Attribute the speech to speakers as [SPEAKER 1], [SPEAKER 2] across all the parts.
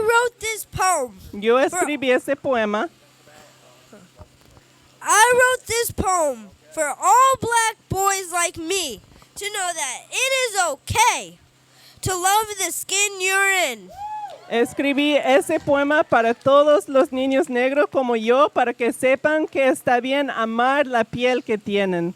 [SPEAKER 1] wrote this poem.
[SPEAKER 2] Yo escribí ese poema.
[SPEAKER 1] I wrote this poem for all black boys like me to know that it is okay to love the skin you're in.
[SPEAKER 2] Escribí ese poema para todos los niños negros como yo, para que sepan que está bien amar la piel que tienen.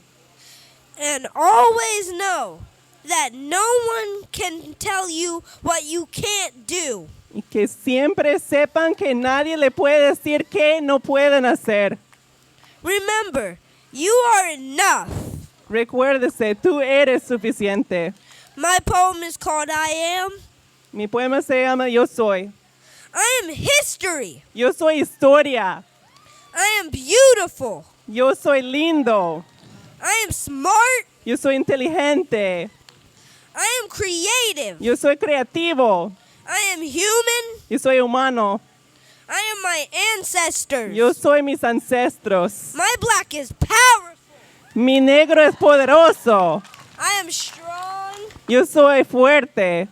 [SPEAKER 1] And always know that no one can tell you what you can't do.
[SPEAKER 2] Y que siempre sepan que nadie le puede decir qué no pueden hacer.
[SPEAKER 1] Remember, you are enough.
[SPEAKER 2] Recuérdese, tú eres suficiente.
[SPEAKER 1] My poem is called I Am.
[SPEAKER 2] Mi poema se llama Yo Soy.
[SPEAKER 1] I am history.
[SPEAKER 2] Yo soy historia.
[SPEAKER 1] I am beautiful.
[SPEAKER 2] Yo soy lindo.
[SPEAKER 1] I am smart.
[SPEAKER 2] Yo soy inteligente.
[SPEAKER 1] I am creative.
[SPEAKER 2] Yo soy creativo.
[SPEAKER 1] I am human.
[SPEAKER 2] Yo soy humano.
[SPEAKER 1] I am my ancestors.
[SPEAKER 2] Yo soy mis ancestros.
[SPEAKER 1] My black is powerful.
[SPEAKER 2] Mi negro es poderoso.
[SPEAKER 1] I am strong.
[SPEAKER 2] Yo soy fuerte.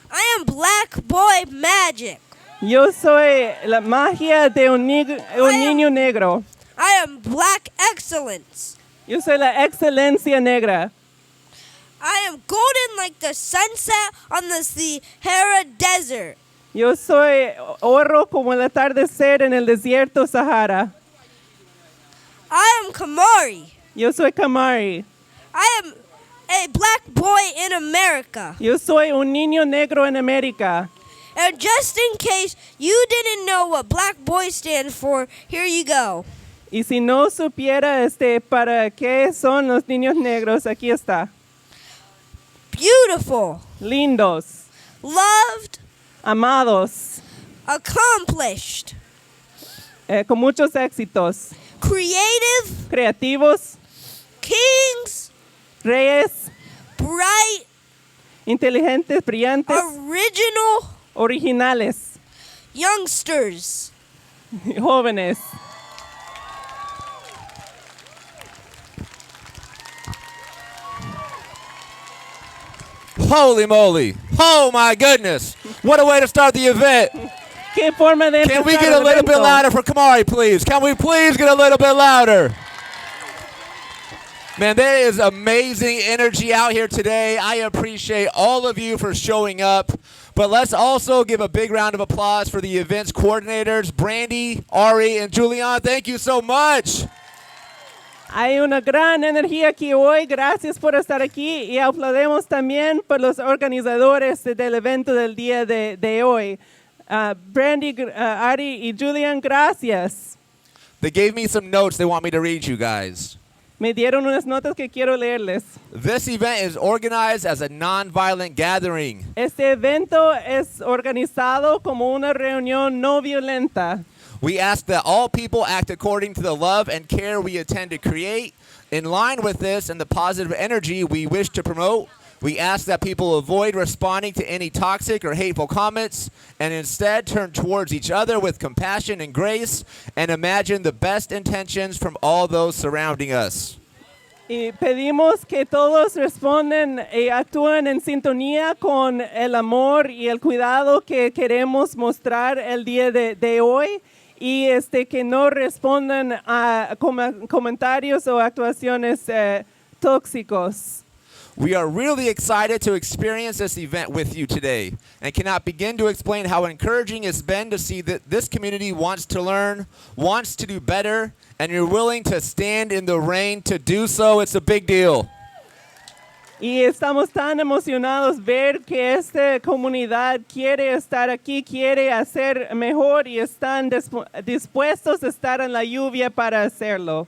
[SPEAKER 1] I am black boy magic.
[SPEAKER 2] Yo soy la magia de un niño negro.
[SPEAKER 1] I am black excellence.
[SPEAKER 2] Yo soy la excelencia negra.
[SPEAKER 1] I am golden like the sunset on the Sahara Desert.
[SPEAKER 2] Yo soy oro como el atardecer en el desierto Sahara.
[SPEAKER 1] I am Kamari.
[SPEAKER 2] Yo soy Kamari.
[SPEAKER 1] I am a black boy in America.
[SPEAKER 2] Yo soy un niño negro en América.
[SPEAKER 1] And just in case you didn't know what black boy stands for, here you go.
[SPEAKER 2] Y si no supiera para qué son los niños negros, aquí está.
[SPEAKER 1] Beautiful.
[SPEAKER 2] Lindos,
[SPEAKER 1] Loved.
[SPEAKER 2] amados,
[SPEAKER 1] Accomplished.
[SPEAKER 2] con muchos éxitos,
[SPEAKER 1] Creative.
[SPEAKER 2] creativos,
[SPEAKER 1] Kings.
[SPEAKER 2] reyes,
[SPEAKER 1] Bright.
[SPEAKER 2] inteligentes, brillantes,
[SPEAKER 1] Original.
[SPEAKER 2] originales,
[SPEAKER 1] Youngsters.
[SPEAKER 2] jóvenes.
[SPEAKER 3] Holy moly. Oh my goodness. What a way to start the event.
[SPEAKER 2] ¿Qué forma de
[SPEAKER 3] Can we
[SPEAKER 2] empezar
[SPEAKER 3] get a
[SPEAKER 2] el
[SPEAKER 3] little bit
[SPEAKER 2] evento?
[SPEAKER 3] louder for Kamari, please? Can we please get a little bit louder? Man, there is amazing energy out here today. I appreciate all of you for showing up. But let's also give a big round of applause for the event's coordinators, Brandy, Ari, and Julian. Thank you so much.
[SPEAKER 2] Hay una gran energía aquí hoy. Gracias por estar aquí y aplaudemos también por los organizadores del evento del día de hoy. Brandy, Ari y Julian, gracias.
[SPEAKER 3] They gave me some notes they want me to read you guys.
[SPEAKER 2] Me dieron unas notas que quiero leerles.
[SPEAKER 3] This event is organized as a non-violent gathering.
[SPEAKER 2] Este evento es organizado como una reunión no violenta.
[SPEAKER 3] We ask that all people act according to the love and care we intend to create. In line with this and the positive energy we wish to promote, we ask that people avoid responding to any toxic or hateful comments and instead turn towards each other with compassion and grace and imagine the best intentions from all those surrounding us.
[SPEAKER 2] Y pedimos que todos respondan y actúen en sintonía con el amor y el cuidado que queremos mostrar el día de hoy. Y que no respondan a comentarios o actuaciones tóxicos.
[SPEAKER 3] We are really excited to experience this event with you today and cannot begin to explain how encouraging it's been to see that this community wants to learn, wants to do better, and you're willing to stand in the rain to do so. It's a big deal.
[SPEAKER 2] Y estamos tan emocionados ver que esta comunidad quiere estar aquí, quiere hacer mejor y están dispuestos a estar en la lluvia para hacerlo.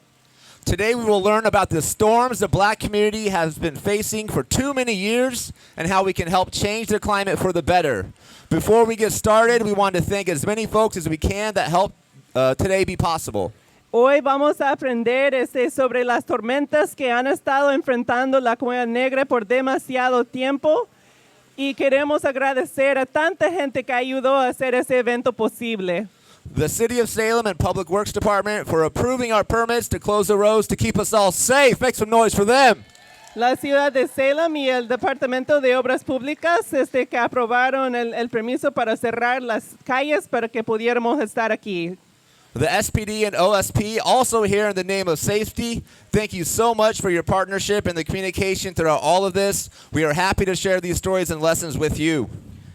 [SPEAKER 3] Today we will learn about the storms the black community has been facing for too many years and how we can help change the climate for the better. Before we get started, we want to thank as many folks as we can that helped today be possible.
[SPEAKER 2] Hoy vamos a aprender sobre las tormentas que han estado enfrentando la comunidad negra por demasiado tiempo y queremos agradecer a tanta gente que ayudó a hacer ese evento posible.
[SPEAKER 3] The City of Salem and Public Works Department for approving our permits to close the roads to keep us all safe. Make some noise for them.
[SPEAKER 2] La ciudad de Salem y el Departamento de Obras Públicas que aprobaron el permiso para cerrar las calles para que pudiéramos estar aquí.
[SPEAKER 3] The SPD and OSP, also here in the name of safety, thank you so much for your partnership and the communication throughout all of this. We are happy to share these stories and lessons with you.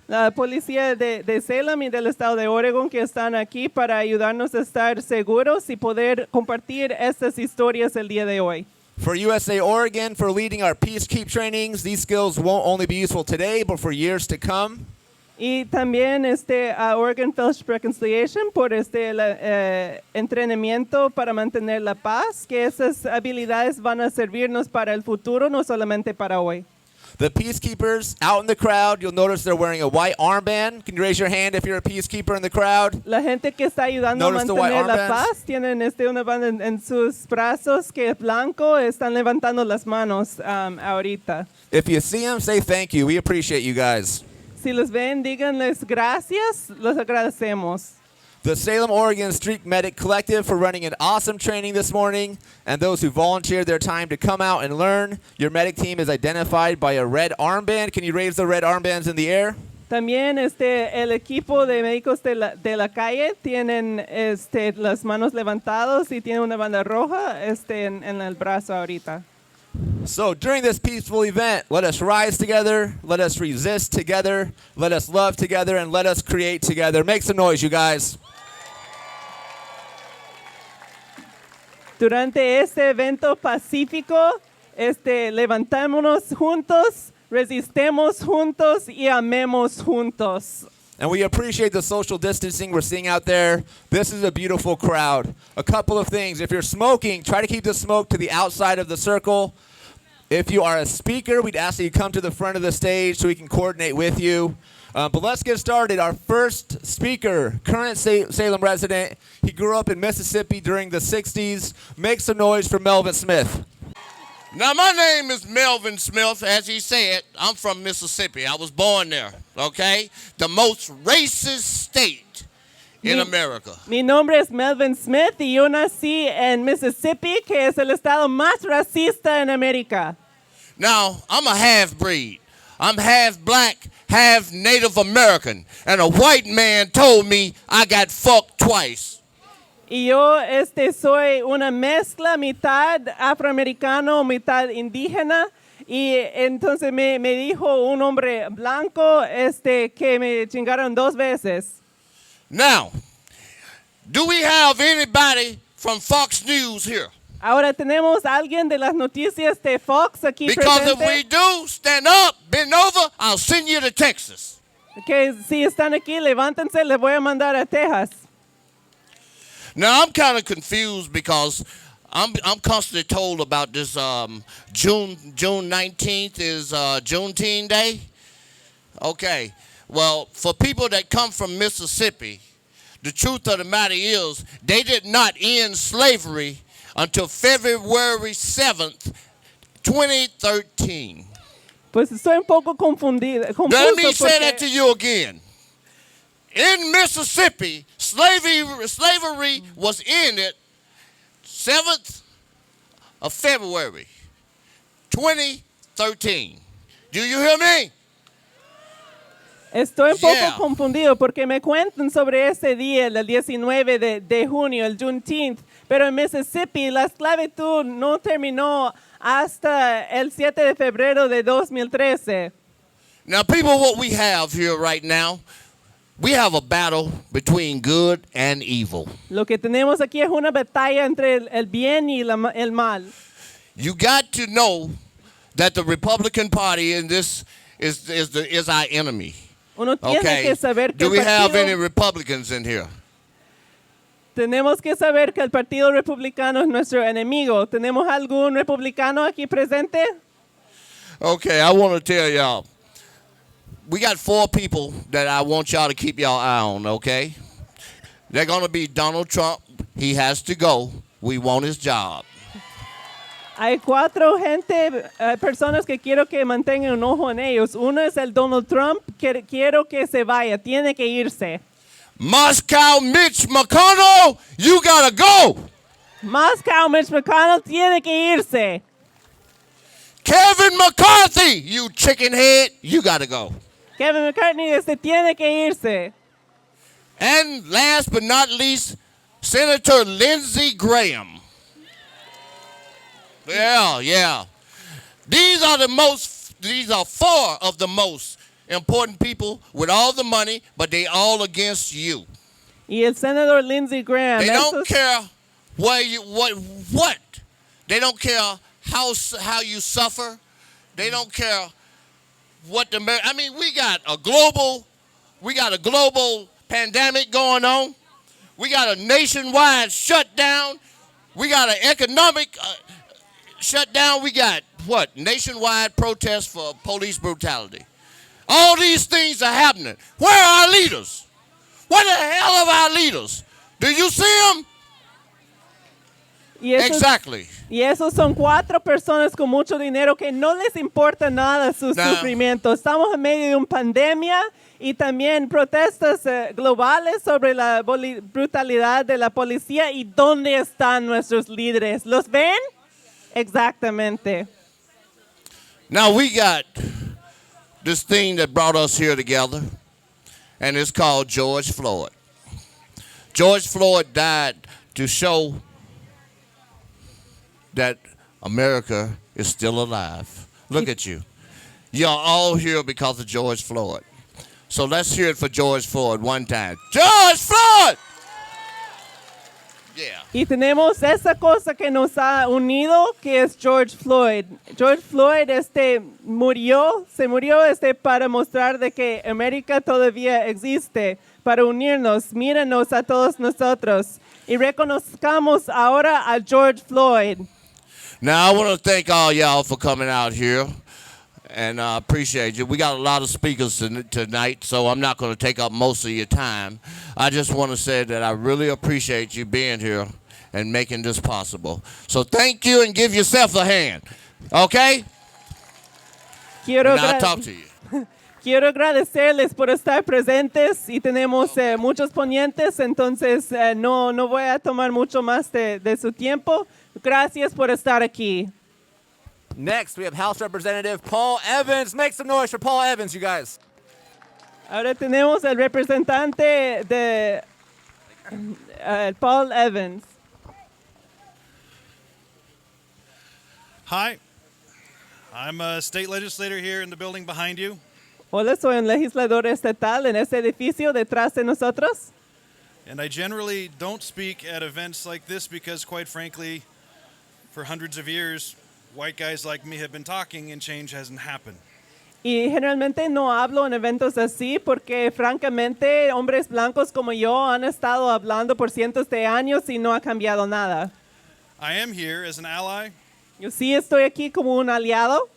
[SPEAKER 2] La policía de Salem y del estado de Oregon que están aquí para ayudarnos a estar seguros y poder compartir estas historias el día de hoy.
[SPEAKER 3] For USA Oregon, for leading our Peacekeep trainings, these skills won't only be useful today, but for years to come.
[SPEAKER 2] Y también a Oregon Fellowship Reconciliation por entrenamiento para mantener la paz, que esas habilidades van a servirnos para el futuro, no solamente para hoy.
[SPEAKER 3] The peacekeepers out in the crowd, you'll notice they're wearing a white armband. Can you raise your hand if you're a peacekeeper in the crowd?
[SPEAKER 2] La gente que está ayudando
[SPEAKER 3] Notice
[SPEAKER 2] a
[SPEAKER 3] the white
[SPEAKER 2] mantener la
[SPEAKER 3] armbands?
[SPEAKER 2] paz tienen una banda en sus brazos que es blanco, están levantando las manos ahorita.
[SPEAKER 3] If you see them, say thank you. We appreciate you guys.
[SPEAKER 2] Si los ven, díganles gracias, los agradecemos.
[SPEAKER 3] The Salem, Oregon Street Medic Collective for running an awesome training this morning, and those who volunteered their time to come out and learn. Your medic team is identified by a red armband. Can you raise the red armbands in the air?
[SPEAKER 2] También el equipo de médicos de la calle tienen las manos levantadas y tienen una banda roja en el brazo ahorita.
[SPEAKER 3] So during this peaceful event, let us rise together, let us resist together, let us love together, and let us create together. Make some noise, you guys.
[SPEAKER 2] Durante este evento pacífico, levantémonos juntos, resistemos juntos y amemos juntos.
[SPEAKER 3] And we appreciate the social distancing we're seeing out there. This is a beautiful crowd. A couple of things. If you're smoking, try to keep the smoke to the outside of the circle. If you are a speaker, we'd ask that you come to the front of the stage so we can coordinate with you. But let's get started. Our first speaker, current Salem resident. He grew up in Mississippi during the 60s. Make some noise for Melvin Smith.
[SPEAKER 4] Now, my name is Melvin Smith. As he said, I'm from Mississippi. I was born there, okay? The most racist state in America.
[SPEAKER 2] Mi nombre es Melvin Smith y yo nací en Mississippi, que es el estado más racista en América.
[SPEAKER 4] Now, I'm a half-breed. I'm half black, half Native American. And a white man told me I got fucked twice.
[SPEAKER 2] Y yo soy una mezcla, mitad afroamericano, mitad indígena. Y entonces me dijo un hombre blanco que me chingaron 2 veces.
[SPEAKER 4] Now, do we have anybody from Fox News here?
[SPEAKER 2] Ahora tenemos a alguien de las noticias de Fox aquí
[SPEAKER 4] Because
[SPEAKER 2] presente.
[SPEAKER 4] if we do, stand up, bend over, I'll send you to Texas.
[SPEAKER 2] Que si están aquí, levántense, les voy a mandar a Texas.
[SPEAKER 4] Now, I'm kind of confused because I'm constantly told about this June 19th is Juneteenth Day. Okay, well, for people that come from Mississippi, the truth of the matter is they did not end slavery until February 7th, 2013.
[SPEAKER 2] Pues estoy un poco confuso.
[SPEAKER 4] Let me say that to you again. In Mississippi, slavery was ended 7th of February, 2013. Do you hear me?
[SPEAKER 2] Estoy un poco
[SPEAKER 4] Yeah.
[SPEAKER 2] confundido porque me cuentan sobre ese día, el 19 de junio, el Juneteenth, pero en Mississippi la esclavitud no terminó hasta el 7 de febrero de 2013.
[SPEAKER 4] Now, people, what we have here right now, we have a battle between good and evil.
[SPEAKER 2] Lo que tenemos aquí es una batalla entre el bien y el mal.
[SPEAKER 4] You got to know that the Republican Party in this is our enemy.
[SPEAKER 2] Uno tiene
[SPEAKER 4] Okay.
[SPEAKER 2] que saber que
[SPEAKER 4] Do we
[SPEAKER 2] el
[SPEAKER 4] have any
[SPEAKER 2] partido,
[SPEAKER 4] Republicans in here?
[SPEAKER 2] tenemos que saber que el Partido Republicano es nuestro enemigo. ¿Tenemos algún republicano aquí presente?
[SPEAKER 4] Okay, I want to tell y'all. We got 4 people that I want y'all to keep y'all eye on, okay? They're going to be Donald Trump. He has to go. We want his job.
[SPEAKER 2] Hay 4 personas que quiero que mantengan un ojo en ellos. Uno es el Donald Trump, que quiero que se vaya, tiene que irse.
[SPEAKER 4] Moscow Mitch McConnell, you got to go.
[SPEAKER 2] Moscow Mitch McConnell tiene que irse.
[SPEAKER 4] Kevin McCarthy, you chicken head, you got to go.
[SPEAKER 2] Kevin McCartney tiene que irse.
[SPEAKER 4] And last but not least, Senator Lindsey Graham. Yeah. These are four of the most important people with all the money, but they all against you.
[SPEAKER 2] Y el senador Lindsey Graham.
[SPEAKER 4] They don't care what. They don't care how you suffer. They don't care what we got a global pandemic going on. We got a nationwide shutdown. We got an economic shutdown. We got nationwide protests for police brutality. All these things are happening. Where are our leaders? Where the hell are our leaders? Do you see them? Exactly.
[SPEAKER 2] Y esos son 4 personas con mucho dinero que no les importa nada su sufrimiento. Estamos en medio de una pandemia y también protestas globales sobre la brutalidad de la policía. ¿Y dónde están nuestros líderes? ¿Los ven? Exactamente.
[SPEAKER 4] Now we got this thing that brought us here together, and it's called George Floyd. George Floyd died to show that America is still alive. Look at you. You're all here because of George Floyd. So let's hear it for George Floyd one time. George Floyd! Yeah.
[SPEAKER 2] Y tenemos esa cosa que nos ha unido, que es George Floyd. George Floyd se murió para mostrar de que América todavía existe, para unirnos. Mírenos a todos nosotros y reconozcamos ahora a George Floyd.
[SPEAKER 4] Now, I want to thank all y'all for coming out here, and I appreciate you. We got a lot of speakers tonight, so I'm not going to take up most of your time. I just want to say that I really appreciate you being here and making this possible. So thank you and give yourself a hand, okay? And I'll talk to you.
[SPEAKER 2] Quiero agradecerles por estar presentes y tenemos muchos ponentes, entonces no voy a tomar mucho más de su tiempo. Gracias por estar aquí.
[SPEAKER 3] Next, we have House Representative Paul Evans. Make some noise for Paul Evans, you guys.
[SPEAKER 2] Ahora tenemos el representante de Paul Evans.
[SPEAKER 5] Hi, I'm a state legislator here in the building behind you.
[SPEAKER 2] Hola, soy un legislador estatal en este edificio detrás de nosotros.
[SPEAKER 5] And I generally don't speak at events like this because, quite frankly, for hundreds of years, white guys like me have been talking and change hasn't happened.
[SPEAKER 2] Y generalmente no hablo en eventos así porque, francamente, hombres blancos como yo han estado hablando por cientos de años y no ha cambiado nada.
[SPEAKER 5] I am here as an ally.
[SPEAKER 2] Yo sí estoy aquí como un aliado.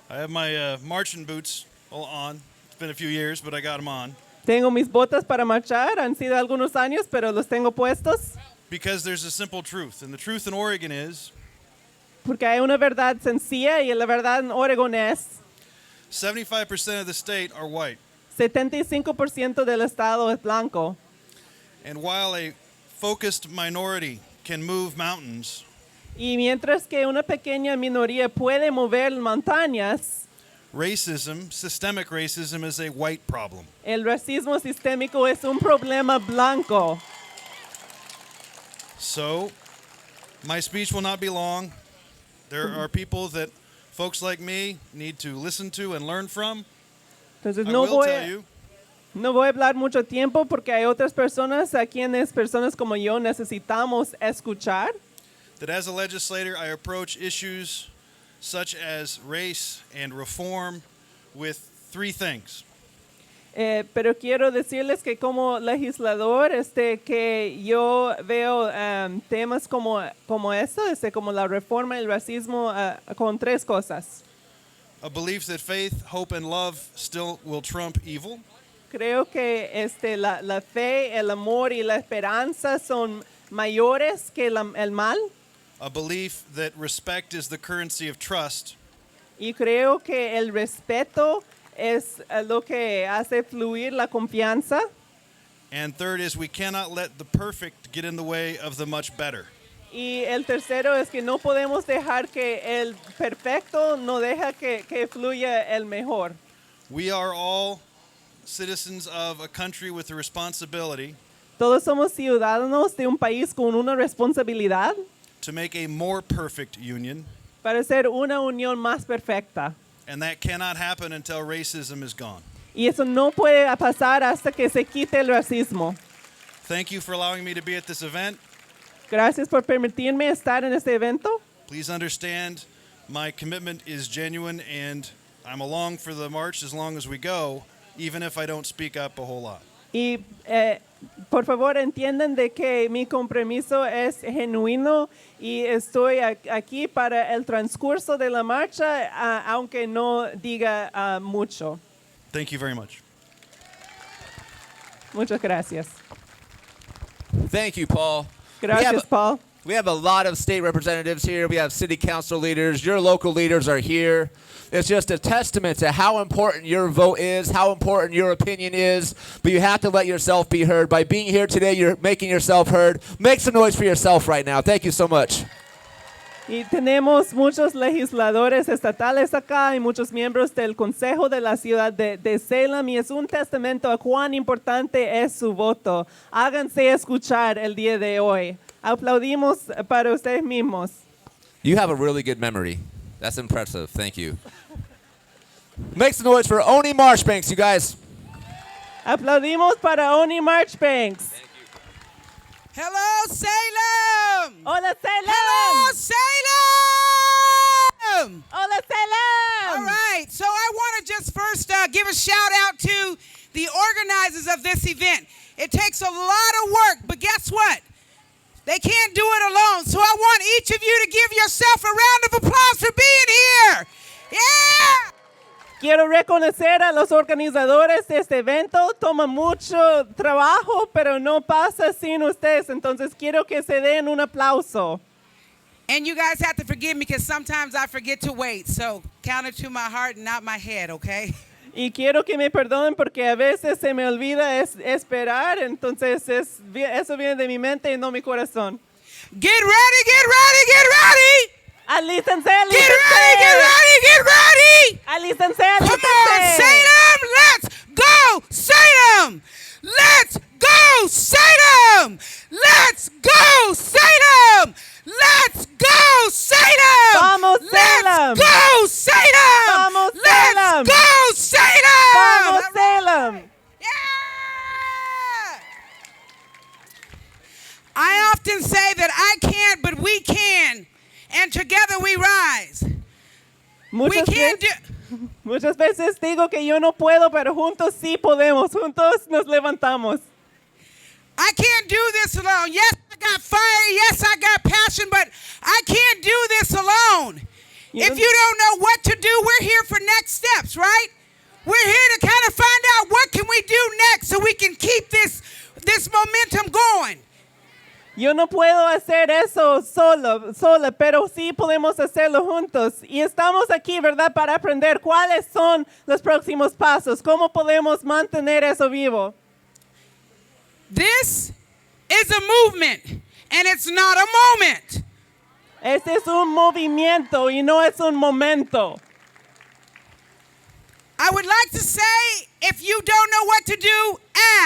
[SPEAKER 5] I have my marching boots all on. It's been a few years, but I got them on.
[SPEAKER 2] Tengo mis botas para marchar. Han sido algunos años, pero los tengo puestos.
[SPEAKER 5] Because there's a simple truth, and the truth in Oregon is
[SPEAKER 2] Porque hay una verdad sencilla y la verdad en Oregon es
[SPEAKER 5] 75% of the state are white.
[SPEAKER 2] 75% del estado es blanco.
[SPEAKER 5] And while a focused minority can move mountains,
[SPEAKER 2] Y mientras que una pequeña minoría puede mover montañas,
[SPEAKER 5] racism, systemic racism, is a white problem.
[SPEAKER 2] el racismo sistémico es un problema blanco.
[SPEAKER 5] So, my speech will not be long. There are people that folks like me need to listen to and learn from.
[SPEAKER 2] Entonces
[SPEAKER 5] I
[SPEAKER 2] no
[SPEAKER 5] will tell you
[SPEAKER 2] voy a hablar mucho tiempo porque hay otras personas a quienes personas como yo necesitamos escuchar.
[SPEAKER 5] that as a legislator, I approach issues such as race and reform with 3 things.
[SPEAKER 2] Pero quiero decirles que como legislador, que yo veo temas como eso, como la reforma y el racismo, con 3 cosas.
[SPEAKER 5] A belief that faith, hope, and love still will trump evil.
[SPEAKER 2] Creo que la fe, el amor y la esperanza son mayores que el mal.
[SPEAKER 5] A belief that respect is the currency of trust.
[SPEAKER 2] Y creo que el respeto es lo que hace fluir la confianza.
[SPEAKER 5] And third is we cannot let the perfect get in the way of the much better.
[SPEAKER 2] Y el tercero es que no podemos dejar que el perfecto no deja que fluya el mejor.
[SPEAKER 5] We are all citizens of a country with a responsibility
[SPEAKER 2] Todos somos ciudadanos de un país con una responsabilidad
[SPEAKER 5] to make a more perfect union,
[SPEAKER 2] para ser una unión más perfecta.
[SPEAKER 5] and that cannot happen until racism is gone.
[SPEAKER 2] Y eso no puede pasar hasta que se quite el racismo.
[SPEAKER 5] Thank you for allowing me to be at this event.
[SPEAKER 2] Gracias por permitirme estar en este evento.
[SPEAKER 5] Please understand my commitment is genuine, and I'm along for the march as long as we go, even if I don't speak up a whole lot.
[SPEAKER 2] Y por favor entiendan de que mi compromiso es genuino y estoy aquí para el transcurso de la marcha, aunque no diga mucho.
[SPEAKER 5] Thank you very much.
[SPEAKER 2] Muchas gracias.
[SPEAKER 3] Thank you, Paul.
[SPEAKER 2] Gracias, Paul.
[SPEAKER 3] We have a lot of state representatives here. We have city council leaders. Your local leaders are here. It's just a testament to how important your vote is, how important your opinion is. But you have to let yourself be heard. By being here today, you're making yourself heard. Make some noise for yourself right now. Thank you so much.
[SPEAKER 2] Y tenemos muchos legisladores estatales acá y muchos miembros del Consejo de la Ciudad de Salem, y es un testamento a cuán importante es su voto. Háganse escuchar el día de hoy. Aplaudimos para ustedes mismos.
[SPEAKER 3] You have a really good memory. That's impressive. Thank you. Make some noise for Oni Marchbanks, you guys.
[SPEAKER 2] Aplaudimos para Oni Marchbanks.
[SPEAKER 6] Hello, Salem!
[SPEAKER 2] Hola, Salem!
[SPEAKER 6] Hello, Salem!
[SPEAKER 2] Hola, Salem!
[SPEAKER 6] All right, so I want to just first give a shout out to the organizers of this event. It takes a lot of work, but guess what? They can't do it alone, so I want each of you to give yourself a round of applause for being here. Yeah!
[SPEAKER 2] Quiero reconocer a los organizadores de este evento. Toma mucho trabajo, pero no pasa sin ustedes. Entonces quiero que se den un aplauso.
[SPEAKER 6] And you guys have to forgive me because sometimes I forget to wait, so count it to my heart and not my head, okay?
[SPEAKER 2] Y quiero que me perdonen porque a veces se me olvida esperar. Entonces eso viene de mi mente y no mi corazón.
[SPEAKER 6] Get ready, get ready, get ready!
[SPEAKER 2] Alístense,
[SPEAKER 6] Get
[SPEAKER 2] alístense.
[SPEAKER 6] ready, get ready, get ready!
[SPEAKER 2] Alístense,
[SPEAKER 6] Come on,
[SPEAKER 2] alístense.
[SPEAKER 6] Salem! Let's go, Salem! Let's go, Salem! Let's go, Salem! Let's go, Salem!
[SPEAKER 2] Vamos, Salem!
[SPEAKER 6] Let's go, Salem!
[SPEAKER 2] Vamos, Salem!
[SPEAKER 6] Let's go, Salem!
[SPEAKER 2] Vamos, Salem.
[SPEAKER 6] Yeah! I often say that I can't, but we can. And together we rise. We can't do...
[SPEAKER 2] Muchas veces digo que yo no puedo, pero juntos sí podemos. Juntos nos levantamos.
[SPEAKER 6] I can't do this alone. Yes, I got fire. Yes, I got passion, but I can't do this alone.
[SPEAKER 2] You
[SPEAKER 6] If you don't know what to do, we're here for next steps, right? We're here to kind of find out what can we do next so we can keep this momentum going.
[SPEAKER 2] Yo no puedo hacer eso sola, pero sí podemos hacerlo juntos. Y estamos aquí, ¿verdad?, para aprender cuáles son los próximos pasos, cómo podemos mantener eso vivo.
[SPEAKER 6] This is a movement, and it's not a moment.
[SPEAKER 2] Este es un movimiento y no es un momento.
[SPEAKER 6] I would like to say, if you don't know what to do,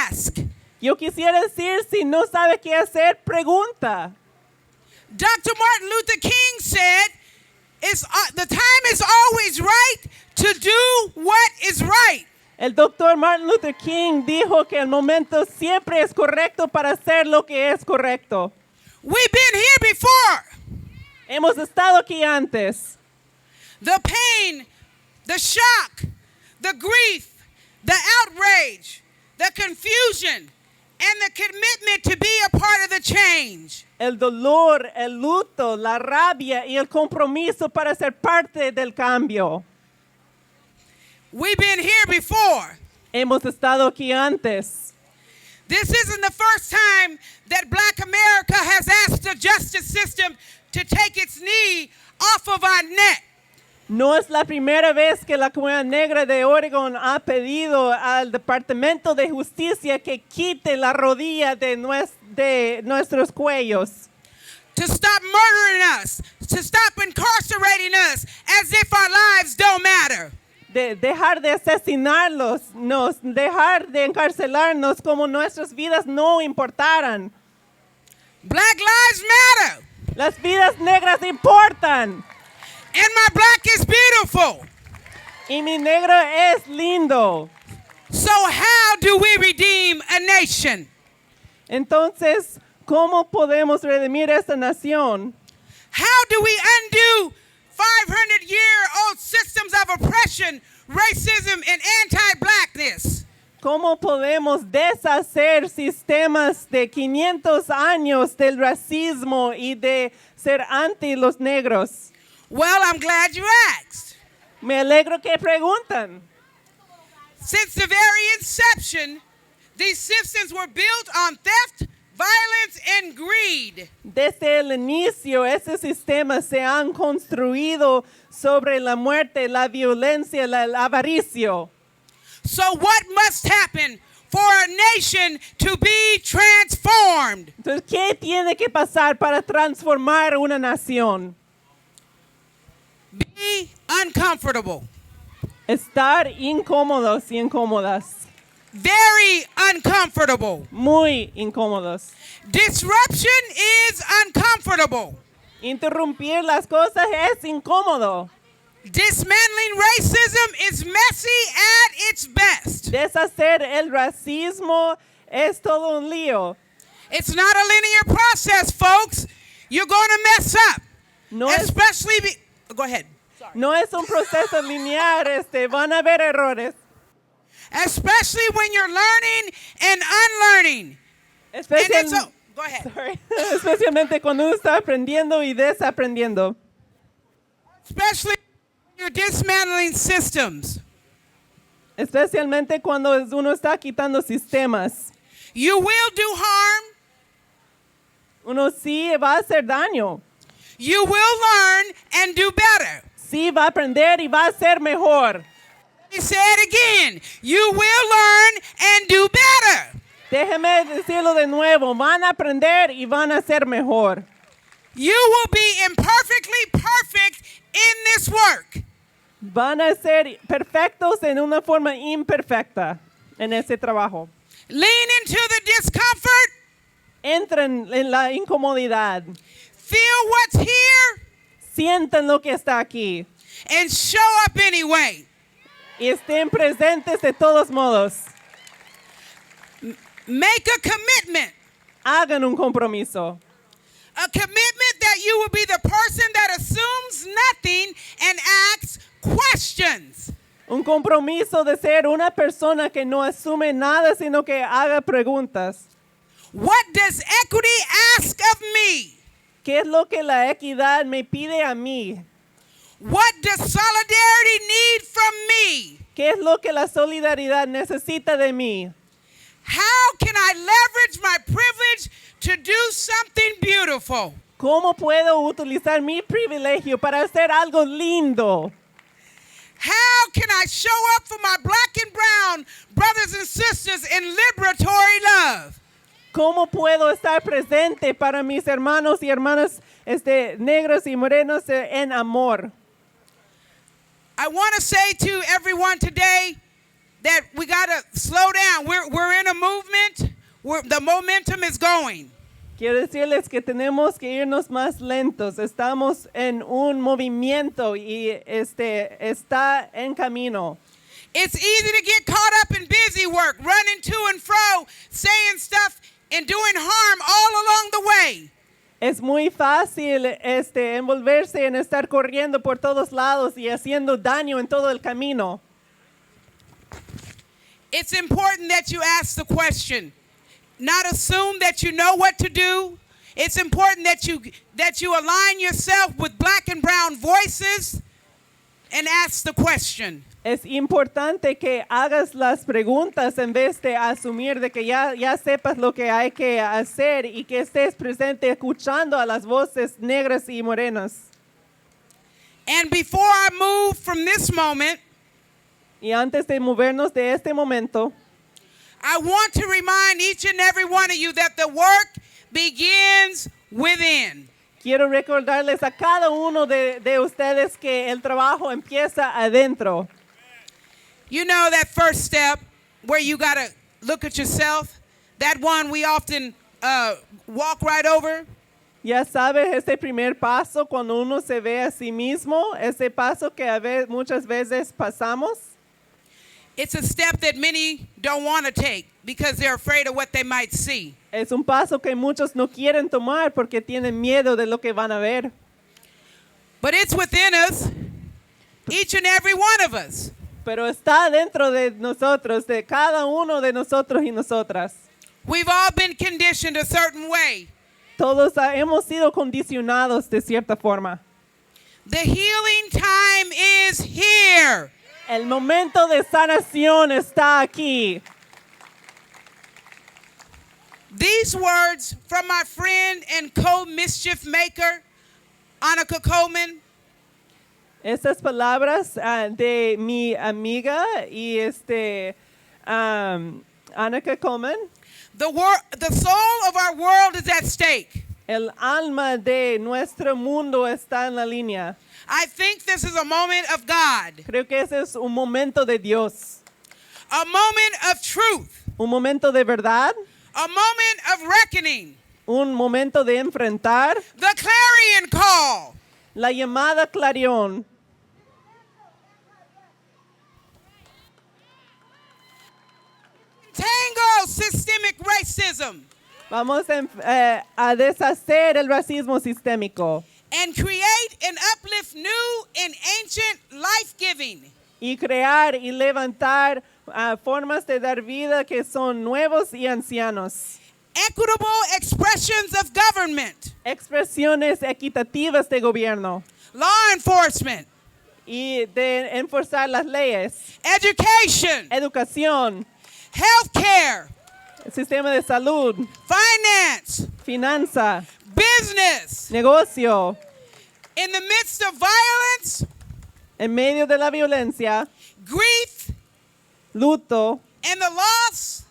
[SPEAKER 6] ask.
[SPEAKER 2] Yo quisiera decir, si no sabe qué hacer, pregunta.
[SPEAKER 6] Dr. Martin Luther King said, the time is always right to do what is right.
[SPEAKER 2] El doctor Martin Luther King dijo que el momento siempre es correcto para hacer lo que es correcto.
[SPEAKER 6] We've been here before.
[SPEAKER 2] Hemos estado aquí antes.
[SPEAKER 6] The pain, the shock, the grief, the outrage, the confusion, and the commitment to be a part of the change.
[SPEAKER 2] El dolor, el luto, la rabia y el compromiso para ser parte del cambio.
[SPEAKER 6] We've been here before.
[SPEAKER 2] Hemos estado aquí antes.
[SPEAKER 6] This isn't the first time that Black America has asked the justice system to take its knee off of our neck.
[SPEAKER 2] No es la primera vez que la comunidad negra de Oregon ha pedido al Departamento de Justicia que quite la rodilla de nuestros cuellos.
[SPEAKER 6] to stop murdering us, to stop incarcerating us as if our lives don't matter.
[SPEAKER 2] De dejar de asesinarlos, dejar de encarcelarnos como nuestras vidas no importaran.
[SPEAKER 6] Black lives matter.
[SPEAKER 2] Las vidas negras importan.
[SPEAKER 6] And my black is beautiful.
[SPEAKER 2] Y mi negro es lindo.
[SPEAKER 6] So how do we redeem a nation?
[SPEAKER 2] Entonces, ¿cómo podemos redimir esta nación?
[SPEAKER 6] How do we undo 500-year-old systems of oppression, racism, and anti-blackness?
[SPEAKER 2] ¿Cómo podemos deshacer sistemas de 500 años del racismo y de ser anti los negros?
[SPEAKER 6] Well, I'm glad you asked.
[SPEAKER 2] Me alegro que preguntan.
[SPEAKER 6] Since the very inception, these systems were built on theft, violence, and greed.
[SPEAKER 2] Desde el inicio, esos sistemas se han construido sobre la muerte, la violencia, el avaricio.
[SPEAKER 6] So what must happen for a nation to be transformed?
[SPEAKER 2] Entonces, ¿qué tiene que pasar para transformar una nación?
[SPEAKER 6] Be uncomfortable.
[SPEAKER 2] Estar incómodos y incómodas.
[SPEAKER 6] Very uncomfortable.
[SPEAKER 2] Muy incómodos.
[SPEAKER 6] Disruption is uncomfortable.
[SPEAKER 2] Interrumpir las cosas es incómodo.
[SPEAKER 6] Dismantling racism is messy at its best.
[SPEAKER 2] Deshacer el racismo es todo un lío.
[SPEAKER 6] It's not a linear process, folks. You're going to mess up.
[SPEAKER 2] No es,
[SPEAKER 6] Especially go ahead.
[SPEAKER 2] no es un proceso lineal, van a haber errores.
[SPEAKER 6] Especially when you're learning and unlearning. And it's go ahead.
[SPEAKER 2] Sorry. Especialmente cuando uno está aprendiendo y desaprendiendo.
[SPEAKER 6] Especially when you're dismantling systems.
[SPEAKER 2] Especialmente cuando uno está quitando sistemas.
[SPEAKER 6] You will do harm.
[SPEAKER 2] Uno sí va a hacer daño.
[SPEAKER 6] You will learn and do better.
[SPEAKER 2] Sí va a aprender y va a ser mejor.
[SPEAKER 6] Let me say it again. You will learn and do better.
[SPEAKER 2] Déjeme decirlo de nuevo. Van a aprender y van a ser mejor.
[SPEAKER 6] You will be imperfectly perfect in this work.
[SPEAKER 2] Van a ser perfectos en una forma imperfecta en ese trabajo.
[SPEAKER 6] Lean into the discomfort.
[SPEAKER 2] Entren en la incomodidad.
[SPEAKER 6] Feel what's here.
[SPEAKER 2] Sientan lo que está aquí.
[SPEAKER 6] And show up anyway.
[SPEAKER 2] Y estén presentes de todos modos.
[SPEAKER 6] Make a commitment.
[SPEAKER 2] Hagan un compromiso.
[SPEAKER 6] A commitment that you will be the person that assumes nothing and asks questions.
[SPEAKER 2] Un compromiso de ser una persona que no asume nada, sino que haga preguntas.
[SPEAKER 6] What does equity ask of me?
[SPEAKER 2] ¿Qué es lo que la equidad me pide a mí?
[SPEAKER 6] What does solidarity need from me?
[SPEAKER 2] ¿Qué es lo que la solidaridad necesita de mí?
[SPEAKER 6] How can I leverage my privilege to do something beautiful?
[SPEAKER 2] ¿Cómo puedo utilizar mi privilegio para hacer algo lindo?
[SPEAKER 6] How can I show up for my black and brown brothers and sisters in liberatory love?
[SPEAKER 2] ¿Cómo puedo estar presente para mis hermanos y hermanas negros y morenos en amor?
[SPEAKER 6] I want to say to everyone today that we got to slow down. We're in a movement. The momentum is going.
[SPEAKER 2] Quiero decirles que tenemos que irnos más lentos. Estamos en un movimiento y está en camino.
[SPEAKER 6] It's easy to get caught up in busy work, running to and fro, saying stuff and doing harm all along the way.
[SPEAKER 2] Es muy fácil envolverse en estar corriendo por todos lados y haciendo daño en todo el camino.
[SPEAKER 6] It's important that you ask the question, not assume that you know what to do. It's important that you align yourself with black and brown voices and ask the question.
[SPEAKER 2] Es importante que hagas las preguntas en vez de asumir de que ya sepas lo que hay que hacer y que estés presente escuchando a las voces negras y morenas.
[SPEAKER 6] And before I move from this moment,
[SPEAKER 2] y antes de movernos de este momento,
[SPEAKER 6] I want to remind each and every one of you that the work begins within.
[SPEAKER 2] Quiero recordarles a cada uno de ustedes que el trabajo empieza adentro.
[SPEAKER 6] You know that first step where you got to look at yourself? That one we often walk right over?
[SPEAKER 2] Ya sabes, ese primer paso cuando uno se ve a sí mismo, ese paso que muchas veces pasamos.
[SPEAKER 6] It's a step that many don't want to take because they're afraid of what they might see.
[SPEAKER 2] Es un paso que muchos no quieren tomar porque tienen miedo de lo que van a ver.
[SPEAKER 6] But it's within us, each and every one of us.
[SPEAKER 2] Pero está dentro de nosotros, de cada uno de nosotros y nosotras.
[SPEAKER 6] We've all been conditioned a certain way.
[SPEAKER 2] Todos hemos sido condicionados de cierta forma.
[SPEAKER 6] The healing time is here.
[SPEAKER 2] El momento de sanación está aquí.
[SPEAKER 6] These words from my friend and co-mischief maker, Annika Coleman,
[SPEAKER 2] Estas palabras de mi amiga y Annika Coleman,
[SPEAKER 6] the soul of our world is at stake.
[SPEAKER 2] el alma de nuestro mundo está en la línea.
[SPEAKER 6] I think this is a moment of God,
[SPEAKER 2] Creo que ese es un momento de Dios,
[SPEAKER 6] a moment of truth,
[SPEAKER 2] un momento de verdad,
[SPEAKER 6] a moment of reckoning,
[SPEAKER 2] un momento de enfrentar
[SPEAKER 6] the clarion call.
[SPEAKER 2] la llamada clarión.
[SPEAKER 6] Tango systemic racism
[SPEAKER 2] Vamos a deshacer el racismo sistémico
[SPEAKER 6] and create and uplift new and ancient life-giving,
[SPEAKER 2] y crear y levantar formas de dar vida que son nuevos y ancianos.
[SPEAKER 6] equitable expressions of government,
[SPEAKER 2] Expresiones equitativas de gobierno
[SPEAKER 6] law enforcement,
[SPEAKER 2] y de enforzar las leyes,
[SPEAKER 6] education,
[SPEAKER 2] educación,
[SPEAKER 6] healthcare,
[SPEAKER 2] sistema de salud,
[SPEAKER 6] finance,
[SPEAKER 2] finanza,
[SPEAKER 6] business.
[SPEAKER 2] negocio.
[SPEAKER 6] In the midst of violence,
[SPEAKER 2] En medio de la violencia,
[SPEAKER 6] grief,
[SPEAKER 2] luto
[SPEAKER 6] and the loss,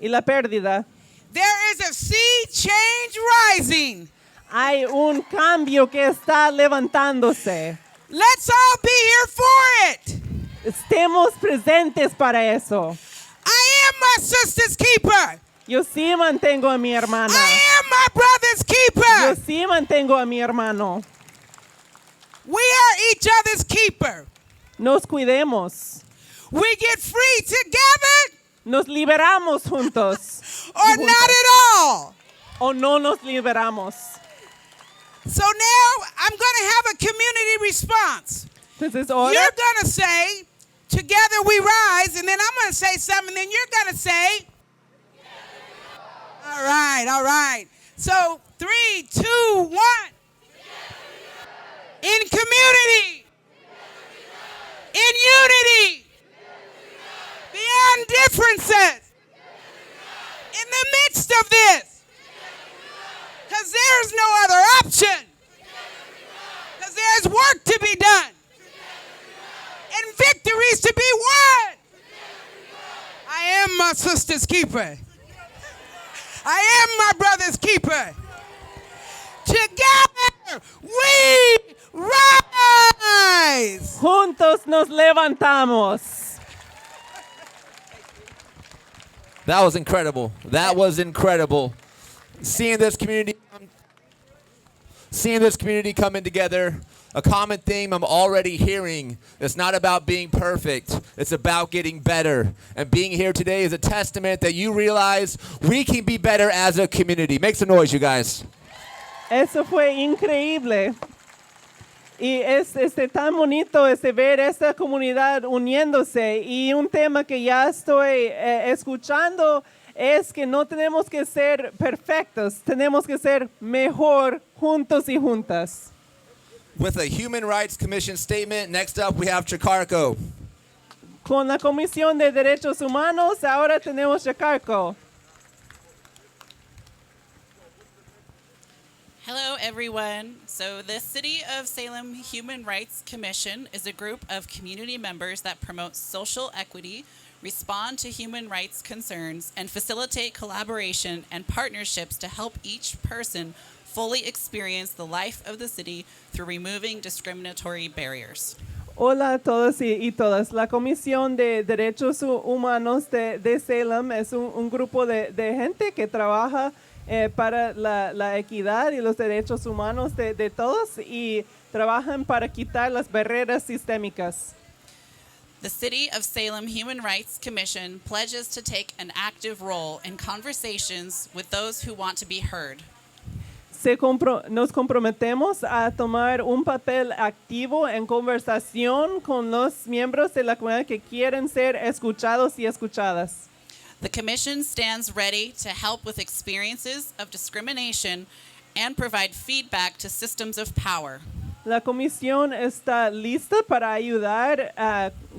[SPEAKER 2] y la pérdida,
[SPEAKER 6] there is a sea change rising.
[SPEAKER 2] hay un cambio que está levantándose.
[SPEAKER 6] Let's all be here for it.
[SPEAKER 2] Estemos presentes para eso.
[SPEAKER 6] I am my sister's keeper.
[SPEAKER 2] Yo sí mantengo a mi hermana.
[SPEAKER 6] I am my brother's
[SPEAKER 2] Yo
[SPEAKER 6] keeper.
[SPEAKER 2] sí mantengo a mi hermano.
[SPEAKER 6] We are each other's keeper.
[SPEAKER 2] Nos cuidemos.
[SPEAKER 6] We get free together
[SPEAKER 2] Nos liberamos juntos.
[SPEAKER 6] or not at all.
[SPEAKER 2] O no nos liberamos.
[SPEAKER 6] So now I'm going to have a community response.
[SPEAKER 2] Entonces ahora
[SPEAKER 6] You're going to say, together we rise, and then I'm going to say something, and then you're going to say, all right, all right. So 3, 2, 1. In community, in unity, beyond differences, in the midst of this, because there's no other option, because there's work to be done, and victories to be won. I am my sister's keeper. I am my brother's keeper. Together we rise.
[SPEAKER 2] juntos nos levantamos.
[SPEAKER 3] That was incredible. That was incredible. Seeing this community coming together, a common theme I'm already hearing. It's not about being perfect. It's about getting better. And being here today is a testament that you realize we can be better as a community. Make some noise, you guys.
[SPEAKER 2] Eso fue increíble. Y es tan bonito ver esta comunidad uniéndose. Y un tema que ya estoy escuchando es que no tenemos que ser perfectos, tenemos que ser mejor juntos y juntas.
[SPEAKER 3] With a Human Rights Commission statement, next up we have Chacarco.
[SPEAKER 2] Con la Comisión de Derechos Humanos, ahora tenemos Chacarco.
[SPEAKER 7] Hello, everyone. So, the City of Salem Human Rights Commission is a group of community members that promote social equity, respond to human rights concerns, and facilitate collaboration and partnerships to help each person fully experience the life of the city through removing discriminatory barriers.
[SPEAKER 2] Hola a todos y todas. La Comisión de Derechos Humanos de Salem es un grupo de gente que trabaja para la equidad y los derechos humanos de todos y trabajan para quitar las barreras sistémicas.
[SPEAKER 7] The City of Salem Human Rights Commission pledges to take an active role in conversations with those who want to be heard.
[SPEAKER 2] Nos comprometemos a tomar un papel activo en conversación con los miembros de la comunidad que quieren ser escuchados y escuchadas.
[SPEAKER 7] The Commission stands ready to help with experiences of discrimination and provide feedback to systems of power.
[SPEAKER 2] La comisión está lista para ayudar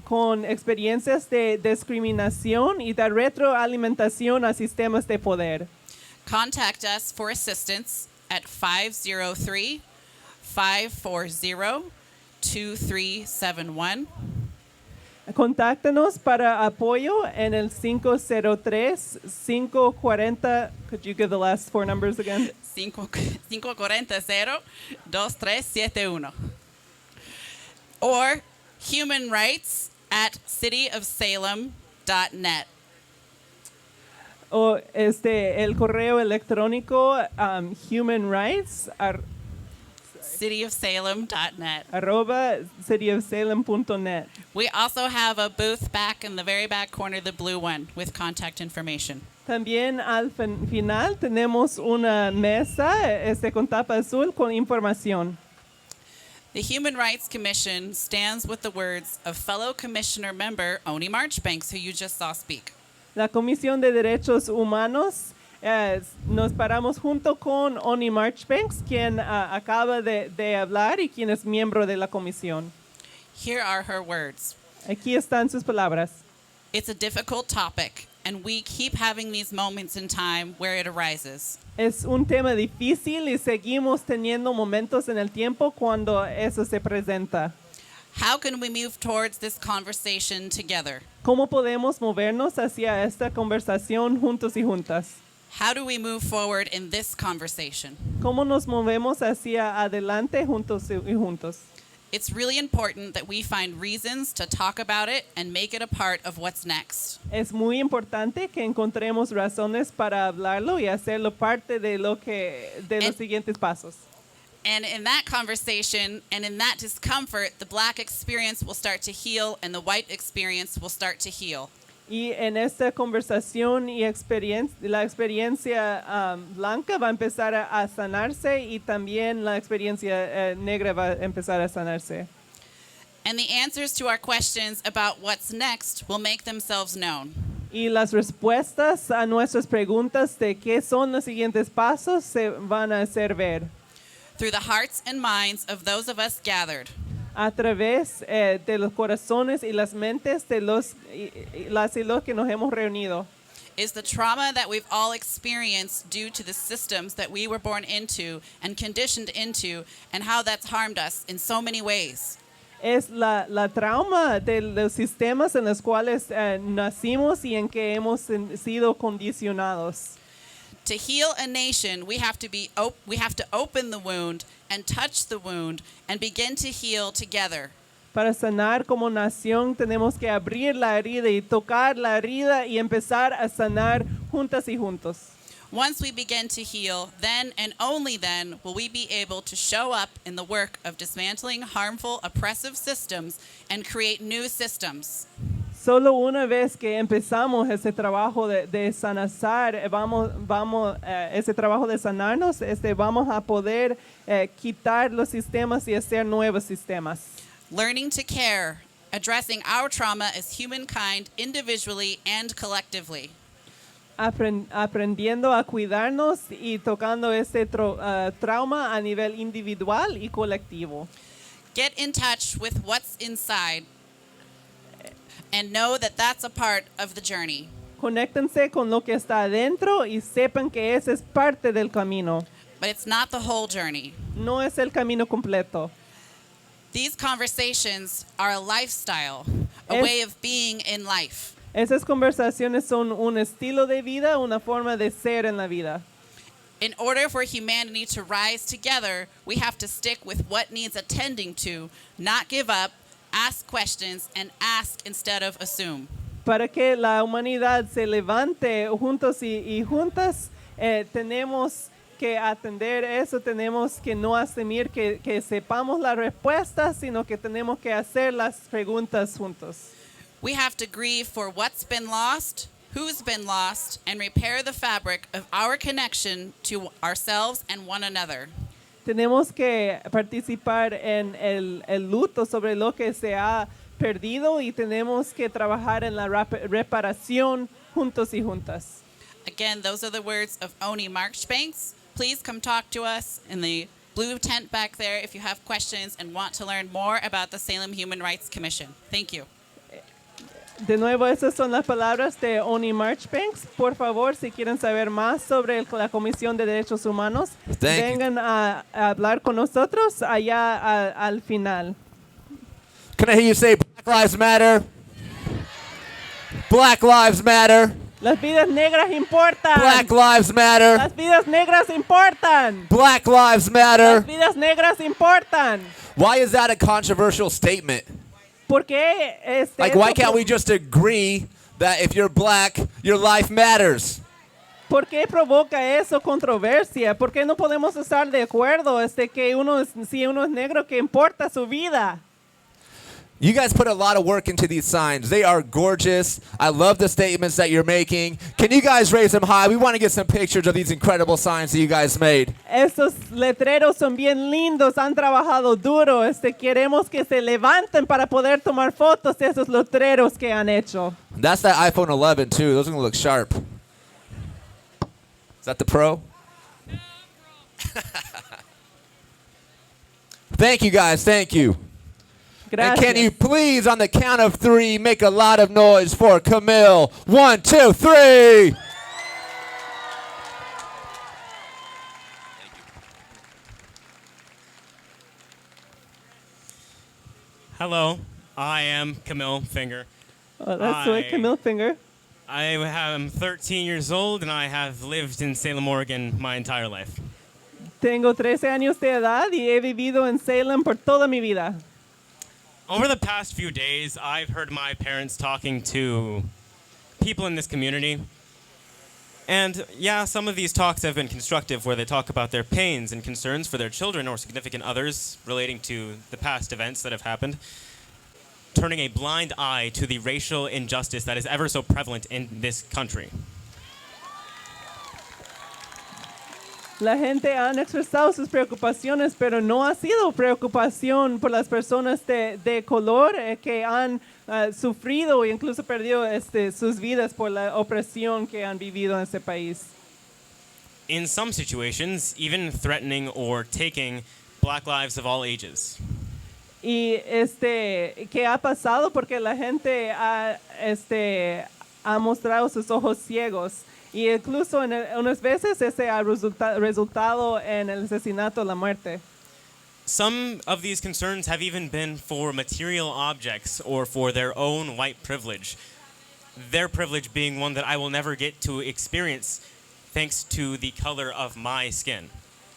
[SPEAKER 2] con experiencias de discriminación y dar retroalimentación a sistemas de poder.
[SPEAKER 7] Contact us for assistance at 503-540-2371.
[SPEAKER 2] Contáctanos para apoyo en el 503-540. Could you give the last four numbers again?
[SPEAKER 7] 540-2371. Or human rights at cityofsalem.net.
[SPEAKER 2] O el correo electrónico human rights
[SPEAKER 7] cityofsalem.net.
[SPEAKER 2] @cityofsalem.net.
[SPEAKER 7] We also have a booth back in the very back corner, the blue one, with contact information.
[SPEAKER 2] También al final tenemos una mesa con tapa azul con información.
[SPEAKER 7] The Human Rights Commission stands with the words of fellow commissioner member Oni Marchbanks, who you just saw speak.
[SPEAKER 2] La Comisión de Derechos Humanos nos paramos junto con Oni Marchbanks, quien acaba de hablar y quien es miembro de la comisión.
[SPEAKER 7] Here are her words.
[SPEAKER 2] Aquí están sus palabras.
[SPEAKER 7] It's a difficult topic, and we keep having these moments in time where it arises.
[SPEAKER 2] Es un tema difícil y seguimos teniendo momentos en el tiempo cuando eso se presenta.
[SPEAKER 7] How can we move towards this conversation together?
[SPEAKER 2] ¿Cómo podemos movernos hacia esta conversación juntos y juntas?
[SPEAKER 7] How do we move forward in this conversation?
[SPEAKER 2] ¿Cómo nos movemos hacia adelante juntos y juntos?
[SPEAKER 7] It's really important that we find reasons to talk about it and make it a part of what's next.
[SPEAKER 2] Es muy importante que encontremos razones para hablarlo y hacerlo parte de los siguientes pasos.
[SPEAKER 7] And in that conversation and in that discomfort, the black experience will start to heal and the white experience will start to heal.
[SPEAKER 2] Y en esta conversación y la experiencia blanca va a empezar a sanarse y también la experiencia negra va a empezar a sanarse.
[SPEAKER 7] And the answers to our questions about what's next will make themselves known.
[SPEAKER 2] Y las respuestas a nuestras preguntas de qué son los siguientes pasos se van a hacer ver
[SPEAKER 7] Through the hearts and minds of those of us gathered.
[SPEAKER 2] a través de los corazones y las mentes de las y los que nos hemos reunido.
[SPEAKER 7] Is the trauma that we've all experienced due to the systems that we were born into and conditioned into, and how that's harmed us in so many ways.
[SPEAKER 2] Es la trauma de los sistemas en los cuales nacimos y en que hemos sido condicionados.
[SPEAKER 7] To heal a nation, we have to open the wound and touch the wound and begin to heal together.
[SPEAKER 2] Para sanar como nación tenemos que abrir la herida y tocar la herida y empezar a sanar juntas y juntos.
[SPEAKER 7] Once we begin to heal, then and only then will we be able to show up in the work of dismantling harmful, oppressive systems and create new systems.
[SPEAKER 2] Solo una vez que empezamos ese trabajo de sanazar, ese trabajo de sanarnos, vamos a poder quitar los sistemas y hacer nuevos sistemas.
[SPEAKER 7] Learning to care, addressing our trauma as humankind individually and collectively.
[SPEAKER 2] Aprendiendo a cuidarnos y tocando ese trauma a nivel individual y colectivo.
[SPEAKER 7] Get in touch with what's inside and know that that's a part of the journey.
[SPEAKER 2] Conéctense con lo que está adentro y sepan que ese es parte del camino.
[SPEAKER 7] But it's not the whole journey.
[SPEAKER 2] No es el camino completo.
[SPEAKER 7] These conversations are a lifestyle, a way of being in life.
[SPEAKER 2] Esas conversaciones son un estilo de vida, una forma de ser en la vida.
[SPEAKER 7] In order for humanity to rise together, we have to stick with what needs attending to, not give up, ask questions, and ask instead of assume.
[SPEAKER 2] Para que la humanidad se levante juntos y juntas, tenemos que atender eso, tenemos que no asumir que sepamos la respuesta, sino que tenemos que hacer las preguntas juntos.
[SPEAKER 7] We have to grieve for what's been lost, who's been lost, and repair the fabric of our connection to ourselves and one another.
[SPEAKER 2] Tenemos que participar en el luto sobre lo que se ha perdido y tenemos que trabajar en la reparación juntos y juntas.
[SPEAKER 7] Again, those are the words of Oni Marchbanks. Please come talk to us in the blue tent back there if you have questions and want to learn more about the Salem Human Rights Commission. Thank you.
[SPEAKER 2] De nuevo, esas son las palabras de Oni Marchbanks. Por favor, si quieren saber más sobre la Comisión de Derechos Humanos, vengan a hablar con nosotros allá al final.
[SPEAKER 3] Can I hear you say Black Lives Matter? Black Lives Matter.
[SPEAKER 2] Las vidas negras importan.
[SPEAKER 3] Black Lives Matter.
[SPEAKER 2] Las vidas negras importan.
[SPEAKER 3] Black Lives Matter.
[SPEAKER 2] Las vidas negras importan.
[SPEAKER 3] Why is that a controversial statement?
[SPEAKER 2] Porque
[SPEAKER 3] Like, why can't we just agree that if you're black, your life matters?
[SPEAKER 2] ¿Por qué provoca eso controversia? ¿Por qué no podemos estar de acuerdo que si uno es negro, que importa su vida?
[SPEAKER 3] You guys put a lot of work into these signs. They are gorgeous. I love the statements that you're making. Can you guys raise them high? We want to get some pictures of these incredible signs that you guys made.
[SPEAKER 2] Estos letreros son bien lindos, han trabajado duro. Queremos que se levanten para poder tomar fotos de esos letreros que han hecho.
[SPEAKER 3] That's that iPhone 11 too. Those are going to look sharp. Is that the Pro? Thank you guys. Thank you. And
[SPEAKER 2] Gracias.
[SPEAKER 3] can you please, on the count of 3, make a lot of noise for Camille? 1, 2, 3.
[SPEAKER 8] Hello, I am Camille Finger.
[SPEAKER 2] Oh, that's right, Camille Finger.
[SPEAKER 8] I am 13 years old and I have lived in Salem, Oregon my entire life.
[SPEAKER 2] Tengo 13 años de edad y he vivido en Salem por toda mi vida.
[SPEAKER 8] Over the past few days, I've heard my parents talking to people in this community. And yeah, some of these talks have been constructive where they talk about their pains and concerns for their children or significant others relating to the past events that have happened, turning a blind eye to the racial injustice that is ever so prevalent in this country.
[SPEAKER 2] La gente han expresado sus preocupaciones, pero no ha sido preocupación por las personas de color que han sufrido e incluso perdido sus vidas por la opresión que han vivido en este país.
[SPEAKER 8] In some situations, even threatening or taking black lives of all ages.
[SPEAKER 2] Y ¿qué ha pasado? Porque la gente ha mostrado sus ojos ciegos. Y incluso unas veces ese ha resultado en el asesinato, la muerte.
[SPEAKER 8] Some of these concerns have even been for material objects or for their own white privilege. Their privilege being one that I will never get to experience thanks to the color of my skin.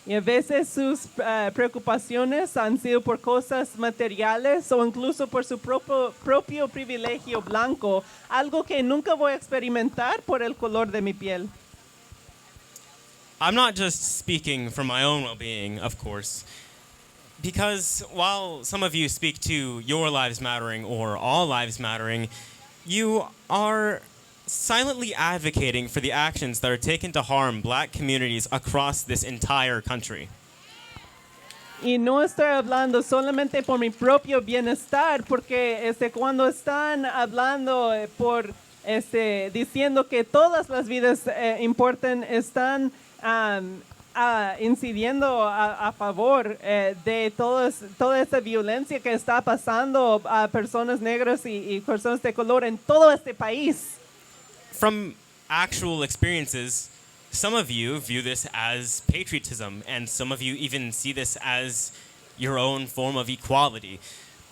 [SPEAKER 2] Y a veces sus preocupaciones han sido por cosas materiales o incluso por su propio privilegio blanco, algo que nunca voy a experimentar por el color de mi piel.
[SPEAKER 8] I'm not just speaking for my own well-being, of course, because while some of you speak to your lives mattering or all lives mattering, you are silently advocating for the actions that are taken to harm black communities across this entire country.
[SPEAKER 2] Y no estoy hablando solamente por mi propio bienestar, porque cuando están hablando diciendo que todas las vidas importan, están incidiendo a favor de toda esa violencia que está pasando a personas negras y personas de color en todo este país.
[SPEAKER 8] From actual experiences, some of you view this as patriotism, and some of you even see this as your own form of equality.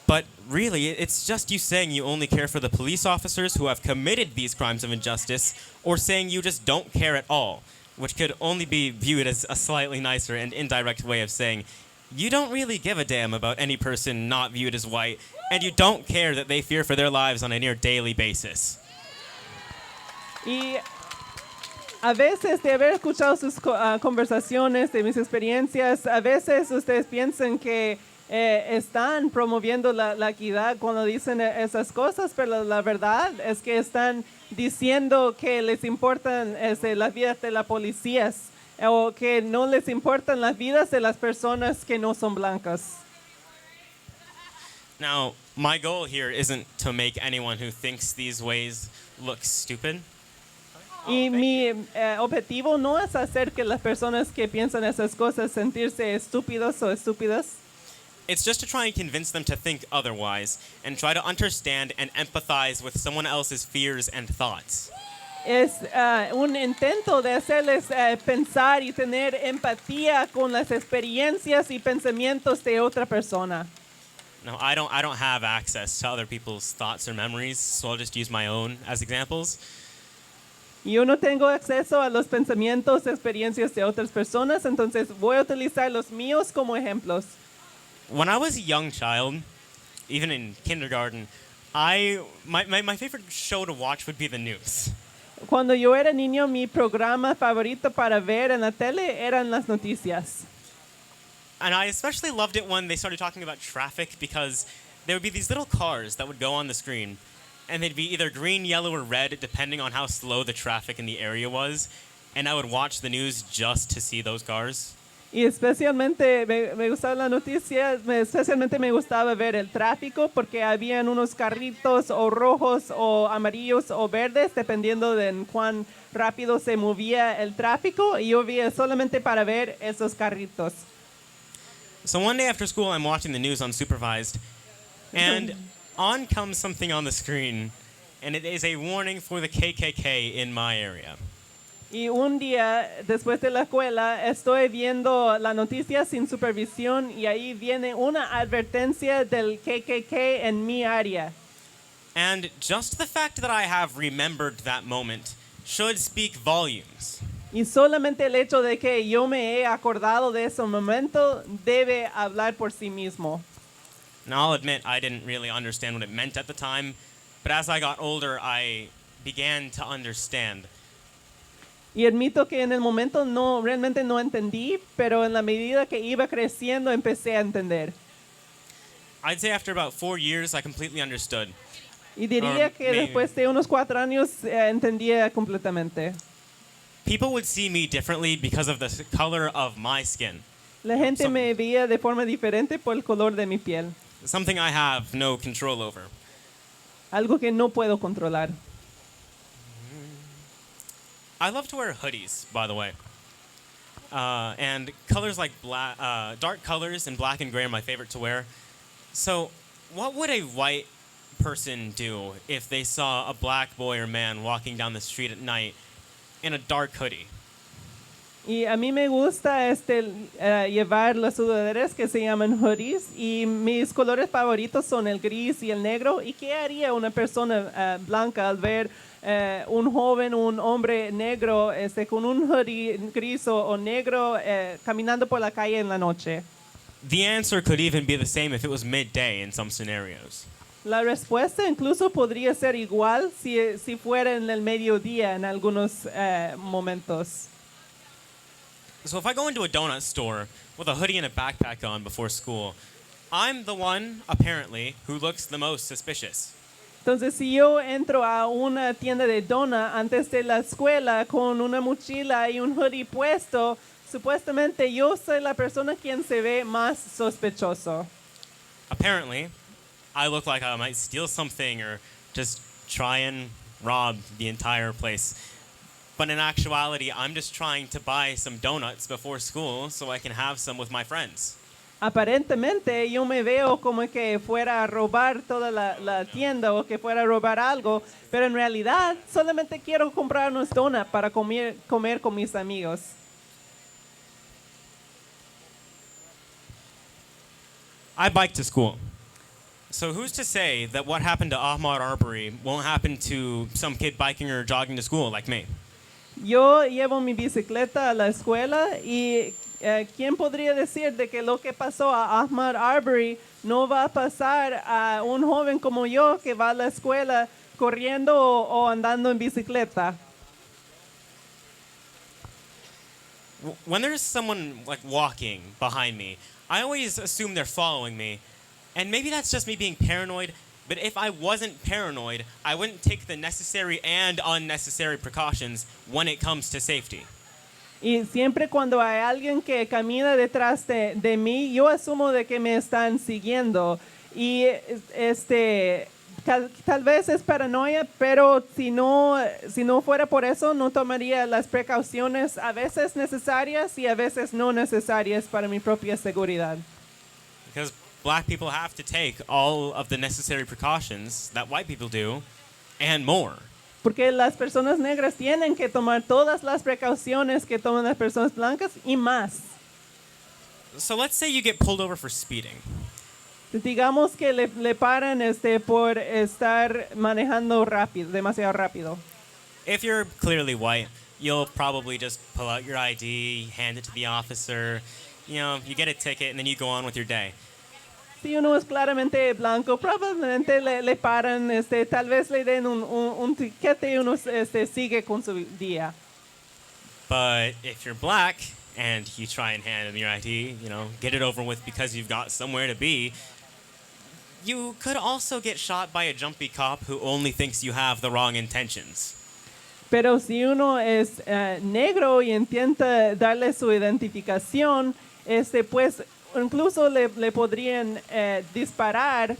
[SPEAKER 8] But really, it's just you saying you only care for the police officers who have committed these crimes of injustice, or saying you just don't care at all. which could only be viewed as a slightly nicer and indirect way of saying, you don't really give a damn about any person not viewed as white, and you don't care that they fear for their lives on a near daily basis.
[SPEAKER 2] Y a veces, de haber escuchado sus conversaciones, de mis experiencias, a veces ustedes piensan que están promoviendo la equidad cuando dicen esas cosas, pero la verdad es que están diciendo que les importan las vidas de las policías o que no les importan las vidas de las personas que no son blancas.
[SPEAKER 8] Now, my goal here isn't to make anyone who thinks these ways look stupid.
[SPEAKER 2] Y mi objetivo no es hacer que las personas que piensan esas cosas sentirse estúpidos o estúpidas.
[SPEAKER 8] It's just to try and convince them to think otherwise and try to understand and empathize with someone else's fears and thoughts.
[SPEAKER 2] Es un intento de hacerles pensar y tener empatía con las experiencias y pensamientos de otra persona.
[SPEAKER 8] Now, I don't have access to other people's thoughts or memories, so I'll just use my own as examples.
[SPEAKER 2] Yo no tengo acceso a los pensamientos, experiencias de otras personas, entonces voy a utilizar los míos como ejemplos.
[SPEAKER 8] When I was a young child, even in kindergarten, my favorite show to watch would be the news.
[SPEAKER 2] Cuando yo era niño, mi programa favorito para ver en la tele eran las noticias.
[SPEAKER 8] And I especially loved it when they started talking about traffic because there would be these little cars that would go on the screen, and they'd be either green, yellow, or red depending on how slow the traffic in the area was. And I would watch the news just to see those cars.
[SPEAKER 2] Y especialmente me gustaba la noticia, especialmente me gustaba ver el tráfico porque habían unos carritos o rojos o amarillos o verdes dependiendo de cuán rápido se movía el tráfico y yo veía solamente para ver esos carritos.
[SPEAKER 8] So one day after school, I'm watching the news unsupervised, and on comes something on the screen, and it is a warning for the KKK in my area.
[SPEAKER 2] Y un día, después de la escuela, estoy viendo la noticia sin supervisión y ahí viene una advertencia del KKK en mi área.
[SPEAKER 8] And just the fact that I have remembered that moment should speak volumes.
[SPEAKER 2] Y solamente el hecho de que yo me he acordado de ese momento debe hablar por sí mismo.
[SPEAKER 8] Now, I'll admit I didn't really understand what it meant at the time, but as I got older, I began to understand.
[SPEAKER 2] Y admito que en el momento realmente no entendí, pero en la medida que iba creciendo empecé a entender.
[SPEAKER 8] I'd say after about 4 years, I completely understood.
[SPEAKER 2] Y diría que después de unos 4 años entendía completamente.
[SPEAKER 8] People would see me differently because of the color of my skin.
[SPEAKER 2] La gente me veía de forma diferente por el color de mi piel.
[SPEAKER 8] Something I have no control over.
[SPEAKER 2] Algo que no puedo controlar.
[SPEAKER 8] I love to wear hoodies, by the way. And colors like dark colors and black and gray are my favorite to wear. So, what would a white person do if they saw a black boy or man walking down the street at night in a dark hoodie?
[SPEAKER 2] Y a mí me gusta llevar las sudaderas que se llaman hoodies y mis colores favoritos son el gris y el negro. ¿Y qué haría una persona blanca al ver un joven, un hombre negro con un hoodie gris o negro caminando por la calle en la noche?
[SPEAKER 8] The answer could even be the same if it was midday in some scenarios.
[SPEAKER 2] La respuesta incluso podría ser igual si fuera en el mediodía en algunos momentos.
[SPEAKER 8] So if I go into a donut store with a hoodie and a backpack on before school, I'm the one, apparently, who looks the most suspicious.
[SPEAKER 2] Entonces, si yo entro a una tienda de donut antes de la escuela con una mochila y un hoodie puesto, supuestamente yo soy la persona quien se ve más sospechoso.
[SPEAKER 8] Apparently, I look like I might steal something or just try and rob the entire place. But in actuality, I'm just trying to buy some donuts before school so I can have some with my friends.
[SPEAKER 2] Aparentemente yo me veo como que fuera a robar toda la tienda o que fuera a robar algo, pero en realidad solamente quiero comprar unos donuts para comer con mis amigos.
[SPEAKER 8] I bike to school. So who's to say that what happened to Ahmaud Arbery won't happen to some kid biking or jogging to school like me?
[SPEAKER 2] Yo llevo mi bicicleta a la escuela y ¿quién podría decir de que lo que pasó a Ahmaud Arbery no va a pasar a un joven como yo que va a la escuela corriendo o andando en bicicleta?
[SPEAKER 8] When there's someone like walking behind me, I always assume they're following me. And maybe that's just me being paranoid, but if I wasn't paranoid, I wouldn't take the necessary and unnecessary precautions when it comes to safety.
[SPEAKER 2] Y siempre cuando hay alguien que camina detrás de mí, yo asumo de que me están siguiendo. Y tal vez es paranoia, pero si no fuera por eso, no tomaría las precauciones a veces necesarias y a veces no necesarias para mi propia seguridad.
[SPEAKER 8] Because black people have to take all of the necessary precautions that white people do and more.
[SPEAKER 2] Porque las personas negras tienen que tomar todas las precauciones que toman las personas blancas y más.
[SPEAKER 8] So let's say you get pulled over for speeding.
[SPEAKER 2] Digamos que le paran por estar manejando rápido, demasiado rápido.
[SPEAKER 8] If you're clearly white, you'll probably just pull out your ID, hand it to the officer, you get a ticket, and then you go on with your day.
[SPEAKER 2] Si uno es claramente blanco, probablemente le paran, tal vez le den un tiquete y uno sigue con su día.
[SPEAKER 8] But if you're black and you try and hand in your ID, get it over with because you've got somewhere to be, you could also get shot by a jumpy cop who only thinks you have the wrong intentions.
[SPEAKER 2] Pero si uno es negro y intenta darle su identificación, pues incluso le podrían disparar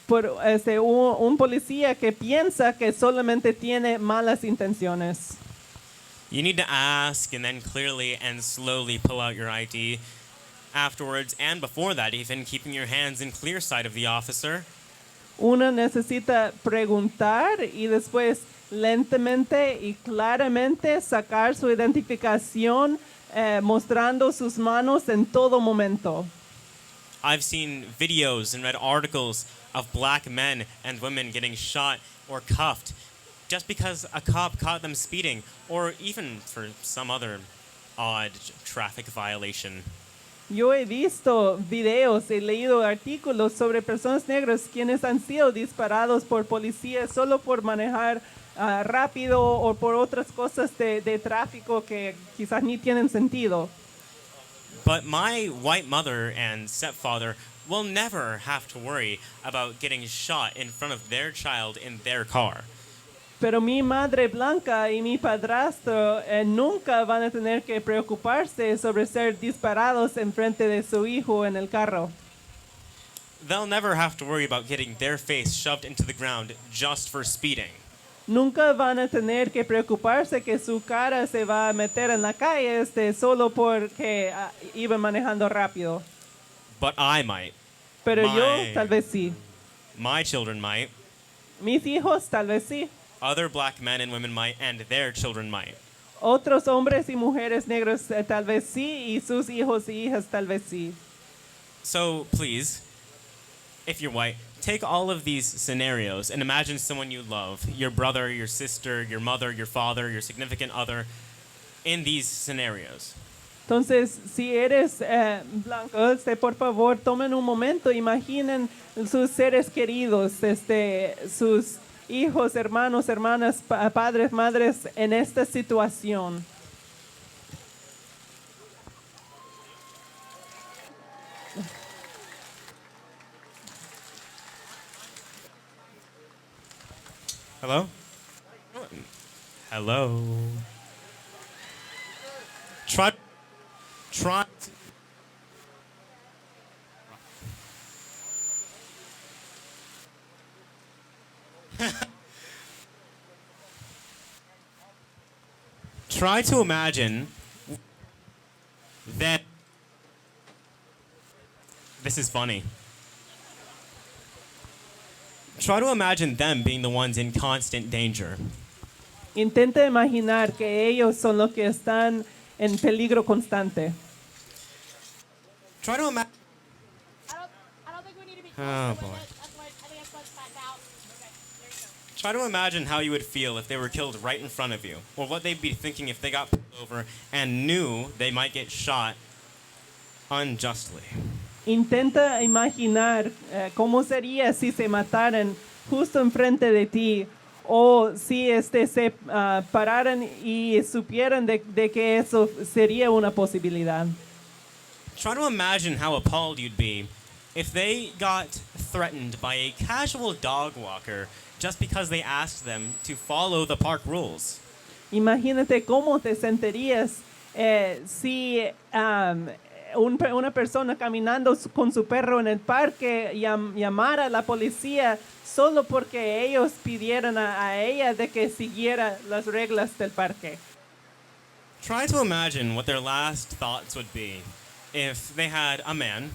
[SPEAKER 2] por un policía que piensa que solamente tiene malas intenciones.
[SPEAKER 8] You need to ask and then clearly and slowly pull out your ID. Afterwards and before that, even keeping your hands in clear sight of the officer.
[SPEAKER 2] Uno necesita preguntar y después lentamente y claramente sacar su identificación mostrando sus manos en todo momento.
[SPEAKER 8] I've seen videos and read articles of black men and women getting shot or cuffed just because a cop caught them speeding or even for some other odd traffic violation.
[SPEAKER 2] Yo he visto videos, he leído artículos sobre personas negras quienes han sido disparados por policías solo por manejar rápido o por otras cosas de tráfico que quizás ni tienen sentido.
[SPEAKER 8] But my white mother and stepfather will never have to worry about getting shot in front of their child in their car.
[SPEAKER 2] Pero mi madre blanca y mi padrastro nunca van a tener que preocuparse sobre ser disparados en frente de su hijo en el carro.
[SPEAKER 8] They'll never have to worry about getting their face shoved into the ground just for speeding.
[SPEAKER 2] Nunca van a tener que preocuparse que su cara se va a meter en la calle solo porque iba manejando rápido.
[SPEAKER 8] But I might.
[SPEAKER 2] Pero yo tal vez sí.
[SPEAKER 8] My children might.
[SPEAKER 2] Mis hijos tal vez sí.
[SPEAKER 8] Other black men and women might, and their children might.
[SPEAKER 2] Otros hombres y mujeres negros tal vez sí, y sus hijos y hijas tal vez sí.
[SPEAKER 8] So please, if you're white, take all of these scenarios and imagine someone you love, your brother, your sister, your mother, your father, your significant other, in these scenarios.
[SPEAKER 2] Entonces, si eres blanco, por favor, tomen un momento, imaginen sus seres queridos, sus hijos, hermanos, hermanas, padres, madres en esta situación.
[SPEAKER 8] Hello? Hello? Try. Try to imagine that. This is funny. Try to imagine them being the ones in constant danger.
[SPEAKER 2] Intenta imaginar que ellos son los que están en peligro constante.
[SPEAKER 8] Try to imagine.
[SPEAKER 9] I don't think we need to be.
[SPEAKER 8] Oh boy.
[SPEAKER 9] I think that's what's back out. Okay, there you go.
[SPEAKER 8] Try to imagine how you would feel if they were killed right in front of you, or what they'd be thinking if they got pulled over and knew they might get shot unjustly.
[SPEAKER 2] Intenta imaginar cómo sería si se mataran justo enfrente de ti o si se pararan y supieran de que eso sería una posibilidad.
[SPEAKER 8] Try to imagine how appalled you'd be if they got threatened by a casual dog walker just because they asked them to follow the park rules.
[SPEAKER 2] Imagínate cómo te sentirías si una persona caminando con su perro en el parque llamara a la policía solo porque ellos pidieran a ella de que siguiera las reglas del parque.
[SPEAKER 8] Try to imagine what their last thoughts would be if they had a man,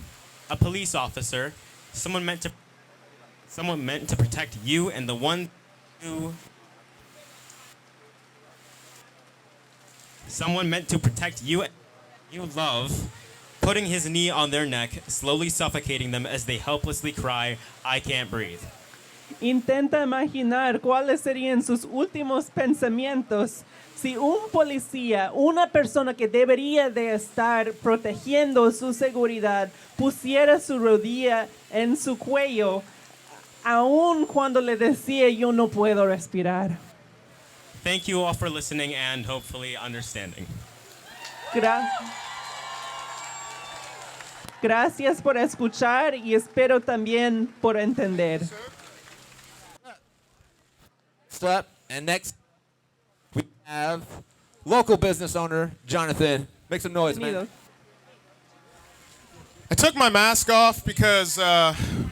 [SPEAKER 8] a police officer, someone meant to protect you and the one who someone meant to protect you and you love, putting his knee on their neck, slowly suffocating them as they helplessly cry, "I can't breathe."
[SPEAKER 2] Intenta imaginar cuáles serían sus últimos pensamientos si un policía, una persona que debería de estar protegiendo su seguridad, pusiera su rodilla en su cuello, aun cuando le decía yo no puedo respirar.
[SPEAKER 8] Thank you all for listening and hopefully understanding.
[SPEAKER 2] Gracias por escuchar y espero también por entender.
[SPEAKER 3] Up. And next, we have local business owner Jonathan. Make some noise, man.
[SPEAKER 9] I took my mask off because,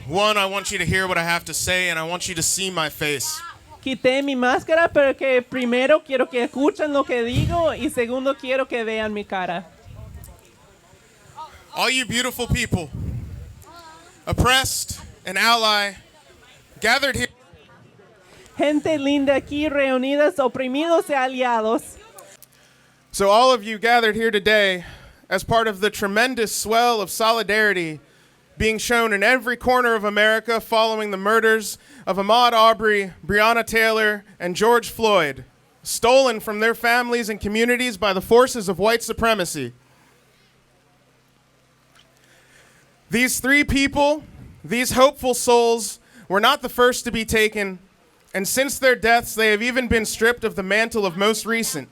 [SPEAKER 9] one, I want you to hear what I have to say, and I want you to see my face.
[SPEAKER 2] Quité mi máscara, pero que primero quiero que escuchen lo que digo y segundo quiero que vean mi cara.
[SPEAKER 9] All you beautiful people, oppressed and ally, gathered here.
[SPEAKER 2] Gente linda aquí reunidas, oprimidos y aliados.
[SPEAKER 9] So all of you gathered here today as part of the tremendous swell of solidarity being shown in every corner of America following the murders of Ahmaud Arbery, Breonna Taylor, and George Floyd, stolen from their families and communities by the forces of white supremacy. These three people, these hopeful souls, were not the first to be taken, and since their deaths, they have even been stripped of the mantle of most recent.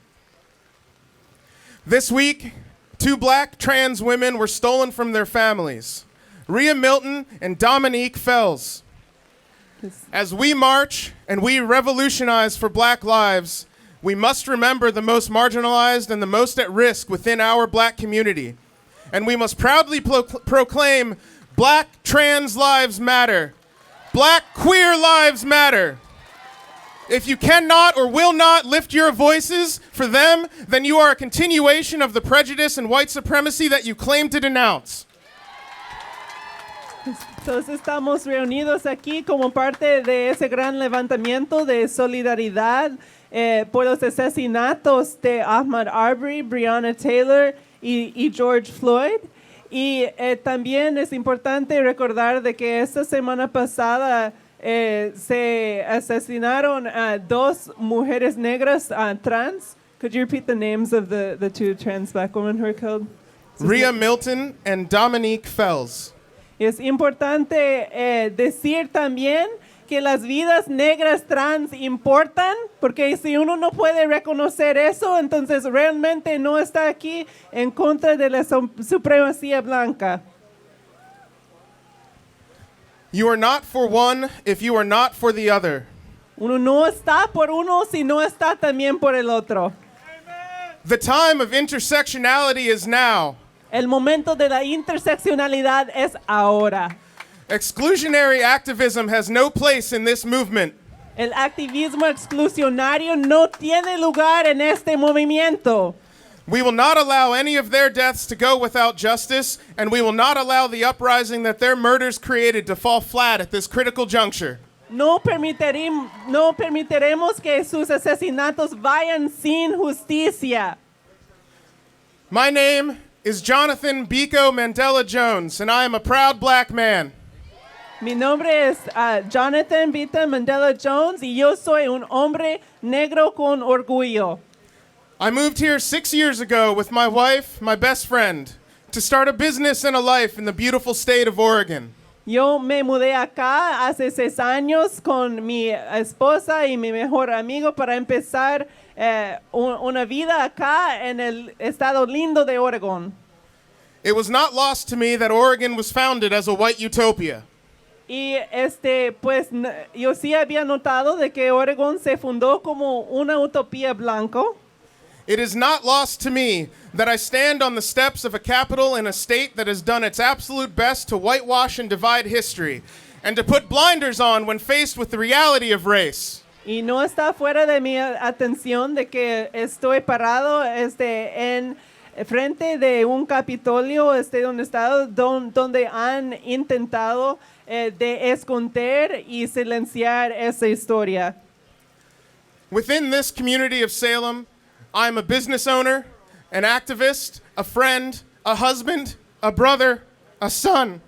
[SPEAKER 9] This week, 2 black trans women were stolen from their families, Rhea Milton and Dominique Fells. As we march and we revolutionize for black lives, we must remember the most marginalized and the most at risk within our black community. And we must proudly proclaim Black trans lives matter. Black queer lives matter. If you cannot or will not lift your voices for them, then you are a continuation of the prejudice and white supremacy that you claim to denounce.
[SPEAKER 2] Entonces estamos reunidos aquí como parte de ese gran levantamiento de solidaridad por los asesinatos de Ahmaud Arbery, Breonna Taylor y George Floyd. Y también es importante recordar de que esta semana pasada se asesinaron a 2 mujeres negras trans. Could you repeat the names of the 2 trans black women who were killed?
[SPEAKER 9] Rhea Milton and Dominique Fells.
[SPEAKER 2] Es importante decir también que las vidas negras trans importan, porque si uno no puede reconocer eso, entonces realmente no está aquí en contra de la supremacía blanca.
[SPEAKER 9] You are not for one if you are not for the other.
[SPEAKER 2] Uno no está por uno si no está también por el otro.
[SPEAKER 9] The time of intersectionality is now.
[SPEAKER 2] El momento de la interseccionalidad es ahora.
[SPEAKER 9] Exclusionary activism has no place in this movement.
[SPEAKER 2] El activismo exclusionario no tiene lugar en este movimiento.
[SPEAKER 9] We will not allow any of their deaths to go without justice, and we will not allow the uprising that their murders created to fall flat at this critical juncture.
[SPEAKER 2] No permitiremos que sus asesinatos vayan sin justicia.
[SPEAKER 9] My name is Jonathan Biko Mandela Jones, and I am a proud black man.
[SPEAKER 2] Mi nombre es Jonathan Vita Mandela Jones y yo soy un hombre negro con orgullo.
[SPEAKER 9] I moved here 6 years ago with my wife, my best friend, to start a business and a life in the beautiful state of Oregon.
[SPEAKER 2] Yo me mudé acá hace 6 años con mi esposa y mi mejor amigo para empezar una vida acá en el estado lindo de Oregón.
[SPEAKER 9] It was not lost to me that Oregon was founded as a white utopia.
[SPEAKER 2] Y pues yo sí había notado de que Oregón se fundó como una utopía blanco.
[SPEAKER 9] It is not lost to me that I stand on the steps of a capital in a state that has done its absolute best to whitewash and divide history, and to put blinders on when faced with the reality of race.
[SPEAKER 2] Y no está fuera de mi atención de que estoy parado en frente de un Capitolio donde han intentado de esconder y silenciar esa historia.
[SPEAKER 9] Within this community of Salem, I'm a business owner, an activist, a friend, a husband, a brother, a son.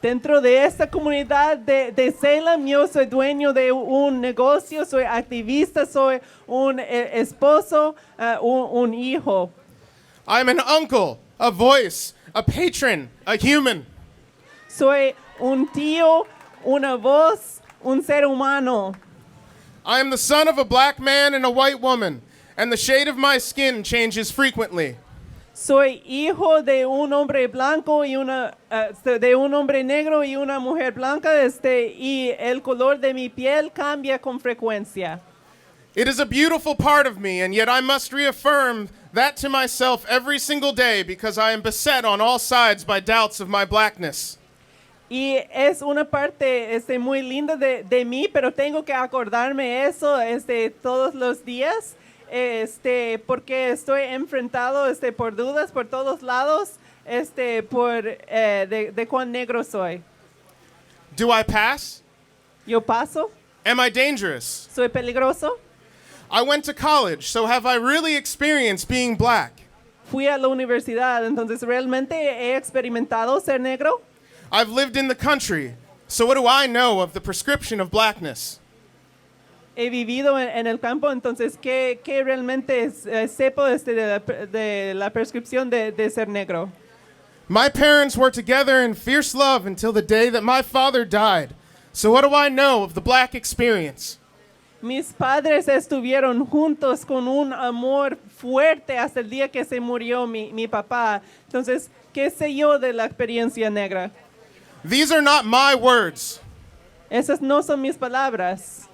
[SPEAKER 2] Dentro de esta comunidad de Salem, yo soy dueño de un negocio, soy activista, soy un esposo, un hijo.
[SPEAKER 9] I'm an uncle, a voice, a patron, a human.
[SPEAKER 2] Soy un tío, una voz, un ser humano.
[SPEAKER 9] I am the son of a black man and a white woman, and the shade of my skin changes frequently.
[SPEAKER 2] Soy hijo de un hombre blanco y de un hombre negro y una mujer blanca, y el color de mi piel cambia con frecuencia.
[SPEAKER 9] It is a beautiful part of me, and yet I must reaffirm that to myself every single day because I am beset on all sides by doubts of my blackness.
[SPEAKER 2] Y es una parte muy linda de mí, pero tengo que acordarme eso todos los días. Porque estoy enfrentado por dudas por todos lados de cuán negro soy.
[SPEAKER 9] Do I pass?
[SPEAKER 2] Yo paso.
[SPEAKER 9] Am I dangerous?
[SPEAKER 2] Soy peligroso.
[SPEAKER 9] I went to college, so have I really experienced being black?
[SPEAKER 2] Fui a la universidad, entonces realmente he experimentado ser negro.
[SPEAKER 9] I've lived in the country, so what do I know of the prescription of blackness?
[SPEAKER 2] He vivido en el campo, entonces, ¿qué realmente sepo de la prescripción de ser negro?
[SPEAKER 9] My parents were together in fierce love until the day that my father died. So what do I know of the black experience?
[SPEAKER 2] Mis padres estuvieron juntos con un amor fuerte hasta el día que se murió mi papá. Entonces, ¿qué sé yo de la experiencia negra?
[SPEAKER 9] These are not my words.
[SPEAKER 2] Esas no son mis palabras.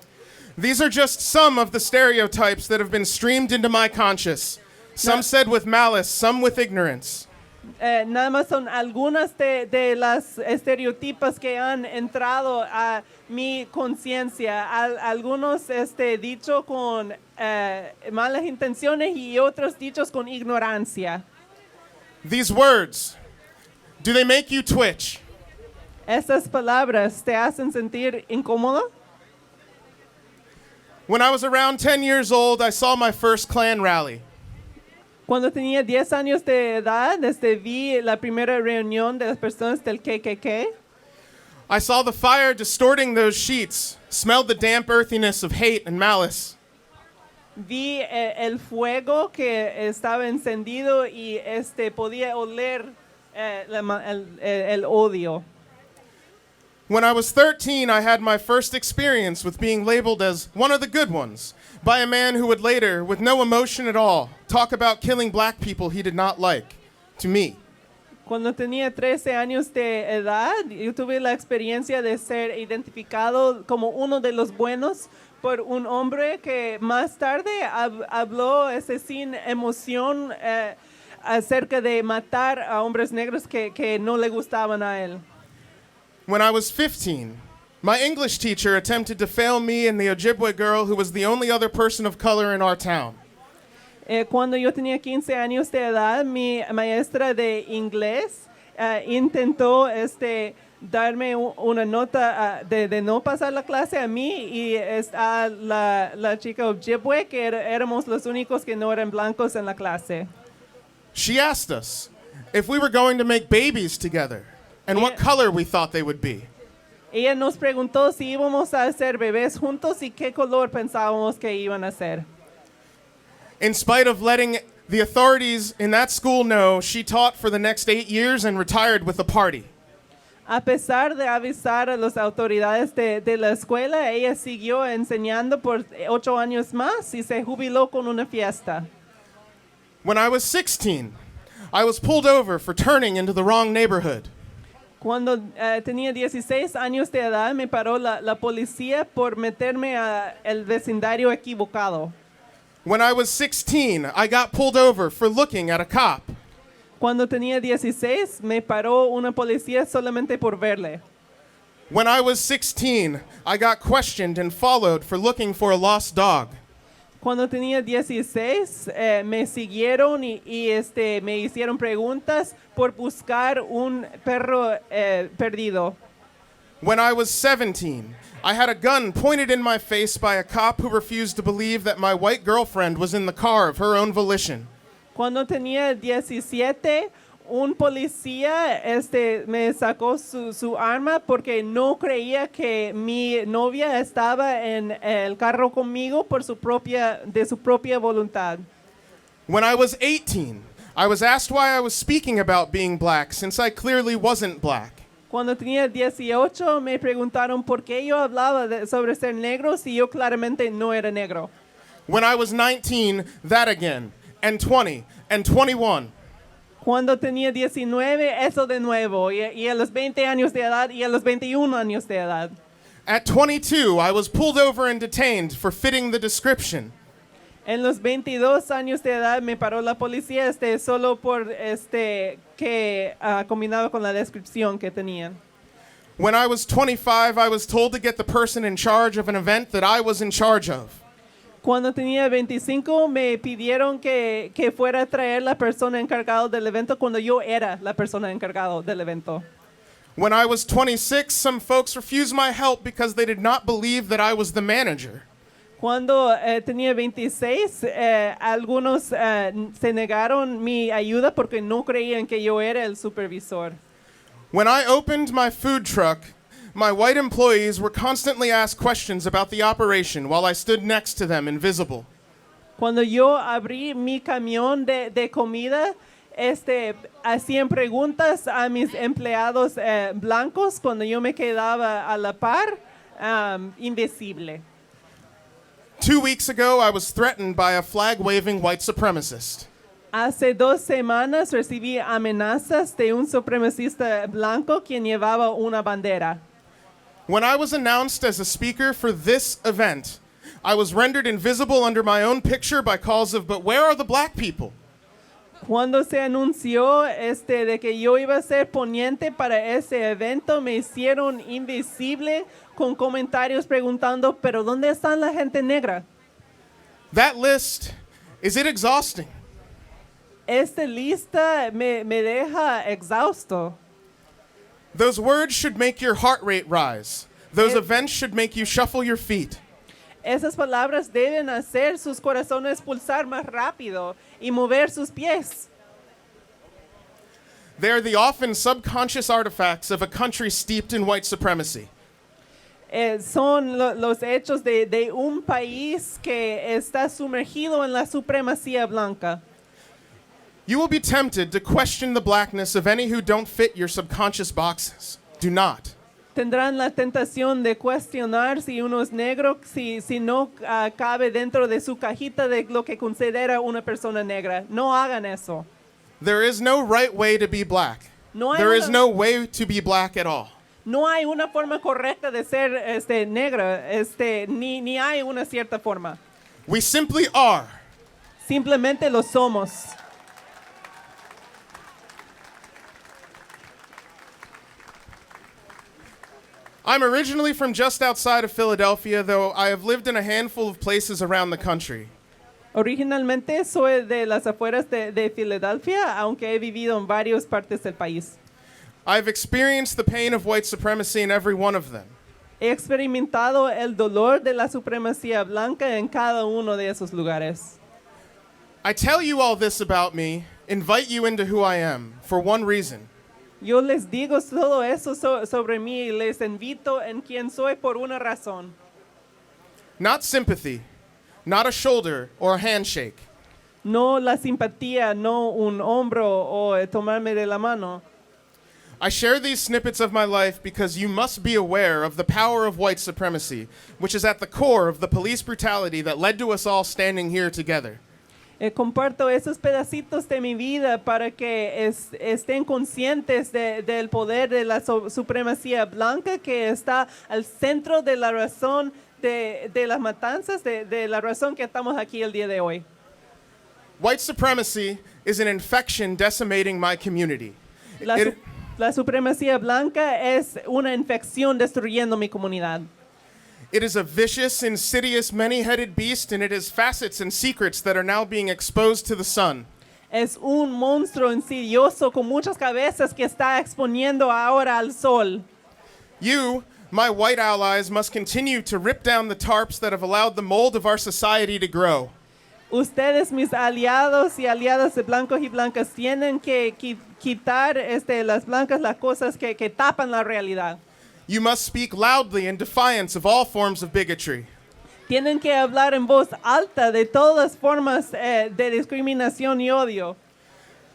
[SPEAKER 9] These are just some of the stereotypes that have been streamed into my conscious. Some said with malice, some with ignorance.
[SPEAKER 2] Nada más son algunas de las estereotipas que han entrado a mi conciencia. Algunos dicho con malas intenciones y otros dichos con ignorancia.
[SPEAKER 9] These words, do they make you twitch?
[SPEAKER 2] ¿Estas palabras te hacen sentir incómodo?
[SPEAKER 9] When I was around 10 years old, I saw my first Klan rally.
[SPEAKER 2] Cuando tenía 10 años de edad, vi la primera reunión de las personas del KKK.
[SPEAKER 9] I saw the fire distorting those sheets, smelled the damp earthiness of hate and malice.
[SPEAKER 2] Vi el fuego que estaba encendido y podía oler el odio.
[SPEAKER 9] When I was 13, I had my first experience with being labeled as one of the good ones by a man who would later, with no emotion at all, talk about killing black people he did not like, to me.
[SPEAKER 2] Cuando tenía 13 años de edad, yo tuve la experiencia de ser identificado como uno de los buenos por un hombre que más tarde habló sin emoción acerca de matar a hombres negros que no le gustaban a él.
[SPEAKER 9] When I was 15, my English teacher attempted to fail me and the Ojibwe girl who was the only other person of color in our town.
[SPEAKER 2] Cuando yo tenía 15 años de edad, mi maestra de inglés intentó darme una nota de no pasar la clase a mí y a la chica Ojibwe, que éramos los únicos que no eran blancos en la clase.
[SPEAKER 9] She asked us if we were going to make babies together and what color we thought they would be.
[SPEAKER 2] Ella nos preguntó si íbamos a hacer bebés juntos y qué color pensábamos que iban a ser.
[SPEAKER 9] In spite of letting the authorities in that school know, she taught for the next 8 years and retired with a party.
[SPEAKER 2] A pesar de avisar a las autoridades de la escuela, ella siguió enseñando por 8 años más y se jubiló con una fiesta.
[SPEAKER 9] When I was 16, I was pulled over for turning into the wrong neighborhood.
[SPEAKER 2] Cuando tenía 16 años de edad, me paró la policía por meterme al vecindario equivocado.
[SPEAKER 9] When I was 16, I got pulled over for looking at a cop.
[SPEAKER 2] Cuando tenía 16, me paró una policía solamente por verle.
[SPEAKER 9] When I was 16, I got questioned and followed for looking for a lost dog.
[SPEAKER 2] Cuando tenía 16, me siguieron y me hicieron preguntas por buscar un perro perdido.
[SPEAKER 9] When I was 17, I had a gun pointed in my face by a cop who refused to believe that my white girlfriend was in the car of her own volition.
[SPEAKER 2] Cuando tenía 17, un policía me sacó su arma porque no creía que mi novia estaba en el carro conmigo de su propia voluntad.
[SPEAKER 9] When I was 18, I was asked why I was speaking about being black since I clearly wasn't black.
[SPEAKER 2] Cuando tenía 18, me preguntaron por qué yo hablaba sobre ser negro si yo claramente no era negro.
[SPEAKER 9] When I was 19, that again, and 20, and 21.
[SPEAKER 2] Cuando tenía 19, eso de nuevo, y a los 20 años de edad y a los 21 años de edad.
[SPEAKER 9] At 22, I was pulled over and detained for fitting the description.
[SPEAKER 2] En los 22 años de edad me paró la policía solo por que combinaba con la descripción que tenían.
[SPEAKER 9] When I was 25, I was told to get the person in charge of an event that I was in charge of.
[SPEAKER 2] Cuando tenía 25 me pidieron que fuera a traer la persona encargada del evento cuando yo era la persona encargada del evento.
[SPEAKER 9] When I was 26, some folks refused my help because they did not believe that I was the manager.
[SPEAKER 2] Cuando tenía 26, algunos se negaron mi ayuda porque no creían que yo era el supervisor.
[SPEAKER 9] When I opened my food truck, my white employees were constantly asked questions about the operation while I stood next to them invisible.
[SPEAKER 2] Cuando yo abrí mi camión de comida, hacían preguntas a mis empleados blancos cuando yo me quedaba a la par, invisible.
[SPEAKER 9] 2 weeks ago, I was threatened by a flag-waving white supremacist.
[SPEAKER 2] Hace 2 semanas recibí amenazas de un supremacista blanco quien llevaba una bandera.
[SPEAKER 9] When I was announced as a speaker for this event, I was rendered invisible under my own picture by calls of, "But where are the black people?"
[SPEAKER 2] Cuando se anunció de que yo iba a ser ponente para ese evento, me hicieron invisible con comentarios preguntando, ¿pero dónde está la gente negra?
[SPEAKER 9] That list, is it exhausting?
[SPEAKER 2] Esta lista me deja exhausto.
[SPEAKER 9] Those words should make your heart rate rise. Those events should make you shuffle your feet.
[SPEAKER 2] Esas palabras deben hacer sus corazones pulsar más rápido y mover sus pies.
[SPEAKER 9] They are the often subconscious artifacts of a country steeped in white supremacy.
[SPEAKER 2] Son los hechos de un país que está sumergido en la supremacía blanca.
[SPEAKER 9] You will be tempted to question the blackness of any who don't fit your subconscious boxes. Do not.
[SPEAKER 2] Tendrán la tentación de cuestionar si uno es negro, si no cabe dentro de su cajita de lo que considera una persona negra. No hagan eso.
[SPEAKER 9] There is no right way to be black.
[SPEAKER 2] No hay
[SPEAKER 9] There is
[SPEAKER 2] una-
[SPEAKER 9] no way to be black at all.
[SPEAKER 2] No hay una forma correcta de ser negra, ni hay una cierta forma.
[SPEAKER 9] We simply are.
[SPEAKER 2] Simplemente lo somos.
[SPEAKER 9] I'm originally from just outside of Philadelphia, though I have lived in a handful of places around the country.
[SPEAKER 2] Originalmente soy de las afueras de Filadelfia, aunque he vivido en varias partes del país.
[SPEAKER 9] I've experienced the pain of white supremacy in every one of them.
[SPEAKER 2] He experimentado el dolor de la supremacía blanca en cada uno de esos lugares.
[SPEAKER 9] I tell you all this about me, invite you into who I am, for one reason.
[SPEAKER 2] Yo les digo todo eso sobre mí y les invito en quien soy por una razón.
[SPEAKER 9] Not sympathy, not a shoulder or a handshake.
[SPEAKER 2] No la simpatía, no un hombro o tomarme de la mano.
[SPEAKER 9] I share these snippets of my life because you must be aware of the power of white supremacy, which is at the core of the police brutality that led to us all standing here together.
[SPEAKER 2] Comparto esos pedacitos de mi vida para que estén conscientes del poder de la supremacía blanca que está al centro de la razón de las matanzas, de la razón que estamos aquí el día de hoy.
[SPEAKER 9] White supremacy is an infection decimating my community.
[SPEAKER 2] La supremacía blanca es una infección destruyendo mi comunidad.
[SPEAKER 9] It is a vicious, insidious, many-headed beast, and it has facets and secrets that are now being exposed to the sun.
[SPEAKER 2] Es un monstruo insidioso con muchas cabezas que está exponiendo ahora al sol.
[SPEAKER 9] You, my white allies, must continue to rip down the tarps that have allowed the mold of our society to grow.
[SPEAKER 2] Ustedes, mis aliados y aliadas de blancos y blancas, tienen que quitar las blancas las cosas que tapan la realidad.
[SPEAKER 9] You must speak loudly in defiance of all forms of bigotry.
[SPEAKER 2] Tienen que hablar en voz alta de todas formas de discriminación y odio.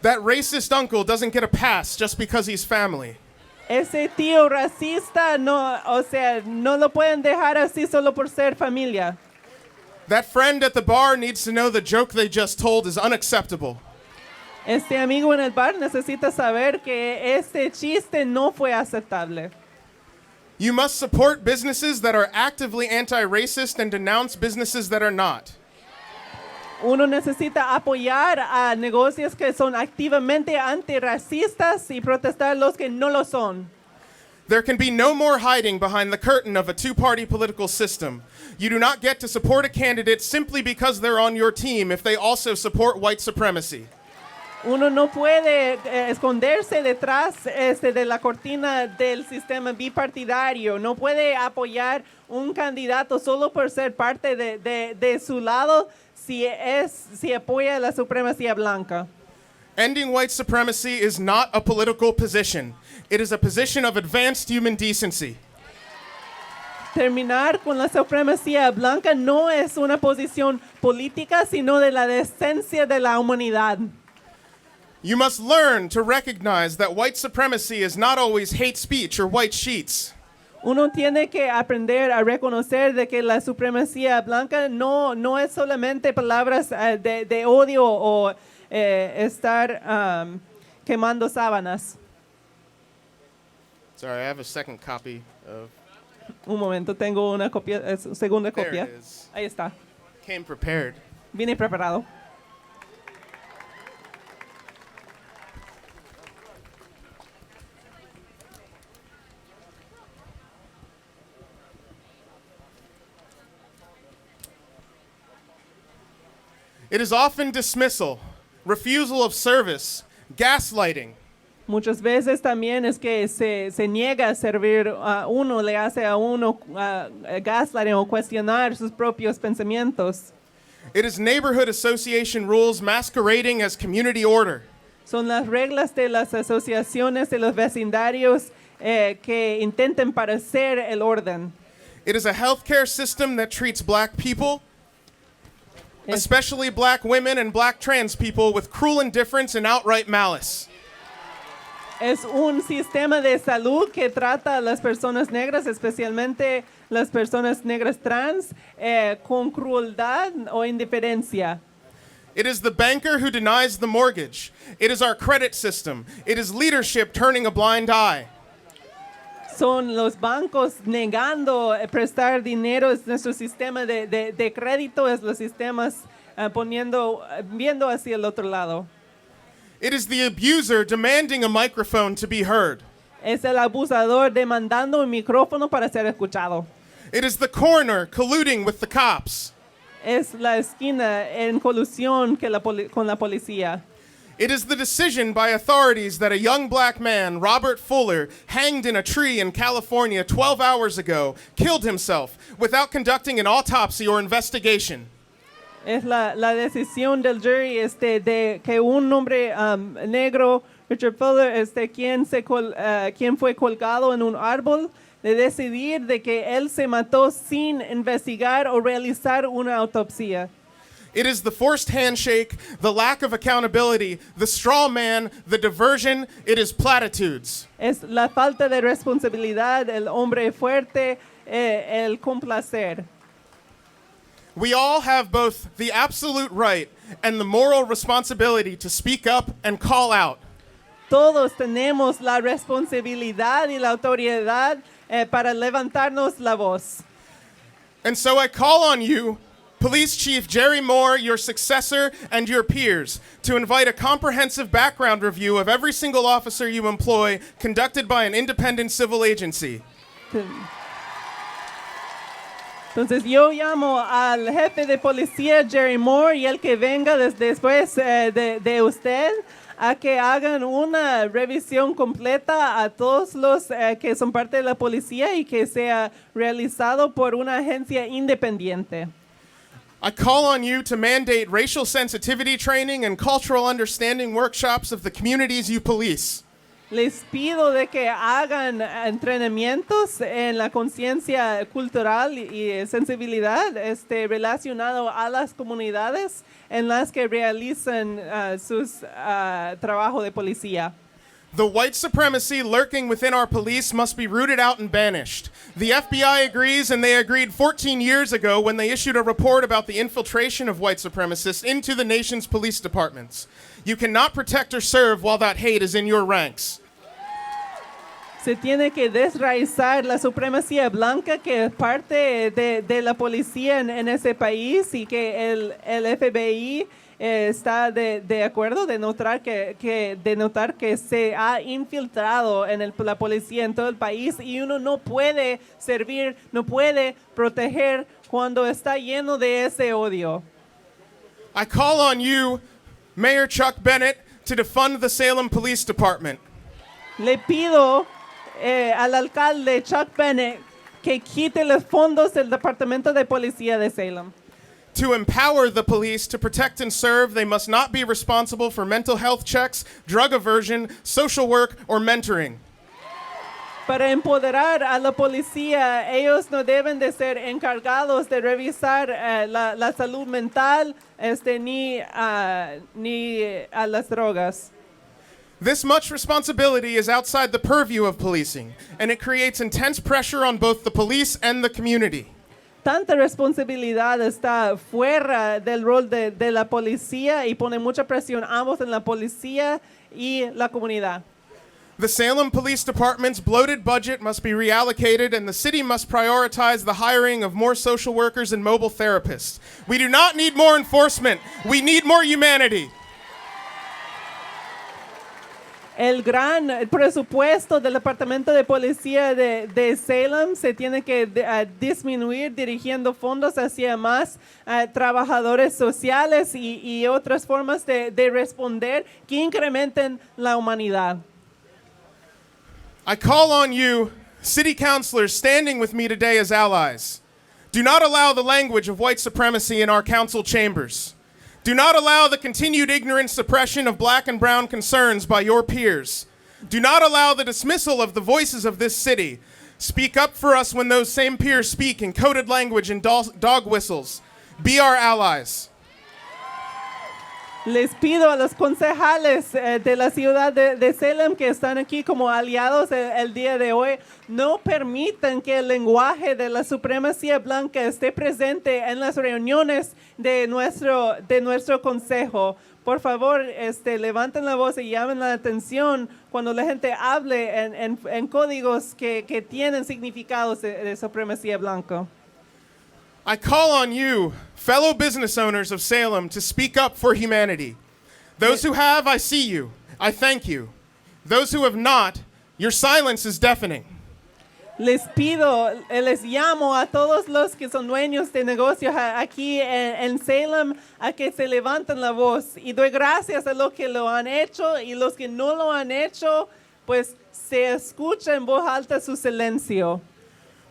[SPEAKER 9] That racist uncle doesn't get a pass just because he's family.
[SPEAKER 2] Ese tío racista no lo pueden dejar así solo por ser familia.
[SPEAKER 9] That friend at the bar needs to know the joke they just told is unacceptable.
[SPEAKER 2] Este amigo en el bar necesita saber que este chiste no fue aceptable.
[SPEAKER 9] You must support businesses that are actively anti-racist and denounce businesses that are not.
[SPEAKER 2] Uno necesita apoyar a negocios que son activamente antirracistas y protestar los que no lo son.
[SPEAKER 9] There can be no more hiding behind the curtain of a two-party political system. You do not get to support a candidate simply because they're on your team if they also support white supremacy.
[SPEAKER 2] Uno no puede esconderse detrás de la cortina del sistema bipartidario. No puede apoyar un candidato solo por ser parte de su lado si apoya la supremacía blanca.
[SPEAKER 9] Ending white supremacy is not a political position. It is a position of advanced human decency.
[SPEAKER 2] Terminar con la supremacía blanca no es una posición política, sino de la decencia de la humanidad.
[SPEAKER 9] You must learn to recognize that white supremacy is not always hate speech or white sheets.
[SPEAKER 2] Uno tiene que aprender a reconocer de que la supremacía blanca no es solamente palabras de odio o estar quemando sábanas.
[SPEAKER 9] Sorry, I have a second copy of...
[SPEAKER 2] Un momento, tengo una segunda
[SPEAKER 9] There
[SPEAKER 2] copia.
[SPEAKER 9] it is.
[SPEAKER 2] Ahí está.
[SPEAKER 9] Came prepared.
[SPEAKER 2] Vine preparado.
[SPEAKER 9] It is often dismissal, refusal of service, gaslighting.
[SPEAKER 2] Muchas veces también es que se niega a servir a uno, le hace a uno gaslighting o cuestionar sus propios pensamientos.
[SPEAKER 9] It is neighborhood association rules masquerading as community order.
[SPEAKER 2] Son las reglas de las asociaciones de los vecindarios que intenten parecer el orden.
[SPEAKER 9] It is a healthcare system that treats black people, especially black women and black trans people, with cruel indifference and outright malice.
[SPEAKER 2] Es un sistema de salud que trata a las personas negras, especialmente las personas negras trans, con crueldad o indiferencia.
[SPEAKER 9] It is the banker who denies the mortgage. It is our credit system. It is leadership turning a blind eye.
[SPEAKER 2] Son los bancos negando prestar dinero, es nuestro sistema de crédito, es los sistemas viendo hacia el otro lado.
[SPEAKER 9] It is the abuser demanding a microphone to be heard.
[SPEAKER 2] Es el abusador demandando un micrófono para ser escuchado.
[SPEAKER 9] It is the coroner colluding with the cops.
[SPEAKER 2] Es la esquina en colusión con la policía.
[SPEAKER 9] It is the decision by authorities that a young black man, Robert Fuller, hanged in a tree in California 12 hours ago, killed himself without conducting an autopsy or investigation.
[SPEAKER 2] Es la decisión del jury de que un hombre negro, Richard Fuller, quien fue colgado en un árbol, de decidir de que él se mató sin investigar o realizar una autopsia.
[SPEAKER 9] It is the forced handshake, the lack of accountability, the straw man, the diversion, it is platitudes.
[SPEAKER 2] Es la falta de responsabilidad, el hombre fuerte, el complacer.
[SPEAKER 9] We all have both the absolute right and the moral responsibility to speak up and call out.
[SPEAKER 2] Todos tenemos la responsabilidad y la autoridad para levantarnos la voz.
[SPEAKER 9] And so I call on you, Police Chief Jerry Moore, your successor, and your peers, to invite a comprehensive background review of every single officer you employ, conducted by an independent civil agency.
[SPEAKER 2] Entonces yo llamo al jefe de policía Jerry Moore y el que venga después de usted a que hagan una revisión completa a todos los que son parte de la policía y que sea realizado por una agencia independiente.
[SPEAKER 9] I call on you to mandate racial sensitivity training and cultural understanding workshops of the communities you police.
[SPEAKER 2] Les pido de que hagan entrenamientos en la conciencia cultural y sensibilidad relacionado a las comunidades en las que realizan sus trabajo de policía.
[SPEAKER 9] The white supremacy lurking within our police must be rooted out and banished. The FBI agrees, and they agreed 14 years ago when they issued a report about the infiltration of white supremacists into the nation's police departments. You cannot protect or serve while that hate is in your ranks.
[SPEAKER 2] Se tiene que desraizar la supremacía blanca que es parte de la policía en ese país y que el FBI está de acuerdo de notar que se ha infiltrado en la policía en todo el país y uno no puede servir, no puede proteger cuando está lleno de ese odio.
[SPEAKER 9] I call on you, Mayor Chuck Bennett, to defund the Salem Police Department.
[SPEAKER 2] Le pido al alcalde Chuck Bennett que quite los fondos del Departamento de Policía de Salem.
[SPEAKER 9] To empower the police to protect and serve, they must not be responsible for mental health checks, drug aversion, social work, or mentoring.
[SPEAKER 2] Para empoderar a la policía, ellos no deben de ser encargados de revisar la salud mental ni a las drogas.
[SPEAKER 9] This much responsibility is outside the purview of policing, and it creates intense pressure on both the police and the community.
[SPEAKER 2] Tanta responsabilidad está fuera del rol de la policía y pone mucha presión ambos en la policía y la comunidad.
[SPEAKER 9] The Salem Police Department's bloated budget must be reallocated, and the city must prioritize the hiring of more social workers and mobile therapists. We do not need more enforcement. We need more humanity.
[SPEAKER 2] El gran presupuesto del Departamento de Policía de Salem se tiene que disminuir dirigiendo fondos hacia más trabajadores sociales y otras formas de responder que incrementen la humanidad.
[SPEAKER 9] I call on you, city councilors standing with me today as allies. Do not allow the language of white supremacy in our council chambers. Do not allow the continued ignorant suppression of black and brown concerns by your peers. Do not allow the dismissal of the voices of this city. Speak up for us when those same peers speak in coded language and dog whistles. Be our allies.
[SPEAKER 2] Les pido a los concejales de la ciudad de Salem que están aquí como aliados el día de hoy, no permitan que el lenguaje de la supremacía blanca esté presente en las reuniones de nuestro consejo. Por favor, levanten la voz y llamen la atención cuando la gente hable en códigos que tienen significados de supremacía blanca.
[SPEAKER 9] I call on you, fellow business owners of Salem, to speak up for humanity. Those who have, I see you. I thank you. Those who have not, your silence is deafening.
[SPEAKER 2] Les llamo a todos los que son dueños de negocios aquí en Salem a que se levanten la voz. Y doy gracias a los que lo han hecho y los que no lo han hecho, pues se escucha en voz alta su silencio.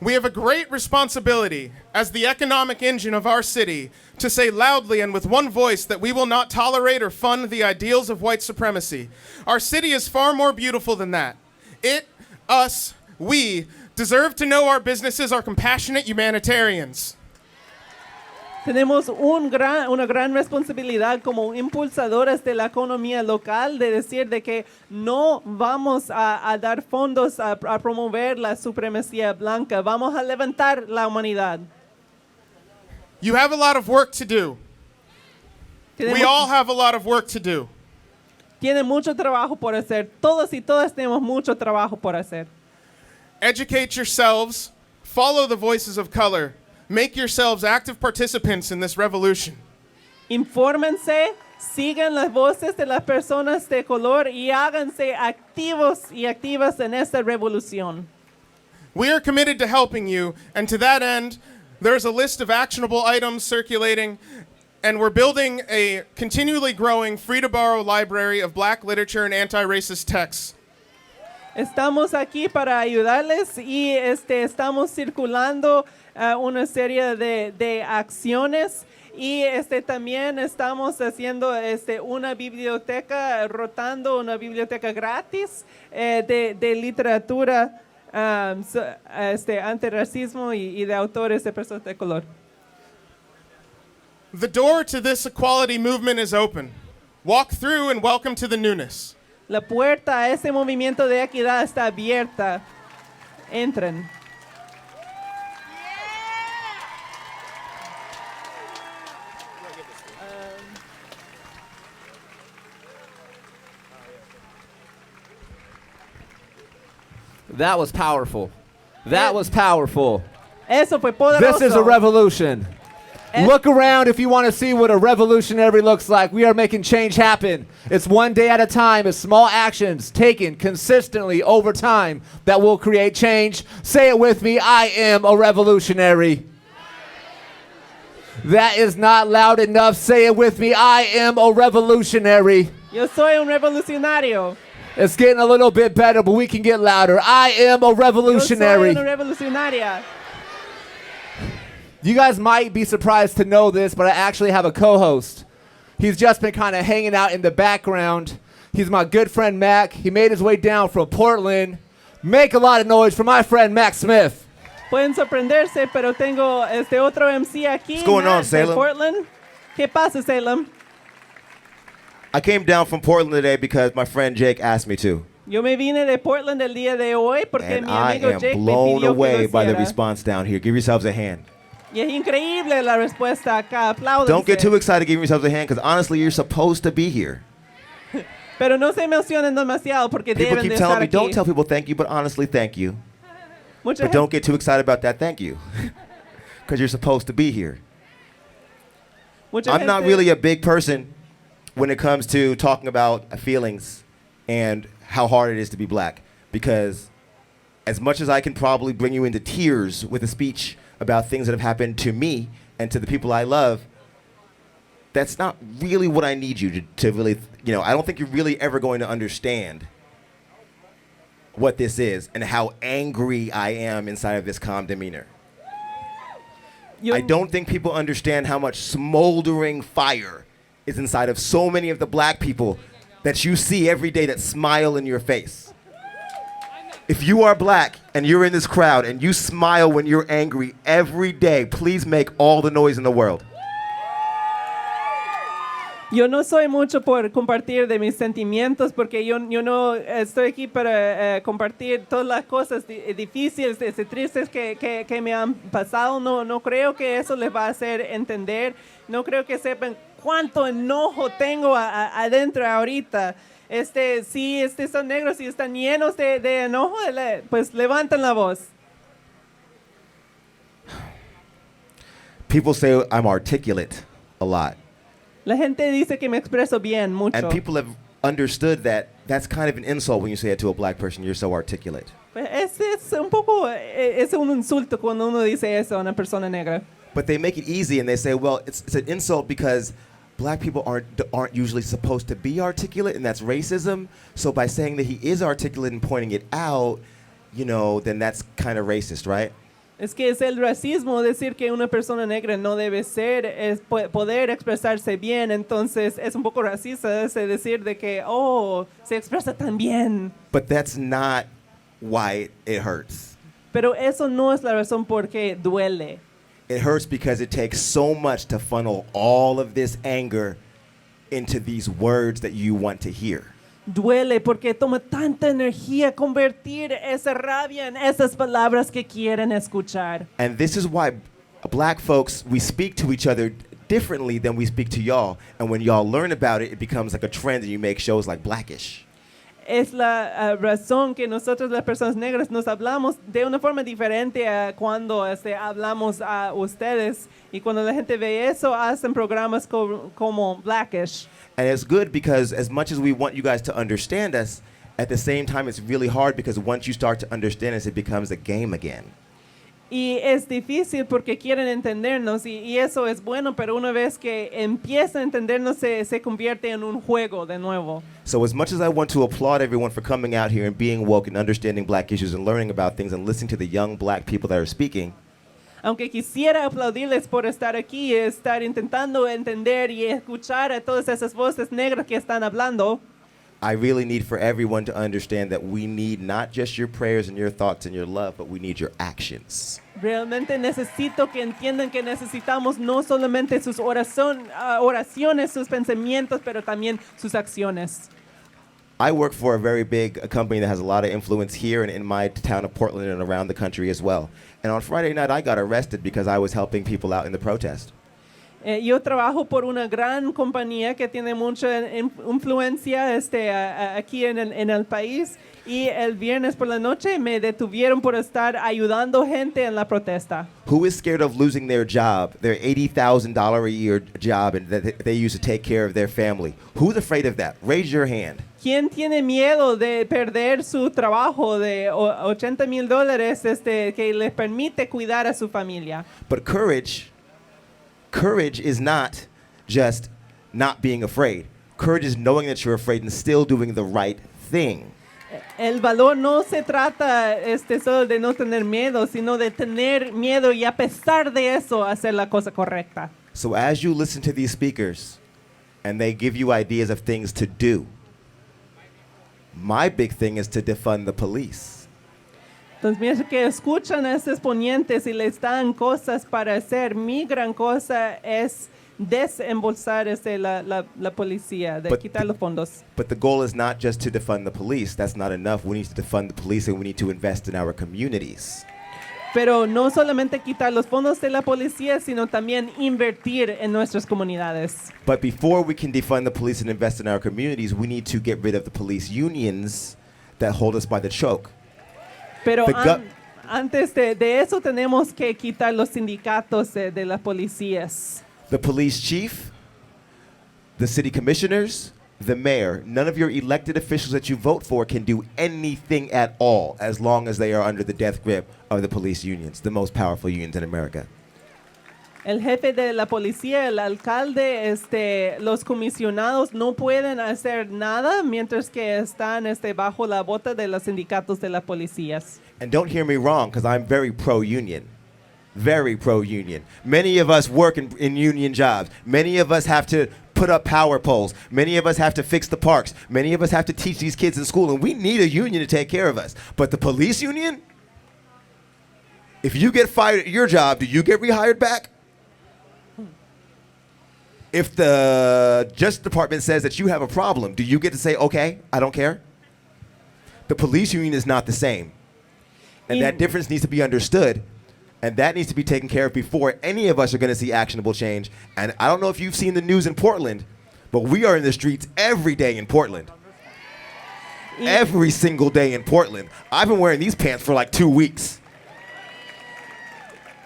[SPEAKER 9] We have a great responsibility as the economic engine of our city to say loudly and with one voice that we will not tolerate or fund the ideals of white supremacy. Our city is far more beautiful than that. It, us, we deserve to know our businesses are compassionate humanitarians.
[SPEAKER 2] Tenemos una gran responsabilidad como impulsadoras de la economía local de decir de que no vamos a dar fondos a promover la supremacía blanca. Vamos a levantar la humanidad.
[SPEAKER 9] You have a lot of work to do. We all have a lot of work to do.
[SPEAKER 2] Tiene mucho trabajo por hacer. Todos y todas tenemos mucho trabajo por hacer.
[SPEAKER 9] Educate yourselves. Follow the voices of color. Make yourselves active participants in this revolution.
[SPEAKER 2] Infórmense, sigan las voces de las personas de color y háganse activos y activas en esta revolución.
[SPEAKER 9] We are committed to helping you, and to that end, there's a list of actionable items circulating, and we're building a continually growing free-to-borrow library of black literature and anti-racist texts.
[SPEAKER 2] Estamos aquí para ayudarles y estamos circulando una serie de acciones y también estamos haciendo una biblioteca, rotando una biblioteca gratis de literatura antirracismo y de autores de personas de color.
[SPEAKER 9] The door to this equality movement is open. Walk through and welcome to the newness.
[SPEAKER 2] La puerta a ese movimiento de equidad está abierta. Entren.
[SPEAKER 3] That was powerful. That was powerful.
[SPEAKER 2] Eso fue poderoso.
[SPEAKER 3] This is a revolution. Look around if you want to see what a revolutionary looks like. We are making change happen. It's one day at a time. It's small actions taken consistently over time that will create change. Say it with me. I am a revolutionary. That is not loud enough. Say it with me. I am a revolutionary.
[SPEAKER 2] Yo soy un revolucionario.
[SPEAKER 3] It's getting a little bit better, but we can get louder. I am a revolutionary.
[SPEAKER 2] Yo soy una revolucionaria.
[SPEAKER 3] You guys might be surprised to know this, but I actually have a co-host. He's just been kind of hanging out in the background. He's my good friend, Mac. He made his way down from Portland. Make a lot of noise for my friend, Mac Smith.
[SPEAKER 2] Pueden sorprenderse, pero tengo otro MC aquí.
[SPEAKER 10] What's going on, Salem?
[SPEAKER 2] De Portland. ¿Qué pasa, Salem?
[SPEAKER 10] I came down from Portland today because my friend Jake asked me to.
[SPEAKER 2] Yo me vine de Portland el día de hoy porque
[SPEAKER 10] And
[SPEAKER 2] mi
[SPEAKER 10] I
[SPEAKER 2] amigo
[SPEAKER 10] am
[SPEAKER 2] Jake me
[SPEAKER 10] blown
[SPEAKER 2] pidió que
[SPEAKER 10] away
[SPEAKER 2] lo
[SPEAKER 10] by the
[SPEAKER 2] hiciera.
[SPEAKER 10] response down here. Give yourselves a hand.
[SPEAKER 2] Y es increíble la respuesta acá. Apláudense.
[SPEAKER 10] Don't get too excited giving yourselves a hand because honestly, you're supposed to be here.
[SPEAKER 2] Pero no se emocionen demasiado porque
[SPEAKER 10] People
[SPEAKER 2] deben
[SPEAKER 10] keep
[SPEAKER 2] de
[SPEAKER 10] telling
[SPEAKER 2] estar
[SPEAKER 10] me,
[SPEAKER 2] aquí.
[SPEAKER 10] don't tell people thank you, but honestly, thank you.
[SPEAKER 2] Mucha
[SPEAKER 10] But don't get too excited about that thank you because you're supposed to be here.
[SPEAKER 2] mucha
[SPEAKER 10] I'm not
[SPEAKER 2] gente-
[SPEAKER 10] really a big person when it comes to talking about feelings and how hard it is to be black because as much as I can probably bring you into tears with a speech about things that have happened to me and to the people I love, that's not really what I need you to really, I don't think you're really ever going to understand what this is and how angry I am inside of this calm demeanor. I don't think people understand how much smoldering fire is inside of so many of the black people that you see every day that smile in your face. If you are black and you're in this crowd and you smile when you're angry every day, please make all the noise in the world.
[SPEAKER 2] Yo no soy mucho por compartir de mis sentimientos porque yo no estoy aquí para compartir todas las cosas difíciles, tristes que me han pasado. No creo que eso les va a hacer entender. No creo que sepan cuánto enojo tengo adentro ahorita. Si son negros y están llenos de enojo, pues levantan la voz.
[SPEAKER 10] People say I'm articulate a lot.
[SPEAKER 2] La gente dice que me expreso bien, mucho.
[SPEAKER 10] And people have understood that that's kind of an insult when you say it to a black person, you're so articulate.
[SPEAKER 2] Es un poco, es un insulto cuando uno dice eso a una persona negra.
[SPEAKER 10] But they make it easy and they say, well, it's an insult because black people aren't usually supposed to be articulate, and that's racism. So by saying that he is articulate and pointing it out, then that's kind of racist, right?
[SPEAKER 2] Es que es el racismo decir que una persona negra no debe ser, es poder expresarse bien. Entonces es un poco racista ese decir de que, oh, se expresa tan bien.
[SPEAKER 10] But that's not why it hurts.
[SPEAKER 2] Pero eso no es la razón por qué duele.
[SPEAKER 10] It hurts because it takes so much to funnel all of this anger into these words that you want to hear.
[SPEAKER 2] Duele porque toma tanta energía convertir esa rabia en esas palabras que quieren escuchar.
[SPEAKER 10] And this is why black folks, we speak to each other differently than we speak to y'all. And when y'all learn about it, it becomes like a trend and you make shows like Blackish.
[SPEAKER 2] Es la razón que nosotros las personas negras nos hablamos de una forma diferente a cuando hablamos a ustedes. Y cuando la gente ve eso, hacen programas como Blackish.
[SPEAKER 10] And it's good because as much as we want you guys to understand us, at the same time it's really hard because once you start to understand us, it becomes a game again.
[SPEAKER 2] Y es difícil porque quieren entendernos y eso es bueno, pero una vez que empiezan a entendernos se convierte en un juego de nuevo.
[SPEAKER 10] So as much as I want to applaud everyone for coming out here and being woke and understanding black issues and learning about things and listening to the young black people that are speaking,
[SPEAKER 2] aunque quisiera aplaudirles por estar aquí y estar intentando entender y escuchar a todas esas voces negras que están hablando,
[SPEAKER 10] I really need for everyone to understand that we need not just your prayers and your thoughts and your love, but we need your actions.
[SPEAKER 2] realmente necesito que entiendan que necesitamos no solamente sus oraciones, sus pensamientos, pero también sus acciones.
[SPEAKER 10] I work for a very big company that has a lot of influence here and in my town of Portland and around the country as well. And on Friday night, I got arrested because I was helping people out in the protest.
[SPEAKER 2] Yo trabajo por una gran compañía que tiene mucha influencia aquí en el país y el viernes por la noche me detuvieron por estar ayudando gente en la protesta.
[SPEAKER 10] Who is scared of losing their job, their $80,000 a year job and that they use to take care of their family? Who's afraid of that? Raise your hand.
[SPEAKER 2] ¿Quién tiene miedo de perder su trabajo de $80,000 que les permite cuidar a su familia?
[SPEAKER 10] But courage is not just not being afraid. Courage is knowing that you're afraid and still doing the right thing.
[SPEAKER 2] El valor no se trata solo de no tener miedo, sino de tener miedo y a pesar de eso hacer la cosa correcta.
[SPEAKER 10] So as you listen to these speakers and they give you ideas of things to do, my big thing is to defund the police.
[SPEAKER 2] Entonces, mientras que escuchan a estos ponentes y les dan cosas para hacer, mi gran cosa es desembolsar la policía, de quitar los fondos.
[SPEAKER 10] But the goal is not just to defund the police. That's not enough. We need to defund the police and we need to invest in our communities.
[SPEAKER 2] Pero no solamente quitar los fondos de la policía, sino también invertir en nuestras comunidades.
[SPEAKER 10] But before we can defund the police and invest in our communities, we need to get rid of the police unions that hold us by the choke.
[SPEAKER 2] Pero antes de eso tenemos que quitar los sindicatos de las policías.
[SPEAKER 10] The police chief, the city commissioners, the mayor, none of your elected officials that you vote for can do anything at all as long as they are under the death grip of the police unions, the most powerful unions in America.
[SPEAKER 2] El jefe de la policía, el alcalde, los comisionados no pueden hacer nada mientras que están bajo la bota de los sindicatos de las policías.
[SPEAKER 10] And don't hear me wrong, because I'm very pro-union. Very pro-union. Many of us work in union jobs. Many of us have to put up power poles. Many of us have to fix the parks. Many of us have to teach these kids in school, and we need a union to take care of us. But the police union? If you get fired at your job, do you get rehired back? If the Justice Department says that you have a problem, do you get to say, okay, I don't care? The police union is not the same. And that difference needs to be understood. And that needs to be taken care of before any of us are going to see actionable change. And I don't know if you've seen the news in Portland, but we are in the streets every day in Portland. Every single day in Portland. I've been wearing these pants for like 2 weeks.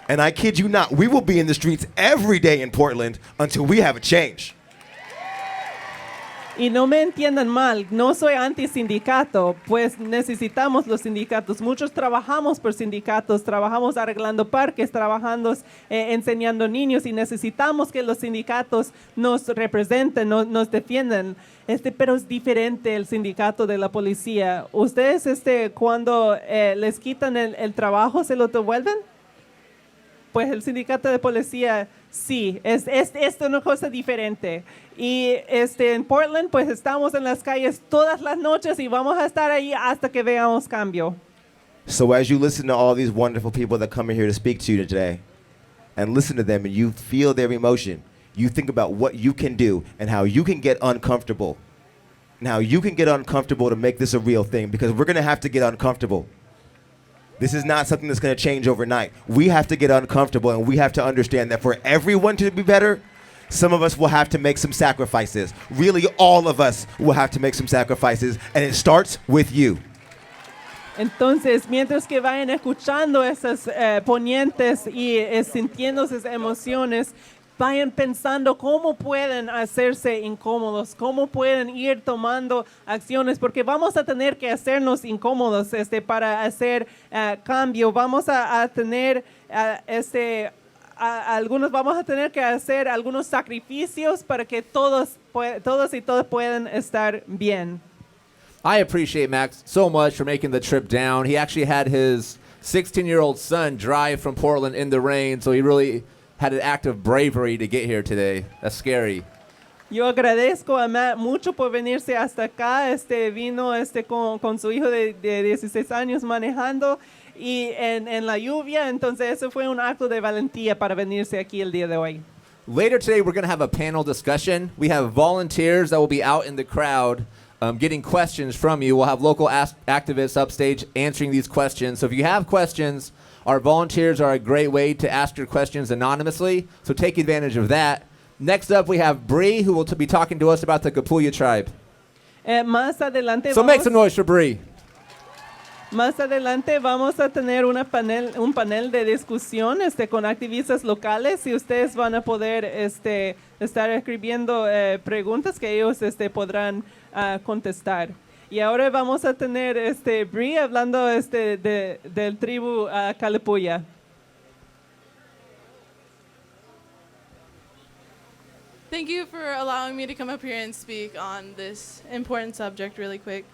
[SPEAKER 10] And I kid you not, we will be in the streets every day in Portland until we have a change.
[SPEAKER 2] Y no me entiendan mal, no soy anti-sindicato, pues necesitamos los sindicatos. Muchos trabajamos por sindicatos, trabajamos arreglando parques, trabajando enseñando niños y necesitamos que los sindicatos nos representen, nos defiendan. Pero es diferente el sindicato de la policía. ¿Ustedes cuando les quitan el trabajo se lo devuelven? pues el sindicato de policía, sí, es una cosa diferente. Y en Portland, pues estamos en las calles todas las noches y vamos a estar ahí hasta que veamos cambio.
[SPEAKER 10] So as you listen to all these wonderful people that come in here to speak to you today, and listen to them and you feel their emotion, you think about what you can do and how you can get uncomfortable. And how you can get uncomfortable to make this a real thing, because we're going to have to get uncomfortable. This is not something that's going to change overnight. We have to get uncomfortable, and we have to understand that for everyone to be better, some of us will have to make some sacrifices. Really, all of us will have to make some sacrifices, and it starts with you.
[SPEAKER 2] Entonces, mientras que vayan escuchando esas ponientes y sintiendo esas emociones, vayan pensando cómo pueden hacerse incómodos, cómo pueden ir tomando acciones, porque vamos a tener que hacernos incómodos para hacer cambio. Vamos a tener algunos vamos a tener que hacer algunos sacrificios para que todos y todas puedan estar bien.
[SPEAKER 3] I appreciate Max so much for making the trip down. He actually had his 16-year-old son drive from Portland in the rain, so he really had an act of bravery to get here today. That's scary.
[SPEAKER 2] Yo agradezco a Matt mucho por venirse hasta acá. Vino con su hijo de 16 años manejando y en la lluvia, entonces eso fue un acto de valentía para venirse aquí el día de hoy.
[SPEAKER 3] Later today, we're going to have a panel discussion. We have volunteers that will be out in the crowd getting questions from you. We'll have local activists upstage answering these questions. So if you have questions, our volunteers are a great way to ask your questions anonymously. So take advantage of that. Next up, we have Bree, who will be talking to us about the Kapuya tribe.
[SPEAKER 2] Más adelante
[SPEAKER 3] So make some noise for Bree.
[SPEAKER 2] Más adelante vamos a tener un panel de discusión con activistas locales y ustedes van a poder estar escribiendo preguntas que ellos podrán contestar. Y ahora vamos a tener Bree hablando del tribu Kalapuya.
[SPEAKER 11] Thank you for allowing me to come up here and speak on this important subject really quick.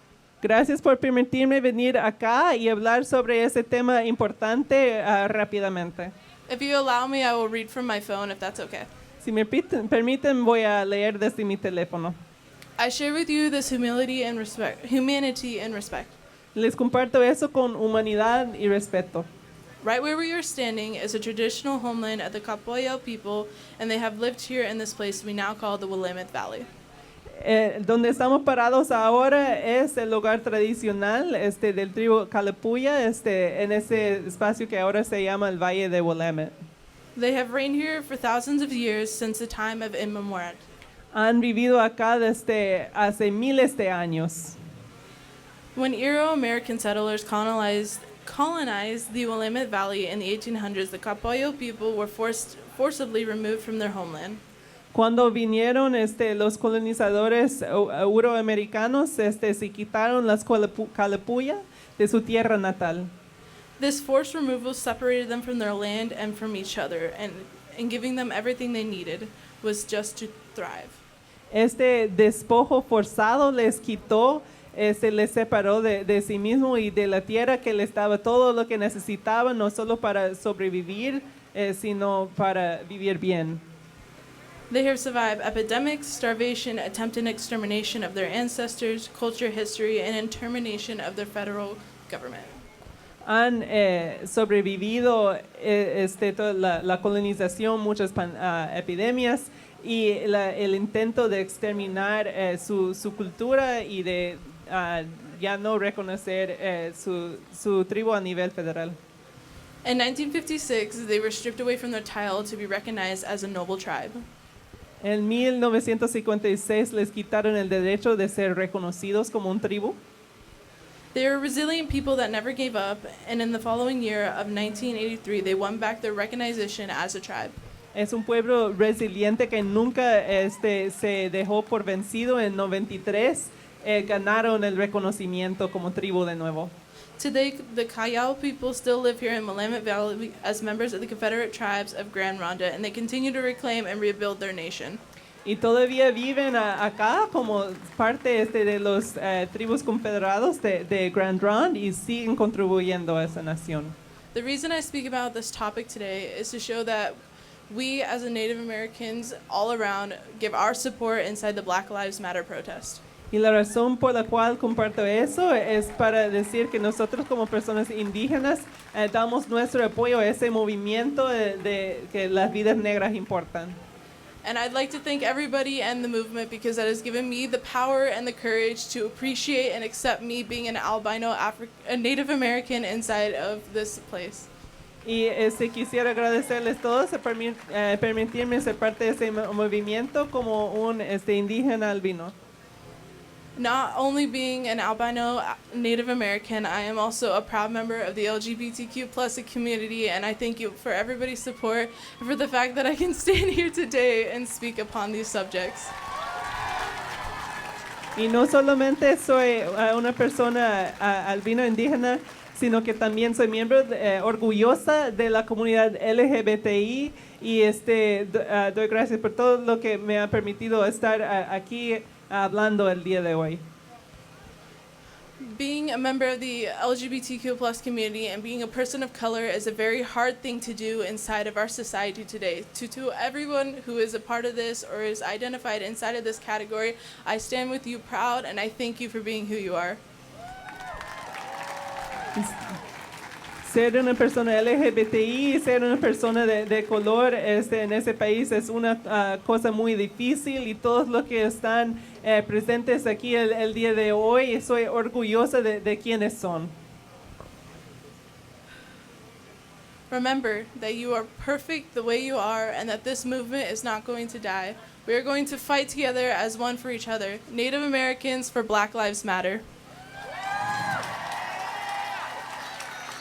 [SPEAKER 2] Gracias por permitirme venir acá y hablar sobre ese tema importante rápidamente.
[SPEAKER 11] If you allow me, I will read from my phone if that's okay.
[SPEAKER 2] Si me permiten, voy a leer desde mi teléfono.
[SPEAKER 11] I share with you this humanity and respect.
[SPEAKER 2] Les comparto eso con humanidad y respeto.
[SPEAKER 11] Right where we are standing is a traditional homeland of the Kapoyo people, and they have lived here in this place we now call the Willamette Valley.
[SPEAKER 2] Donde estamos parados ahora es el lugar tradicional del tribu Kalapuya, en ese espacio que ahora se llama el Valle de Willamette.
[SPEAKER 11] They have reigned here for thousands of years since the time of Immemorial.
[SPEAKER 2] Han vivido acá desde hace miles de años.
[SPEAKER 11] When Euro-American settlers colonized the Willamette Valley in the 1800s, the Kapoyo people were forcibly removed from their homeland.
[SPEAKER 2] Cuando vinieron los colonizadores euroamericanos, se quitaron las Kalapuya de su tierra natal.
[SPEAKER 11] This forced removal separated them from their land and from each other, and giving them everything they needed was just to thrive.
[SPEAKER 2] Este despojo forzado les quitó, les separó de sí mismo y de la tierra que les daba todo lo que necesitaban, no solo para sobrevivir, sino para vivir bien.
[SPEAKER 11] They have survived epidemics, starvation, attempted extermination of their ancestors, culture, history, and termination of their federal government.
[SPEAKER 2] Han sobrevivido toda la colonización, muchas epidemias y el intento de exterminar su cultura y de ya no reconocer su tribu a nivel federal.
[SPEAKER 11] In 1956, they were stripped away from their title to be recognized as a noble tribe.
[SPEAKER 2] En 1956 les quitaron el derecho de ser reconocidos como un tribu.
[SPEAKER 11] They were resilient people that never gave up, and in the following year of 1983, they won back their recognition as a tribe.
[SPEAKER 2] Es un pueblo resiliente que nunca se dejó por vencido. En 93 ganaron el reconocimiento como tribu de nuevo.
[SPEAKER 11] Today, the Callao people still live here in Willamette Valley as members of the Confederate Tribes of Grand Ronda, and they continue to reclaim and rebuild their nation.
[SPEAKER 2] Y todavía viven acá como parte de los tribus confederados de Grand Ronde y siguen contribuyendo a esa nación.
[SPEAKER 11] The reason I speak about this topic today is to show that we as a Native Americans all around give our support inside the Black Lives Matter protest.
[SPEAKER 2] Y la razón por la cual comparto eso es para decir que nosotros como personas indígenas damos nuestro apoyo a ese movimiento de que las vidas negras importan.
[SPEAKER 11] And I'd like to thank everybody and the movement because that has given me the power and the courage to appreciate and accept me being an albino a Native American inside of this place.
[SPEAKER 2] Y quisiera agradecerles todos por permitirme ser parte de ese movimiento como un indígena albino.
[SPEAKER 11] Not only being an albino Native American, I am also a proud member of the LGBTQ plus community, and I thank you for everybody's support and for the fact that I can stand here today and speak upon these subjects.
[SPEAKER 2] Y no solamente soy una persona albino indígena, sino que también soy miembro orgullosa de la comunidad LGBTI y doy gracias por todo lo que me ha permitido estar aquí hablando el día de hoy.
[SPEAKER 11] Being a member of the LGBTQ plus community and being a person of color is a very hard thing to do inside of our society today. To everyone who is a part of this or is identified inside of this category, I stand with you proud and I thank you for being who you are.
[SPEAKER 2] Ser una persona LGBTI, ser una persona de color en ese país es una cosa muy difícil y todos los que están presentes aquí el día de hoy, soy orgullosa de quienes son.
[SPEAKER 11] Remember that you are perfect the way you are and that this movement is not going to die. We are going to fight together as one for each other. Native Americans for Black Lives Matter.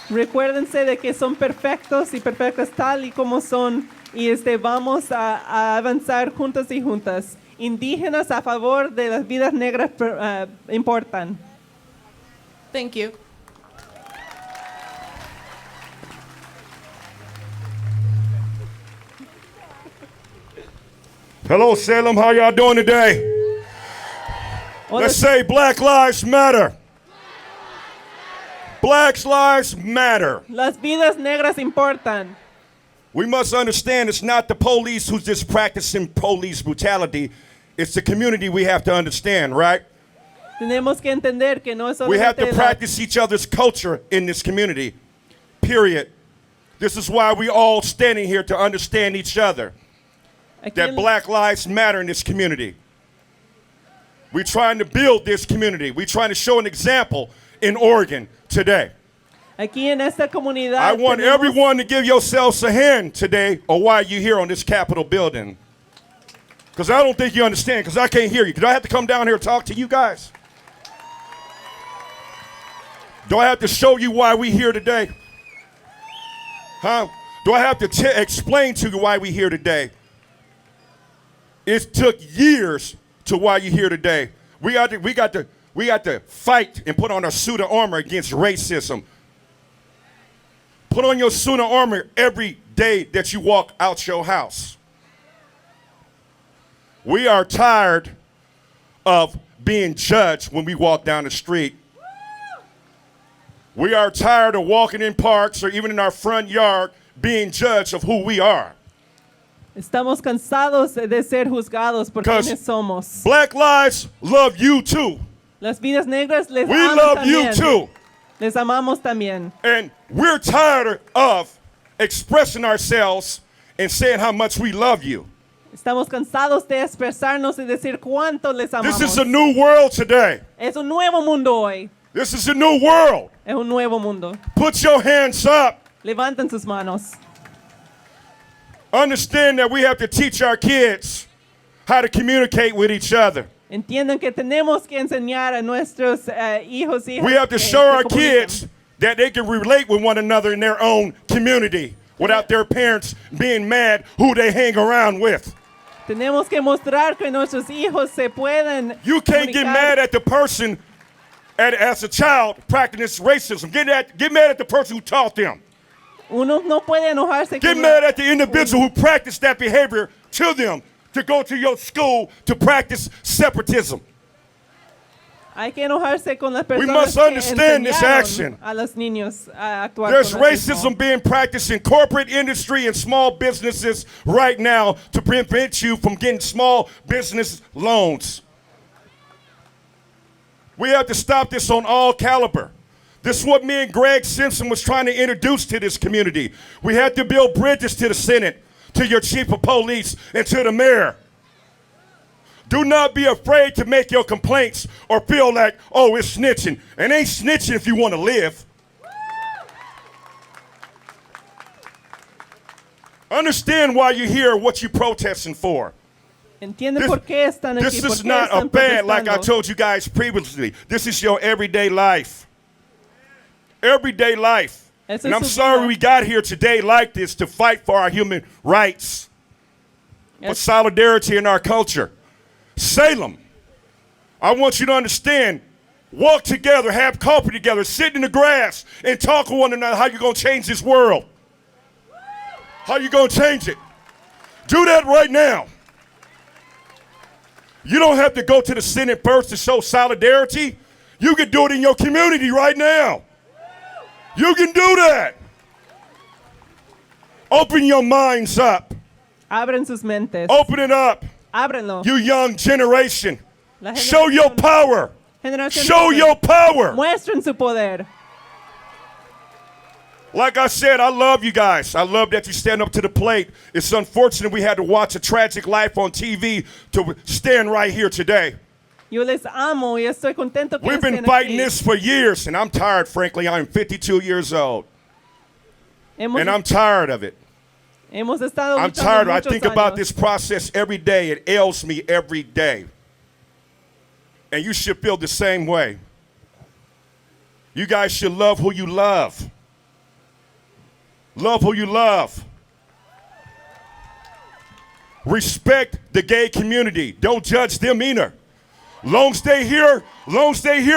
[SPEAKER 2] Recuérdense de que son perfectos y perfectas tal y como son y vamos a avanzar juntos y juntas. Indígenas a favor de las vidas negras importan.
[SPEAKER 11] Thank you.
[SPEAKER 12] Hello, Salem. How y'all doing today? Let's say Black Lives Matter. Black Lives Matter.
[SPEAKER 2] Las vidas negras importan.
[SPEAKER 12] We must understand it's not the police who's just practicing police brutality. It's the community we have to understand, right?
[SPEAKER 2] Tenemos que entender que no es
[SPEAKER 12] We have to
[SPEAKER 2] solamente
[SPEAKER 12] practice each other's culture in this community, period. This is why we all standing here to understand each other. That Black Lives Matter in this community. We're trying to build this community. We're trying to show an example in Oregon today.
[SPEAKER 2] Aquí en esta comunidad
[SPEAKER 12] I want everyone to give yourselves a hand today or why you're here on this Capitol building. Because I don't think you understand, because I can't hear you. Do I have to come down here and talk to you guys? Do I have to show you why we're here today? Huh? Do I have to explain to you why we're here today? It took years to why you're here today. We got to fight and put on a suit of armor against racism. Put on your suit of armor every day that you walk out your house. We are tired of being judged when we walk down the street. We are tired of walking in parks or even in our front yard being judged of who we are.
[SPEAKER 2] Estamos cansados de ser juzgados por quienes somos.
[SPEAKER 12] Black lives love you too.
[SPEAKER 2] Las vidas negras les
[SPEAKER 12] We
[SPEAKER 2] aman
[SPEAKER 12] love
[SPEAKER 2] también.
[SPEAKER 12] you too.
[SPEAKER 2] Les amamos también.
[SPEAKER 12] And we're tired of expressing ourselves and saying how much we love you.
[SPEAKER 2] Estamos cansados de expresarnos y decir cuánto les amamos.
[SPEAKER 12] This is a new world today.
[SPEAKER 2] Es un nuevo mundo hoy.
[SPEAKER 12] This is a new world.
[SPEAKER 2] Es un nuevo mundo.
[SPEAKER 12] Put your hands up.
[SPEAKER 2] Levanten sus manos.
[SPEAKER 12] Understand that we have to teach our kids how to communicate with each other.
[SPEAKER 2] Entiendan que tenemos que enseñar a nuestros hijos y hijas.
[SPEAKER 12] We have to
[SPEAKER 2] que
[SPEAKER 12] show
[SPEAKER 2] se
[SPEAKER 12] our
[SPEAKER 2] comunican.
[SPEAKER 12] kids that they can relate with one another in their own community without their parents being mad who they hang around with.
[SPEAKER 2] Tenemos que mostrar que nuestros hijos se pueden
[SPEAKER 12] You can't get
[SPEAKER 2] comunicar.
[SPEAKER 12] mad at the person as a child practicing racism. Get mad at the person who taught them.
[SPEAKER 2] Uno no puede enojarse
[SPEAKER 12] Get
[SPEAKER 2] con
[SPEAKER 12] mad at the individual who practiced that behavior to them to go to your school to practice separatism.
[SPEAKER 2] Hay que enojarse con las
[SPEAKER 12] We
[SPEAKER 2] personas
[SPEAKER 12] must
[SPEAKER 2] que
[SPEAKER 12] understand this
[SPEAKER 2] enseñaron
[SPEAKER 12] action.
[SPEAKER 2] a los niños a actuar
[SPEAKER 12] There's
[SPEAKER 2] con racismo.
[SPEAKER 12] racism being practiced in corporate industry and small businesses right now to prevent you from getting small business loans. We have to stop this on all caliber. This is what me and Greg Simpson was trying to introduce to this community. We had to build bridges to the Senate, to your chief of police, and to the mayor. Do not be afraid to make your complaints or feel like, oh, it's snitching. And ain't snitching if you want to live. Understand why you're here, what you're protesting for.
[SPEAKER 2] Entiende por qué están aquí,
[SPEAKER 12] This
[SPEAKER 2] por
[SPEAKER 12] is
[SPEAKER 2] qué
[SPEAKER 12] not a
[SPEAKER 2] están
[SPEAKER 12] band like I
[SPEAKER 2] protestando.
[SPEAKER 12] told you guys previously. This is your everyday life. Everyday life.
[SPEAKER 2] Esa
[SPEAKER 12] And
[SPEAKER 2] es
[SPEAKER 12] I'm
[SPEAKER 2] su
[SPEAKER 12] sorry
[SPEAKER 2] vida.
[SPEAKER 12] we got here today like this to fight for our human rights, for solidarity in our culture. Salem, I want you to understand, walk together, have coffee together, sit in the grass, and talk with one another how you're going to change this world. How you going to change it. Do that right now. You don't have to go to the Senate first to show solidarity. You can do it in your community right now. You can do that. Open your minds up.
[SPEAKER 2] Abren sus mentes.
[SPEAKER 12] Open it up.
[SPEAKER 2] Ábrenlo.
[SPEAKER 12] You young generation.
[SPEAKER 2] La
[SPEAKER 12] Show your power.
[SPEAKER 2] generación
[SPEAKER 12] Show
[SPEAKER 2] joven.
[SPEAKER 12] your power.
[SPEAKER 2] Muestren su poder.
[SPEAKER 12] Like I said, I love you guys. I love that you stand up to the plate. It's unfortunate we had to watch a tragic life on TV to stand right here today.
[SPEAKER 2] Yo les amo y estoy contento que
[SPEAKER 12] We've been
[SPEAKER 2] estén
[SPEAKER 12] fighting
[SPEAKER 2] aquí.
[SPEAKER 12] this for years, and I'm tired, frankly. I'm 52 years old,
[SPEAKER 2] Hemos,
[SPEAKER 12] and I'm tired of it.
[SPEAKER 2] hemos estado
[SPEAKER 12] I'm
[SPEAKER 2] luchando
[SPEAKER 12] tired. I
[SPEAKER 2] muchos
[SPEAKER 12] think about
[SPEAKER 2] años.
[SPEAKER 12] this process every day. It ails me every day. And you should feel the same way. You guys should love who you love. Love who you love. Respect the gay community. Don't judge them either. Long stay here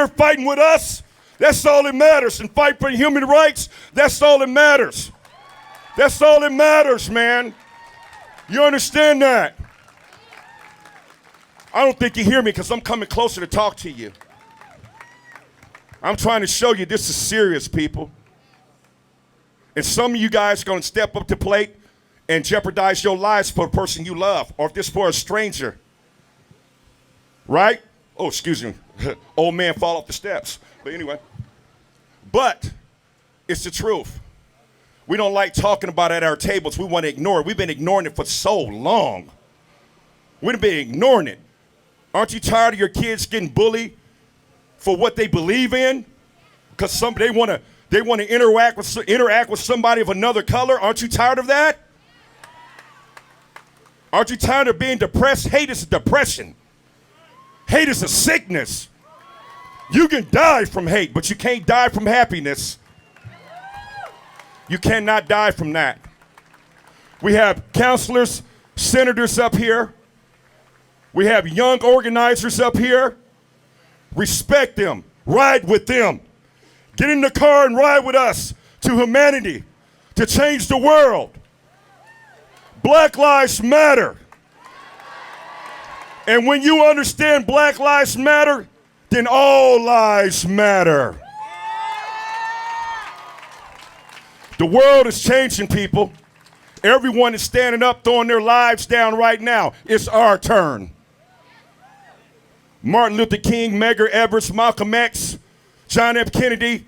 [SPEAKER 12] fighting with us. That's all that matters. And fight for human rights, that's all that matters. That's all that matters, man. You understand that? I don't think you hear me because I'm coming closer to talk to you. I'm trying to show you this is serious, people. And some of you guys are going to step up to plate and jeopardize your lives for the person you love, or if this for a stranger. Right? Oh, excuse me. Old man fall off the steps. But anyway. But it's the truth. We don't like talking about it at our tables. We want to ignore it. We've been ignoring it for so long. We've been ignoring it. Aren't you tired of your kids getting bullied for what they believe in? Because they want to interact with somebody of another color. Aren't you tired of that? Aren't you tired of being depressed? Hate is a depression. Hate is a sickness. You can die from hate, but you can't die from happiness. You cannot die from that. We have counselors, senators up here. We have young organizers up here. Respect them. Ride with them. Get in the car and ride with us to humanity, to change the world. Black Lives Matter. And when you understand Black Lives Matter, then all lives matter. The world is changing, people. Everyone is standing up, throwing their lives down right now. It's our turn. Martin Luther King, Medgar Evers, Malcolm X, John F. Kennedy,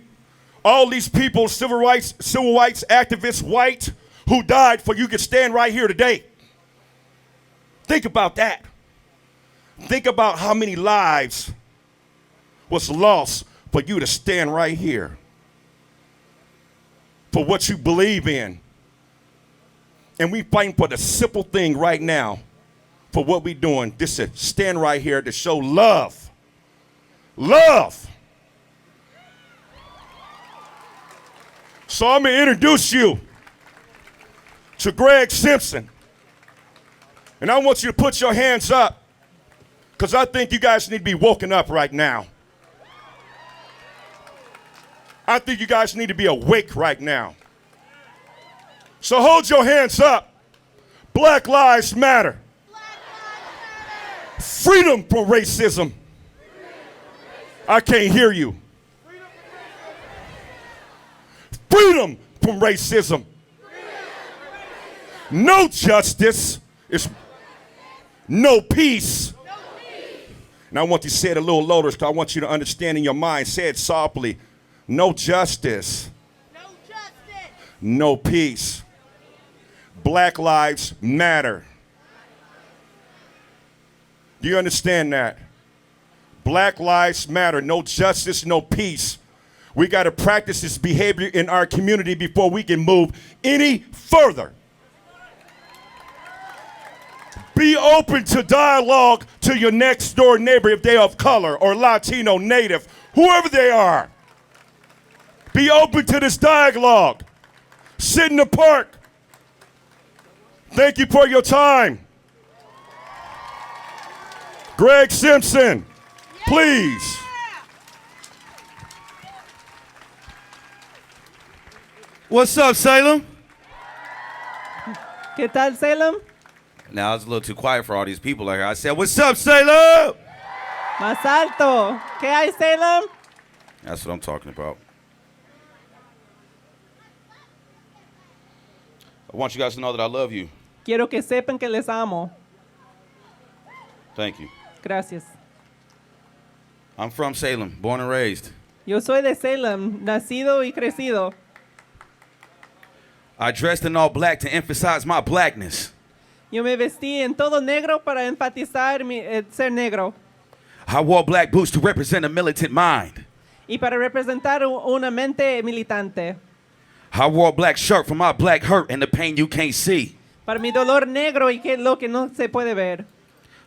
[SPEAKER 12] all these people, civil rights activists, white, who died for you could stand right here today. Think about that. Think about how many lives was lost for you to stand right here. For what you believe in. And we fighting for the simple thing right now. For what we doing. This is stand right here to show love. Love. So I'm going to introduce you to Greg Simpson. And I want you to put your hands up because I think you guys need to be woken up right now. I think you guys need to be awake right now. So hold your hands up. Black Lives Matter. Freedom from racism. I can't hear you. Freedom from racism. No justice is no peace. And I want you to say it a little louder because I want you to understand in your mind. Say it softly. No justice. No peace. Black lives matter. Do you understand that? Black lives matter. No justice, no peace. We got to practice this behavior in our community before we can move any further. Be open to dialogue to your next door neighbor if they're of color or Latino, Native, whoever they are. Be open to this dialogue. Sit in the park. Thank you for your time. Greg Simpson, please.
[SPEAKER 13] What's up, Salem?
[SPEAKER 2] ¿Qué tal, Salem?
[SPEAKER 13] Now, I was a little too quiet for all these people out here. I said, what's up, Salem?
[SPEAKER 2] Más alto. ¿Qué hay, Salem?
[SPEAKER 13] That's what I'm talking about. I want you guys to know that I love you.
[SPEAKER 2] Quiero que sepan que les amo.
[SPEAKER 13] Thank you.
[SPEAKER 2] Gracias.
[SPEAKER 13] I'm from Salem, born and raised.
[SPEAKER 2] Yo soy de Salem, nacido y crecido.
[SPEAKER 13] I dressed in all black to emphasize my blackness.
[SPEAKER 2] Yo me vestí en todo negro para enfatizar ser negro.
[SPEAKER 13] I wore black boots to represent a militant mind.
[SPEAKER 2] Y para representar una mente militante.
[SPEAKER 13] I wore a black shirt for my black hurt and the pain you can't see.
[SPEAKER 2] Para mi dolor negro y lo que no se puede ver.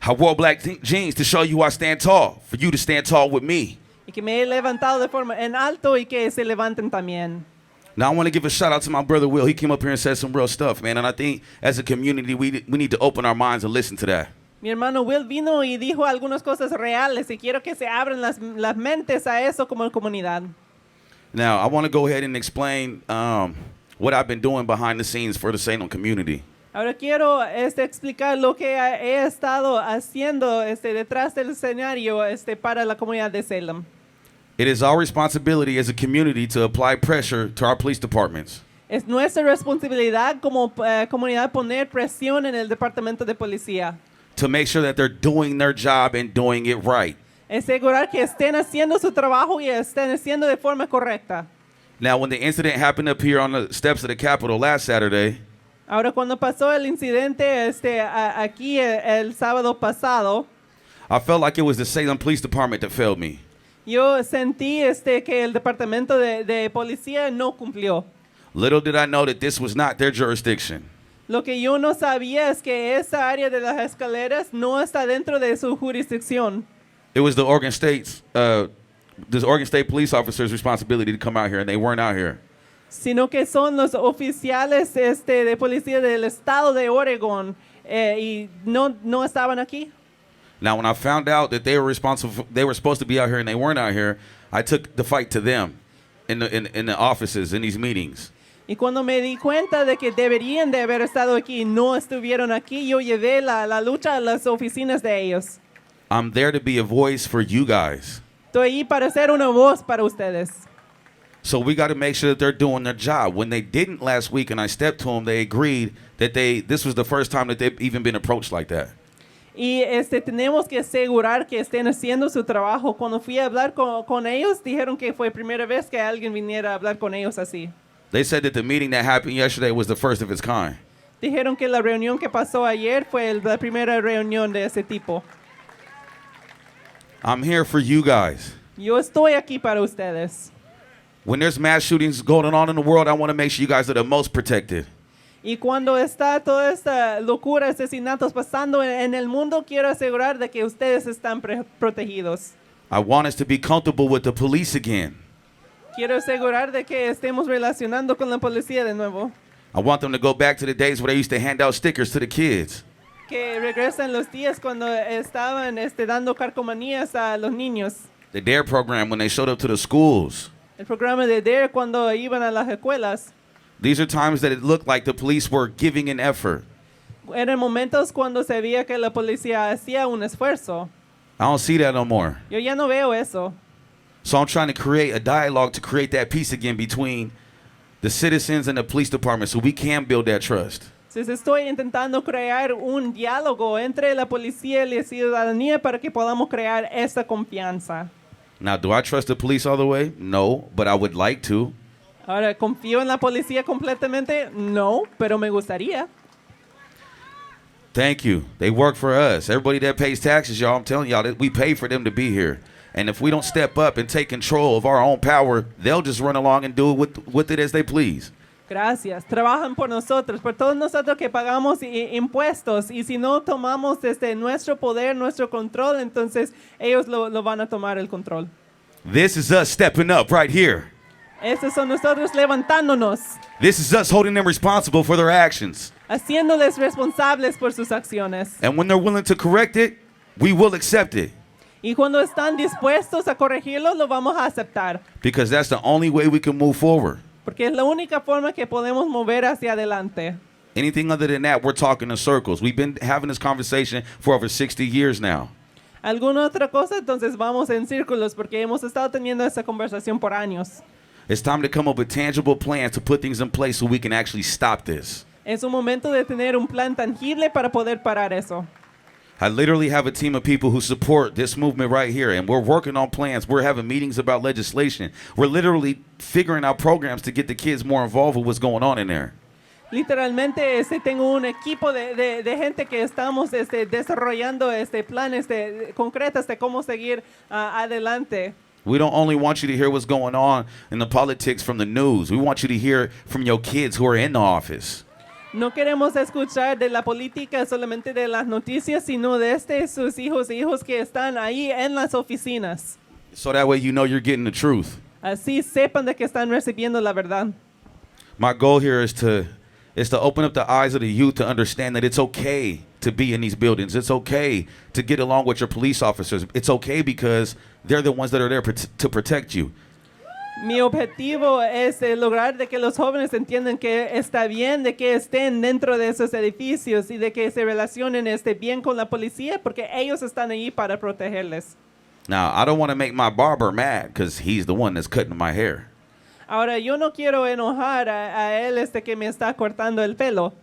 [SPEAKER 13] I wore black jeans to show you I stand tall, for you to stand tall with me.
[SPEAKER 2] Y que me he levantado de forma en alto y que se levanten también.
[SPEAKER 13] Now, I want to give a shout out to my brother Will. He came up here and said some real stuff, man. And I think as a community, we need to open our minds and listen to that.
[SPEAKER 2] Mi hermano Will vino y dijo algunas cosas reales y quiero que se abran las mentes a eso como comunidad.
[SPEAKER 13] Now, I want to go ahead and explain what I've been doing behind the scenes for the Salem community.
[SPEAKER 2] Ahora quiero explicar lo que he estado haciendo detrás del escenario para la comunidad de Salem.
[SPEAKER 13] It is our responsibility as a community to apply pressure to our police departments.
[SPEAKER 2] Es nuestra responsabilidad como comunidad poner presión en el departamento de policía.
[SPEAKER 13] To make sure that they're doing their job and doing it right.
[SPEAKER 2] Asegurar que estén haciendo su trabajo y estén haciendo de forma correcta.
[SPEAKER 13] Now, when the incident happened up here on the steps of the Capitol last Saturday,
[SPEAKER 2] ahora cuando pasó el incidente aquí el sábado pasado,
[SPEAKER 13] I felt like it was the Salem Police Department that failed me.
[SPEAKER 2] Yo sentí que el departamento de policía no cumplió.
[SPEAKER 13] Little did I know that this was not their jurisdiction.
[SPEAKER 2] Lo que yo no sabía es que esa área de las escaleras no está dentro de su jurisdicción.
[SPEAKER 13] It was the Oregon State police officers' responsibility to come out here, and they weren't out here.
[SPEAKER 2] Sino que son los oficiales de policía del estado de Oregon y no estaban aquí.
[SPEAKER 13] Now, when I found out that they were supposed to be out here and they weren't out here, I took the fight to them in the offices, in these meetings.
[SPEAKER 2] Y cuando me di cuenta de que deberían de haber estado aquí y no estuvieron aquí, yo llevé la lucha a las oficinas de ellos.
[SPEAKER 13] I'm there to be a voice for you guys.
[SPEAKER 2] Estoy ahí para ser una voz para ustedes.
[SPEAKER 13] So we got to make sure that they're doing their job. When they didn't last week and I stepped to them, they agreed that this was the first time that they've even been approached like that.
[SPEAKER 2] Y tenemos que asegurar que estén haciendo su trabajo. Cuando fui a hablar con ellos, dijeron que fue primera vez que alguien viniera a hablar con ellos así.
[SPEAKER 13] They said that the meeting that happened yesterday was the first of its kind.
[SPEAKER 2] Dijeron que la reunión que pasó ayer fue la primera reunión de ese tipo.
[SPEAKER 13] I'm here for you guys.
[SPEAKER 2] Yo estoy aquí para ustedes.
[SPEAKER 13] When there's mass shootings going on in the world, I want to make sure you guys are the most protected.
[SPEAKER 2] Y cuando está toda esta locura, asesinatos pasando en el mundo, quiero asegurar de que ustedes están protegidos.
[SPEAKER 13] I want us to be comfortable with the police again.
[SPEAKER 2] Quiero asegurar de que estemos relacionando con la policía de nuevo.
[SPEAKER 13] I want them to go back to the days where they used to hand out stickers to the kids.
[SPEAKER 2] Que regresen los días cuando estaban dando carcomanías a los niños.
[SPEAKER 13] The DARE program when they showed up to the schools.
[SPEAKER 2] El programa de DARE cuando iban a las escuelas.
[SPEAKER 13] These are times that it looked like the police were giving an effort.
[SPEAKER 2] Eran momentos cuando se veía que la policía hacía un esfuerzo.
[SPEAKER 13] I don't see that no more.
[SPEAKER 2] Yo ya no veo eso.
[SPEAKER 13] So I'm trying to create a dialogue to create that peace again between the citizens and the police department so we can build that trust.
[SPEAKER 2] Entonces estoy intentando crear un diálogo entre la policía y la ciudadanía para que podamos crear esa confianza.
[SPEAKER 13] Now, do I trust the police all the way? No, but I would like to.
[SPEAKER 2] Ahora, ¿confío en la policía completamente? No, pero me gustaría.
[SPEAKER 13] Thank you. They work for us. Everybody that pays taxes, y'all, I'm telling y'all, that we pay for them to be here. And if we don't step up and take control of our own power, they'll just run along and do it with it as they please.
[SPEAKER 2] Gracias. Trabajan por nosotros, por todos nosotros que pagamos impuestos. Y si no tomamos nuestro poder, nuestro control, entonces ellos lo van a tomar el control.
[SPEAKER 13] This is us stepping up right here.
[SPEAKER 2] Esos son nosotros levantándonos,
[SPEAKER 13] This is us holding them responsible for their actions.
[SPEAKER 2] haciéndoles responsables por sus acciones.
[SPEAKER 13] And when they're willing to correct it, we will accept it.
[SPEAKER 2] Y cuando están dispuestos a corregirlo, lo vamos a aceptar.
[SPEAKER 13] Because that's the only way we can move forward.
[SPEAKER 2] Porque es la única forma que podemos mover hacia adelante.
[SPEAKER 13] Anything other than that, we're talking in circles. We've been having this conversation for over 60 years now.
[SPEAKER 2] ¿Alguna otra cosa? Entonces vamos en círculos porque hemos estado teniendo esa conversación por años.
[SPEAKER 13] It's time to come up with tangible plans to put things in place so we can actually stop this.
[SPEAKER 2] Es un momento de tener un plan tangible para poder parar eso.
[SPEAKER 13] I literally have a team of people who support this movement right here, and we're working on plans. We're having meetings about legislation. We're literally figuring out programs to get the kids more involved with what's going on in there.
[SPEAKER 2] Literalmente tengo un equipo de gente que estamos desarrollando planes concretos de cómo seguir adelante.
[SPEAKER 13] We don't only want you to hear what's going on in the politics from the news. We want you to hear from your kids who are in the office.
[SPEAKER 2] No queremos escuchar de la política solamente de las noticias, sino de sus hijos e hijos que están ahí en las oficinas.
[SPEAKER 13] So that way you know you're getting the truth.
[SPEAKER 2] Así sepan de que están recibiendo la verdad.
[SPEAKER 13] My goal here is to open up the eyes of the youth to understand that it's okay to be in these buildings. It's okay to get along with your police officers. It's okay because they're the ones that are there to protect you.
[SPEAKER 2] Mi objetivo es lograr de que los jóvenes entiendan que está bien de que estén dentro de esos edificios y de que se relacionen bien con la policía porque ellos están ahí para protegerles.
[SPEAKER 13] Now, I don't want to make my barber mad because he's the one that's cutting my hair.
[SPEAKER 2] Ahora, yo no quiero enojar a él que me está cortando el pelo.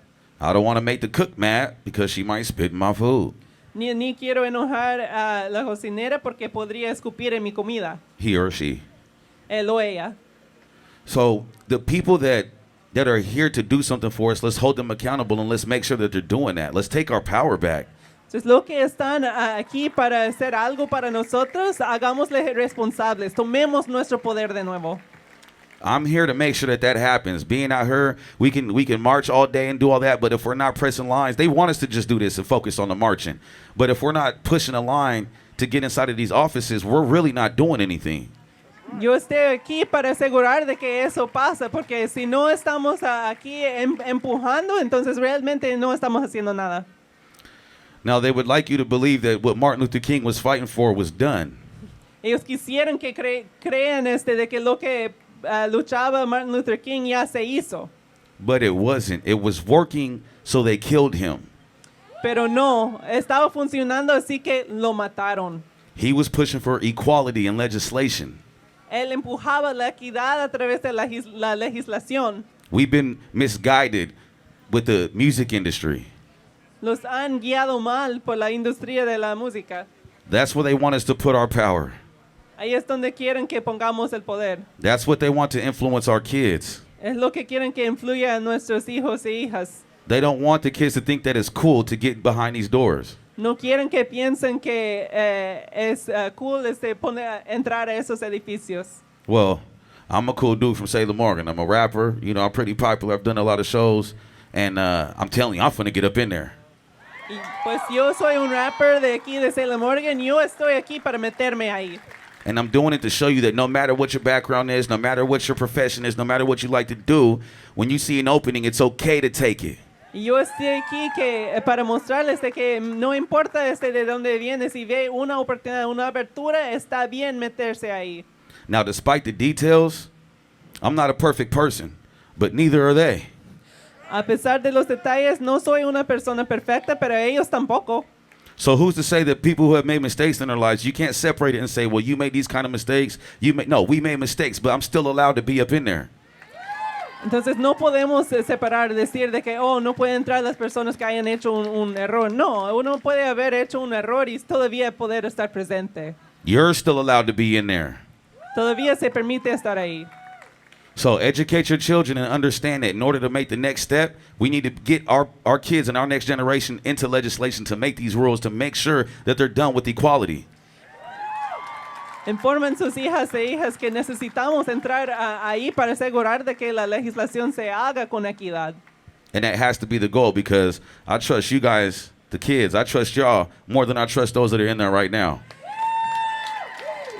[SPEAKER 13] I don't want to make the cook mad because she might spit in my food.
[SPEAKER 2] Ni quiero enojar a la cocinera porque podría escupir en mi comida.
[SPEAKER 13] He or she.
[SPEAKER 2] Él o ella.
[SPEAKER 13] So the people that are here to do something for us, let's hold them accountable and let's make sure that they're doing that. Let's take our power back.
[SPEAKER 2] Entonces, lo que están aquí para hacer algo para nosotros, hagámosles responsables. Tomemos nuestro poder de nuevo.
[SPEAKER 13] I'm here to make sure that happens. Being out here, we can march all day and do all that, but if we're not pressing lines, they want us to just do this and focus on the marching. But if we're not pushing a line to get inside of these offices, we're really not doing anything.
[SPEAKER 2] Yo estoy aquí para asegurar de que eso pasa, porque si no estamos aquí empujando, entonces realmente no estamos haciendo nada.
[SPEAKER 13] Now, they would like you to believe that what Martin Luther King was fighting for was done.
[SPEAKER 2] Ellos quisieran que crean de que lo que luchaba Martin Luther King ya se hizo.
[SPEAKER 13] But it wasn't. It was working, so they killed him.
[SPEAKER 2] Pero no, estaba funcionando, así que lo mataron.
[SPEAKER 13] He was pushing for equality in legislation.
[SPEAKER 2] Él empujaba la equidad a través de la legislación.
[SPEAKER 13] We've been misguided with the music industry.
[SPEAKER 2] Los han guiado mal por la industria de la música.
[SPEAKER 13] That's where they want us to put our power.
[SPEAKER 2] Ahí es donde quieren que pongamos el poder.
[SPEAKER 13] That's what they want to influence our kids.
[SPEAKER 2] Es lo que quieren que influya a nuestros hijos e hijas.
[SPEAKER 13] They don't want the kids to think that it's cool to get behind these doors.
[SPEAKER 2] No quieren que piensen que es cool entrar a esos edificios.
[SPEAKER 13] Well, I'm a cool dude from Salem, Oregon. I'm a rapper. You know, I'm pretty popular. I've done a lot of shows. And I'm telling you, I'm finna get up in there.
[SPEAKER 2] Y pues yo soy un rapper de aquí de Salem, Oregon. Yo estoy aquí para meterme ahí.
[SPEAKER 13] And I'm doing it to show you that no matter what your background is, no matter what your profession is, no matter what you like to do, when you see an opening, it's okay to take it.
[SPEAKER 2] Y yo estoy aquí para mostrarles de que no importa de dónde viene, si ve una oportunidad, una abertura, está bien meterse ahí.
[SPEAKER 13] Now, despite the details, I'm not a perfect person, but neither are they.
[SPEAKER 2] A pesar de los detalles, no soy una persona perfecta, pero ellos tampoco.
[SPEAKER 13] So who's to say that people who have made mistakes in their lives, you can't separate it and say, well, you made these kind of mistakes. No, we made mistakes, but I'm still allowed to be up in there.
[SPEAKER 2] Entonces no podemos separar, decir de que, oh, no pueden entrar las personas que hayan hecho un error. No, uno puede haber hecho un error y todavía poder estar presente.
[SPEAKER 13] You're still allowed to be in there.
[SPEAKER 2] Todavía se permite estar ahí.
[SPEAKER 13] So educate your children and understand that in order to make the next step, we need to get our kids and our next generation into legislation to make these rules, to make sure that they're done with equality.
[SPEAKER 2] Informen sus hijas e hijas que necesitamos entrar ahí para asegurar de que la legislación se haga con equidad.
[SPEAKER 13] And that has to be the goal, because I trust you guys, the kids, I trust y'all more than I trust those that are in there right now.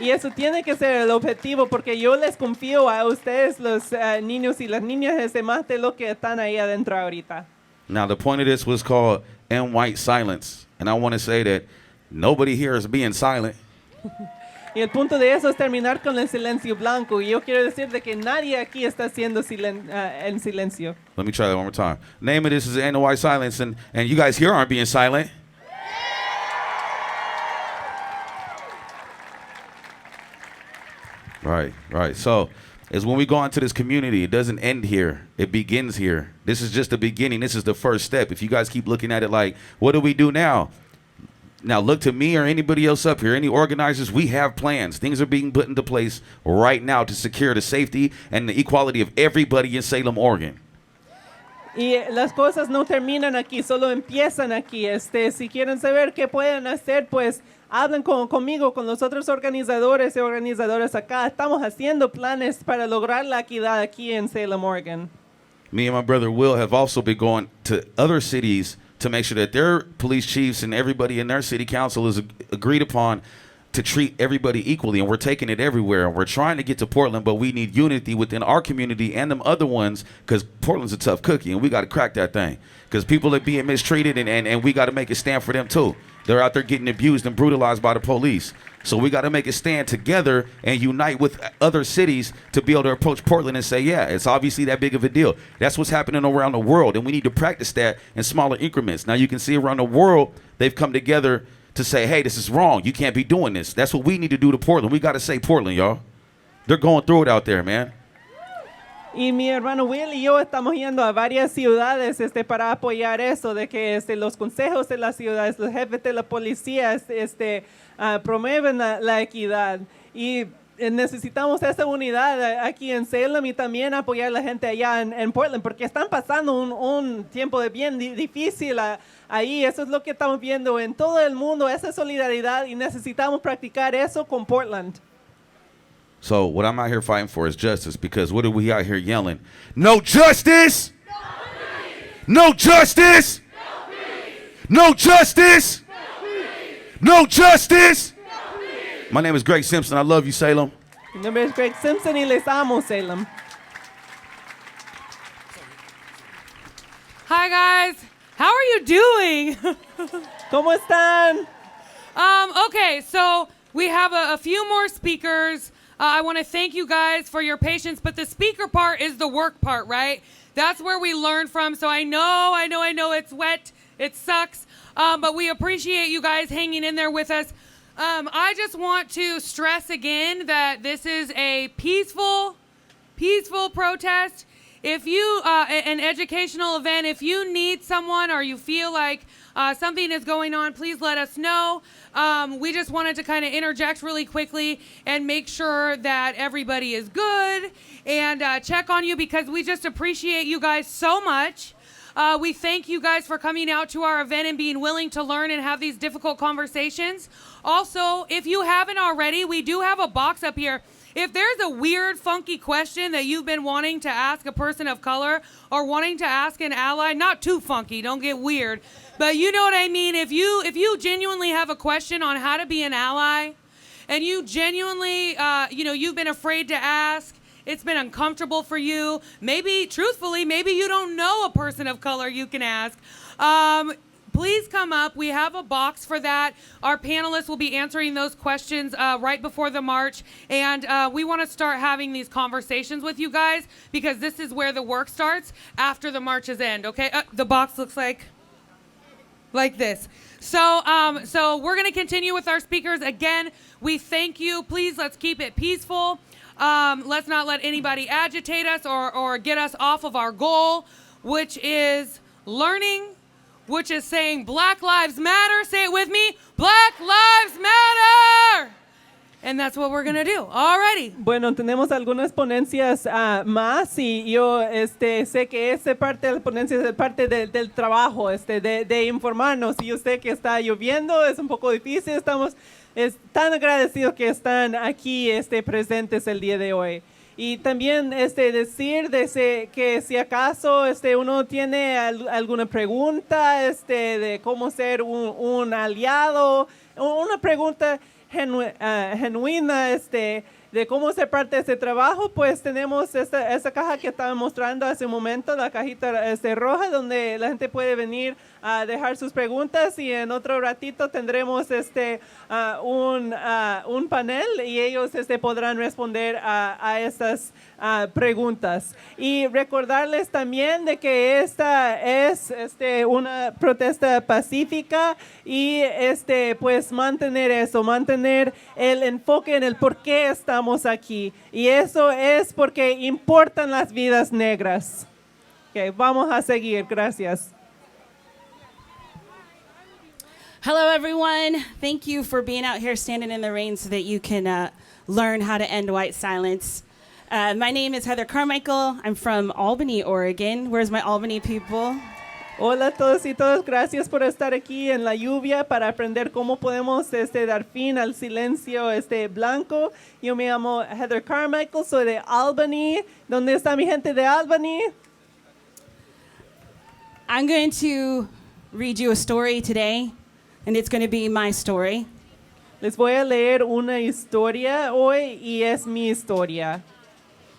[SPEAKER 2] Y eso tiene que ser el objetivo, porque yo les confío a ustedes, los niños y las niñas, más de lo que están ahí adentro ahorita.
[SPEAKER 13] Now, the point of this was called End White Silence. And I want to say that nobody here is being silent.
[SPEAKER 2] Y el punto de eso es terminar con el silencio blanco. Y yo quiero decir de que nadie aquí está haciendo en silencio.
[SPEAKER 13] Let me try that one more time. Name of this is End White Silence, and you guys here aren't being silent. Right. So, as when we go into this community, it doesn't end here. It begins here. This is just the beginning. This is the first step. If you guys keep looking at it like, what do we do now? Now, look to me or anybody else up here, any organizers, we have plans. Things are being put into place right now to secure the safety and the equality of everybody in Salem, Oregon.
[SPEAKER 2] Y las cosas no terminan aquí, solo empiezan aquí. Si quieren saber qué pueden hacer, pues hablen conmigo, con los otros organizadores y organizadoras acá. Estamos haciendo planes para lograr la equidad aquí en Salem, Oregon.
[SPEAKER 13] Me and my brother Will have also been going to other cities to make sure that their police chiefs and everybody in their city council is agreed upon to treat everybody equally. And we're taking it everywhere. And we're trying to get to Portland, but we need unity within our community and them other ones, because Portland's a tough cookie, and we got to crack that thing. Because people are being mistreated, and we got to make a stand for them too. They're out there getting abused and brutalized by the police. So we got to make a stand together and unite with other cities to be able to approach Portland and say, yeah, it's obviously that big of a deal. That's what's happening around the world, and we need to practice that in smaller increments. Now you can see around the world, they've come together to say, hey, this is wrong. You can't be doing this. That's what we need to do to Portland. We got to say Portland, y'all. They're going through it out there, man.
[SPEAKER 2] Y mi hermano Will y yo estamos yendo a varias ciudades para apoyar eso, de que los consejos de las ciudades, los jefes de la policía promueven la equidad. Y necesitamos esa unidad aquí en Salem y también apoyar a la gente allá en Portland, porque están pasando un tiempo bien difícil ahí. Eso es lo que estamos viendo en todo el mundo, esa solidaridad, y necesitamos practicar eso con Portland.
[SPEAKER 13] So what I'm out here fighting for is justice, because what are we out here yelling? No justice! No justice! No justice! No justice! My name is Greg Simpson. I love you, Salem.
[SPEAKER 2] Mi nombre es Greg Simpson y les amo, Salem.
[SPEAKER 14] Hi, guys. How are you doing?
[SPEAKER 2] ¿Cómo están?
[SPEAKER 14] Okay, so we have a few more speakers. I want to thank you guys for your patience, but the speaker part is the work part, right? That's where we learn from. So I know it's wet. It sucks. But we appreciate you guys hanging in there with us. I just want to stress again that this is a peaceful protest. If you, an educational event, if you need someone or you feel like something is going on, please let us know. We just wanted to kind of interject really quickly and make sure that everybody is good and check on you, because we just appreciate you guys so much. We thank you guys for coming out to our event and being willing to learn and have these difficult conversations. Also, if you haven't already, we do have a box up here. If there's a weird, funky question that you've been wanting to ask a person of color or wanting to ask an ally, not too funky, don't get weird, but you know what I mean. If you genuinely have a question on how to be an ally, and you genuinely, you've been afraid to ask, it's been uncomfortable for you, maybe, truthfully, maybe you don't know a person of color you can ask, please come up. We have a box for that. Our panelists will be answering those questions right before the march. And we want to start having these conversations with you guys, because this is where the work starts after the marches end, okay? The box looks like... like this. So we're going to continue with our speakers. Again, we thank you. Please, let's keep it peaceful. Let's not let anybody agitate us or get us off of our goal, which is learning, which is saying Black Lives Matter. Say it with me. Black Lives Matter. And that's what we're going to do. Alrighty.
[SPEAKER 2] Bueno, tenemos algunas ponencias más y yo sé que esa parte de la ponencia es parte del trabajo, de informarnos. Y yo sé que está lloviendo, es un poco difícil, estamos tan agradecidos que están aquí presentes el día de hoy. Y también decir que si acaso uno tiene alguna pregunta de cómo ser un aliado, una pregunta genuina de cómo ser parte de este trabajo, pues tenemos esa caja que estaba mostrando hace un momento, la cajita roja, donde la gente puede venir a dejar sus preguntas y en otro ratito tendremos un panel y ellos podrán responder a estas preguntas. Y recordarles también de que esta es una protesta pacífica y pues mantener el enfoque en el por qué estamos aquí. Y eso es porque importan las vidas negras. Okay, vamos a seguir. Gracias.
[SPEAKER 15] Hello, everyone. Thank you for being out here standing in the rain so that you can learn how to end white silence. My name is Heather Carmichael. I'm from Albany, Oregon. Where's my Albany people?
[SPEAKER 2] Hola a todos y todas. Gracias por estar aquí en la lluvia para aprender cómo podemos dar fin al silencio blanco. Yo me llamo Heather Carmichael. Soy de Albany. ¿Dónde está mi gente de Albany?
[SPEAKER 15] I'm going to read you a story today. And it's going to be my story.
[SPEAKER 2] Les voy a leer una historia hoy y es mi historia.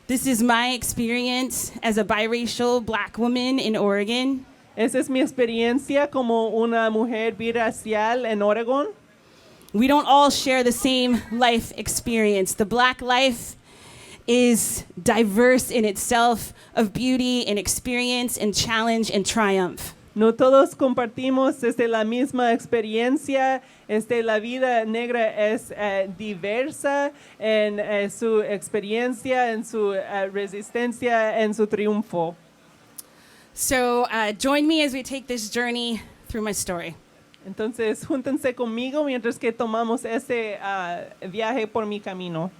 [SPEAKER 15] This is my experience as a biracial black woman in Oregon.
[SPEAKER 2] Esa es mi experiencia como una mujer biracial en Oregon.
[SPEAKER 15] We don't all share the same life experience. The black life is diverse in itself of beauty and experience and challenge and triumph.
[SPEAKER 2] No todos compartimos la misma experiencia. La vida negra es diversa en su experiencia, en su resistencia, en su triunfo.
[SPEAKER 15] So join me as we take this journey through my story.
[SPEAKER 2] Entonces, júntense conmigo mientras que tomamos ese viaje por mi camino.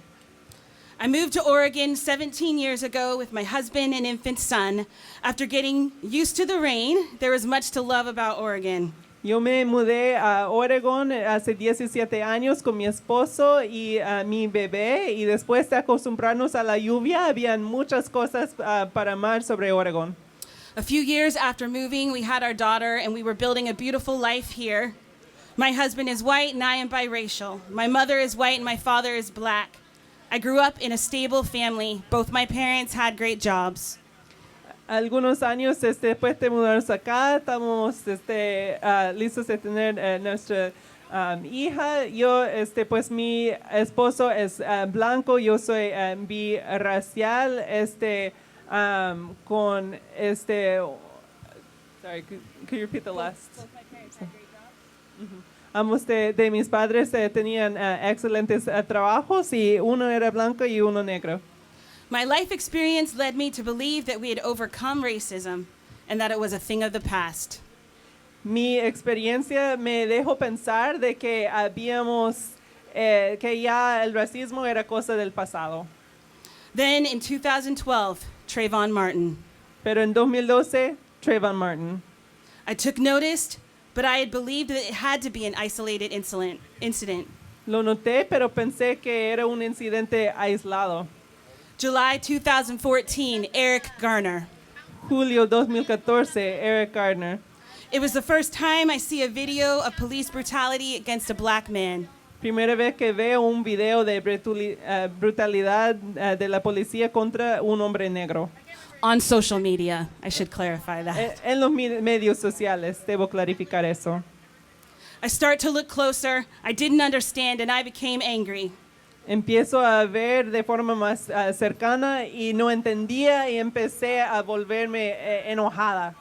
[SPEAKER 15] I moved to Oregon 17 years ago with my husband and infant son. After getting used to the rain, there was much to love about Oregon.
[SPEAKER 2] Yo me mudé a Oregon hace 17 años con mi esposo y mi bebé y después de acostumbrarnos a la lluvia, habían muchas cosas para amar sobre Oregon.
[SPEAKER 15] A few years after moving, we had our daughter and we were building a beautiful life here. My husband is white and I am biracial. My mother is white and my father is black. I grew up in a stable family. Both my parents had great jobs.
[SPEAKER 2] Algunos años después de mudarnos acá, estamos listos de tener nuestra hija. Yo, pues mi esposo es blanco, yo soy birracial, con sorry, could you repeat the last?
[SPEAKER 15] Both my parents had great jobs.
[SPEAKER 2] Ambos de mis padres tenían excelentes trabajos y uno era blanco y uno negro.
[SPEAKER 15] My life experience led me to believe that we had overcome racism and that it was a thing of the past.
[SPEAKER 2] Mi experiencia me dejó pensar de que que ya el racismo era cosa del pasado.
[SPEAKER 15] Then in 2012, Trayvon Martin.
[SPEAKER 2] Pero en 2012, Trayvon Martin.
[SPEAKER 15] I took notice, but I had believed that it had to be an isolated incident.
[SPEAKER 2] Lo noté, pero pensé que era un incidente aislado.
[SPEAKER 15] July 2014, Eric Garner.
[SPEAKER 2] Julio 2014, Eric Garner.
[SPEAKER 15] It was the first time I see a video of police brutality against a black man.
[SPEAKER 2] Primera vez que veo un video de brutalidad de la policía contra un hombre negro.
[SPEAKER 15] On social media, I should clarify that.
[SPEAKER 2] En los medios sociales, debo clarificar eso.
[SPEAKER 15] I start to look closer. I didn't understand and I became angry.
[SPEAKER 2] Empiezo a ver de forma más cercana y no entendía y empecé a volverme enojada.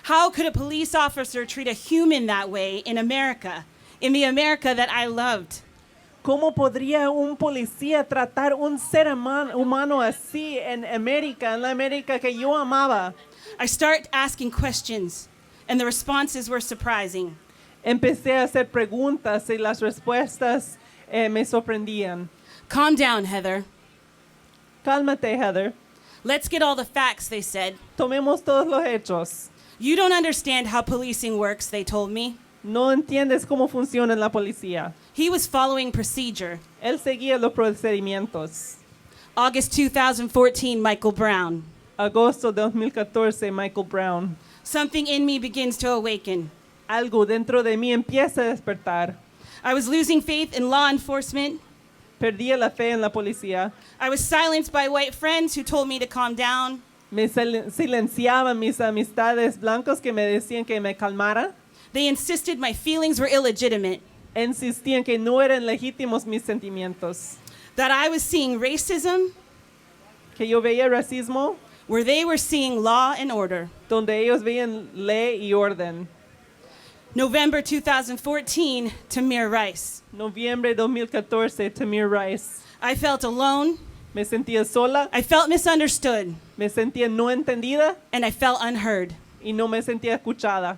[SPEAKER 15] How could a police officer treat a human that way in America, in the America that I loved?
[SPEAKER 2] ¿Cómo podría un policía tratar un ser humano así en América, en la América que yo amaba?
[SPEAKER 15] I start asking questions, and the responses were surprising.
[SPEAKER 2] Empecé a hacer preguntas y las respuestas me sorprendían.
[SPEAKER 15] Calm down, Heather.
[SPEAKER 2] Cálmate, Heather.
[SPEAKER 15] Let's get all the facts, they said.
[SPEAKER 2] Tomemos todos los hechos.
[SPEAKER 15] You don't understand how policing works, they told me.
[SPEAKER 2] No entiendes cómo funciona la policía.
[SPEAKER 15] He was following procedure.
[SPEAKER 2] Él seguía los procedimientos.
[SPEAKER 15] August 2014, Michael Brown.
[SPEAKER 2] Agosto 2014, Michael Brown.
[SPEAKER 15] Something in me begins to awaken.
[SPEAKER 2] Algo dentro de mí empieza a despertar.
[SPEAKER 15] I was losing faith in law enforcement.
[SPEAKER 2] Perdía la fe en la policía.
[SPEAKER 15] I was silenced by white friends who told me to calm down.
[SPEAKER 2] Me silenciaban mis amistades blancos que me decían que me calmara.
[SPEAKER 15] They insisted my feelings were illegitimate.
[SPEAKER 2] Insistían que no eran legítimos mis sentimientos.
[SPEAKER 15] That I was seeing racism.
[SPEAKER 2] Que yo veía racismo.
[SPEAKER 15] Where they were seeing law and order.
[SPEAKER 2] Donde ellos veían ley y orden.
[SPEAKER 15] November 2014, Tamir Rice.
[SPEAKER 2] Noviembre 2014, Tamir Rice.
[SPEAKER 15] I felt alone.
[SPEAKER 2] Me sentía sola.
[SPEAKER 15] I felt misunderstood.
[SPEAKER 2] Me sentía no entendida.
[SPEAKER 15] And I felt unheard.
[SPEAKER 2] Y no me sentía escuchada.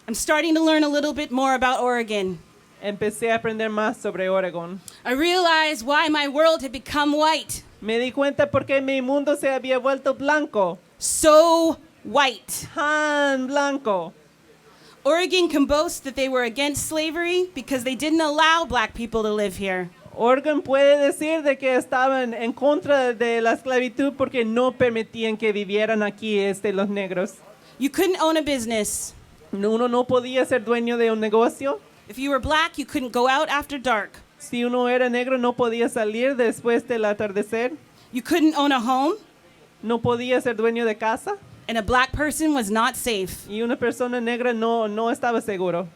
[SPEAKER 15] I'm starting to learn a little bit more about Oregon.
[SPEAKER 2] Empecé a aprender más sobre Oregon.
[SPEAKER 15] I realized why my world had become white.
[SPEAKER 2] Me di cuenta porque mi mundo se había vuelto blanco.
[SPEAKER 15] So white.
[SPEAKER 2] Tan blanco.
[SPEAKER 15] Oregon can boast that they were against slavery because they didn't allow black people to live here.
[SPEAKER 2] Oregon puede decir de que estaban en contra de la esclavitud porque no permitían que vivieran aquí los negros.
[SPEAKER 15] You couldn't own a business.
[SPEAKER 2] Uno no podía ser dueño de un negocio.
[SPEAKER 15] If you were black, you couldn't go out after dark.
[SPEAKER 2] Si uno era negro, no podía salir después del atardecer.
[SPEAKER 15] You couldn't own a home.
[SPEAKER 2] No podía ser dueño de casa.
[SPEAKER 15] And a black person was not safe.
[SPEAKER 2] Y una persona negra no estaba seguro.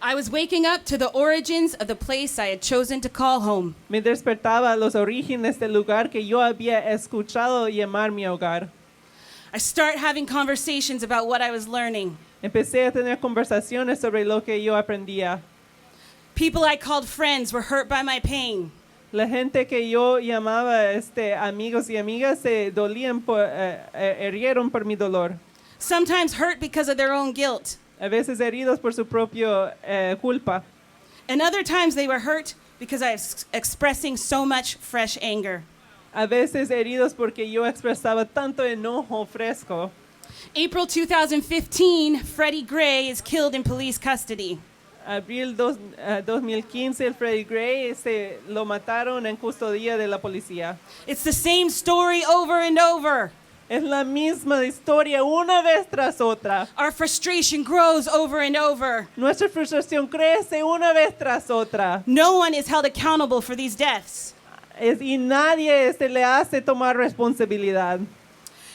[SPEAKER 15] I was waking up to the origins of the place I had chosen to call home.
[SPEAKER 2] Me despertaba a los orígenes del lugar que yo había escuchado llamar mi hogar.
[SPEAKER 15] I start having conversations about what I was learning.
[SPEAKER 2] Empecé a tener conversaciones sobre lo que yo aprendía.
[SPEAKER 15] People I called friends were hurt by my pain.
[SPEAKER 2] La gente que yo llamaba amigos y amigas se dolían herieron por mi dolor.
[SPEAKER 15] Sometimes hurt because of their own guilt.
[SPEAKER 2] A veces heridos por su propia culpa.
[SPEAKER 15] And other times they were hurt because I was expressing so much fresh anger.
[SPEAKER 2] A veces heridos porque yo expresaba tanto enojo fresco.
[SPEAKER 15] April 2015, Freddie Gray is killed in police custody.
[SPEAKER 2] Abril 2015, Freddie Gray lo mataron en custodia de la policía.
[SPEAKER 15] It's the same story over and over.
[SPEAKER 2] Es la misma historia una vez tras otra.
[SPEAKER 15] Our frustration grows over and over.
[SPEAKER 2] Nuestra frustración crece una vez tras otra.
[SPEAKER 15] No one is held accountable for these deaths.
[SPEAKER 2] Y nadie le hace tomar responsabilidad.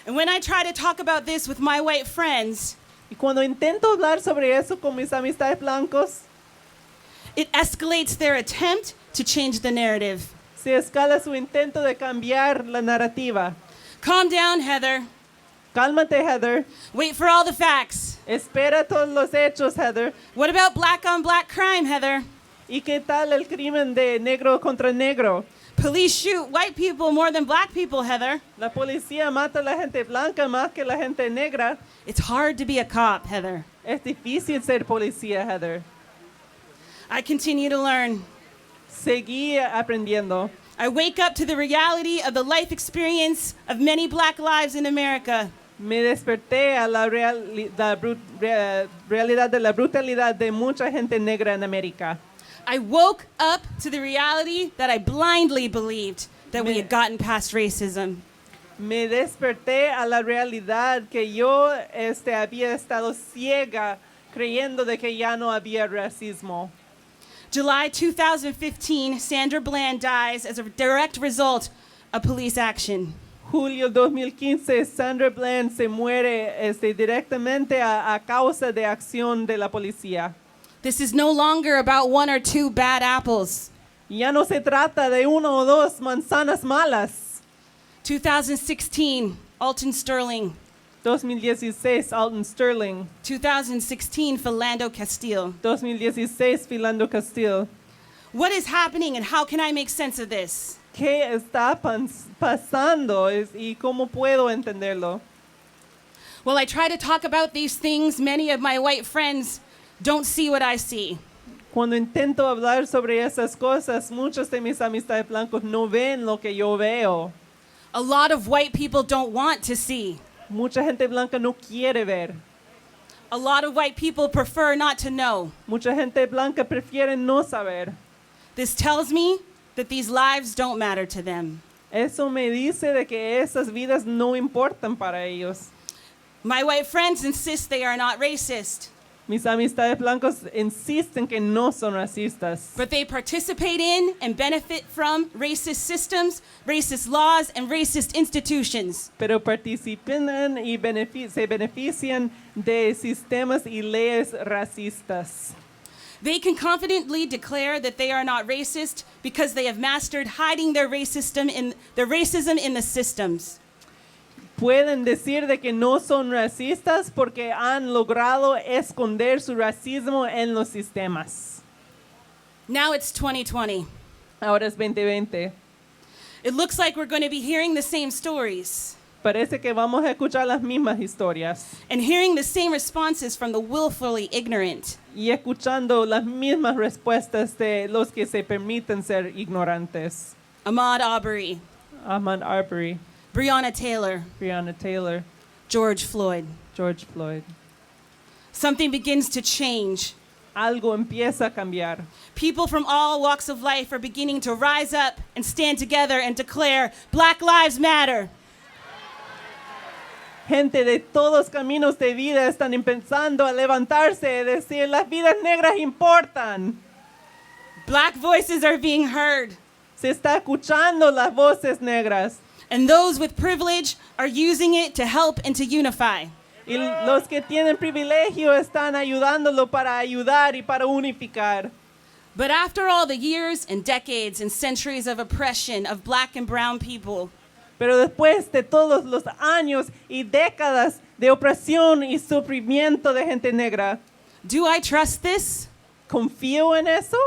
[SPEAKER 15] And when I try to talk about this with my white friends,
[SPEAKER 2] y cuando intento hablar sobre eso con mis amistades blancos,
[SPEAKER 15] it escalates their attempt to change the narrative.
[SPEAKER 2] Se escala su intento de cambiar la narrativa.
[SPEAKER 15] Calm down, Heather.
[SPEAKER 2] Cálmate, Heather.
[SPEAKER 15] Wait for all the facts.
[SPEAKER 2] Espera todos los hechos, Heather.
[SPEAKER 15] What about black on black crime, Heather?
[SPEAKER 2] ¿Y qué tal el crimen de negro contra negro?
[SPEAKER 15] Police shoot white people more than black people, Heather.
[SPEAKER 2] La policía mata a la gente blanca más que la gente negra.
[SPEAKER 15] It's hard to be a cop, Heather.
[SPEAKER 2] Es difícil ser policía, Heather.
[SPEAKER 15] I continue to learn.
[SPEAKER 2] Seguí aprendiendo.
[SPEAKER 15] I wake up to the reality of the life experience of many black lives in America.
[SPEAKER 2] Me desperté a la realidad de la brutalidad de mucha gente negra en América.
[SPEAKER 15] I woke up to the reality that I blindly believed that we had gotten past racism.
[SPEAKER 2] Me desperté a la realidad que yo había estado ciega creyendo de que ya no había racismo.
[SPEAKER 15] July 2015, Sandra Bland dies as a direct result of police action.
[SPEAKER 2] Julio 2015, Sandra Bland se muere directamente a causa de acción de la policía.
[SPEAKER 15] This is no longer about one or two bad apples.
[SPEAKER 2] Ya no se trata de uno o dos manzanas malas.
[SPEAKER 15] 2016, Alton Sterling.
[SPEAKER 2] 2016, Alton Sterling.
[SPEAKER 15] 2016, Philando Castile.
[SPEAKER 2] 2016, Philando Castile.
[SPEAKER 15] What is happening and how can I make sense of this?
[SPEAKER 2] ¿Qué está pasando y cómo puedo entenderlo?
[SPEAKER 15] Well, I try to talk about these things. Many of my white friends don't see what I see.
[SPEAKER 2] Cuando intento hablar sobre esas cosas, muchos de mis amistades blancos no ven lo que yo veo.
[SPEAKER 15] A lot of white people don't want to see.
[SPEAKER 2] Mucha gente blanca no quiere ver.
[SPEAKER 15] A lot of white people prefer not to know.
[SPEAKER 2] Mucha gente blanca prefiere no saber.
[SPEAKER 15] This tells me that these lives don't matter to them.
[SPEAKER 2] Eso me dice de que esas vidas no importan para ellos.
[SPEAKER 15] My white friends insist they are not racist.
[SPEAKER 2] Mis amistades blancos insisten que no son racistas.
[SPEAKER 15] But they participate in and benefit from racist systems, racist laws, and racist institutions.
[SPEAKER 2] Pero participan y se benefician de sistemas y leyes racistas.
[SPEAKER 15] They can confidently declare that they are not racist because they have mastered hiding their racism in the systems.
[SPEAKER 2] Pueden decir de que no son racistas porque han logrado esconder su racismo en los sistemas.
[SPEAKER 15] Now it's 2020.
[SPEAKER 2] Ahora es 2020.
[SPEAKER 15] It looks like we're going to be hearing the same stories.
[SPEAKER 2] Parece que vamos a escuchar las mismas historias.
[SPEAKER 15] And hearing the same responses from the willfully ignorant.
[SPEAKER 2] Y escuchando las mismas respuestas de los que se permiten ser ignorantes.
[SPEAKER 15] Ahmaud Arbery.
[SPEAKER 2] Ahmaud Arbery.
[SPEAKER 15] Breonna Taylor.
[SPEAKER 2] Breonna Taylor.
[SPEAKER 15] George Floyd.
[SPEAKER 2] George Floyd.
[SPEAKER 15] Something begins to change.
[SPEAKER 2] Algo empieza a cambiar.
[SPEAKER 15] People from all walks of life are beginning to rise up and stand together and declare, Black Lives Matter.
[SPEAKER 2] Gente de todos caminos de vida están empezando a levantarse y decir, las vidas negras importan.
[SPEAKER 15] Black voices are being heard.
[SPEAKER 2] Se está escuchando las voces negras.
[SPEAKER 15] And those with privilege are using it to help and to unify.
[SPEAKER 2] Y los que tienen privilegio están ayudándolo para ayudar y para unificar.
[SPEAKER 15] But after all the years and decades and centuries of oppression of black and brown people,
[SPEAKER 2] pero después de todos los años y décadas de opresión y sufrimiento de gente negra,
[SPEAKER 15] do I trust this?
[SPEAKER 2] ¿Confío en eso?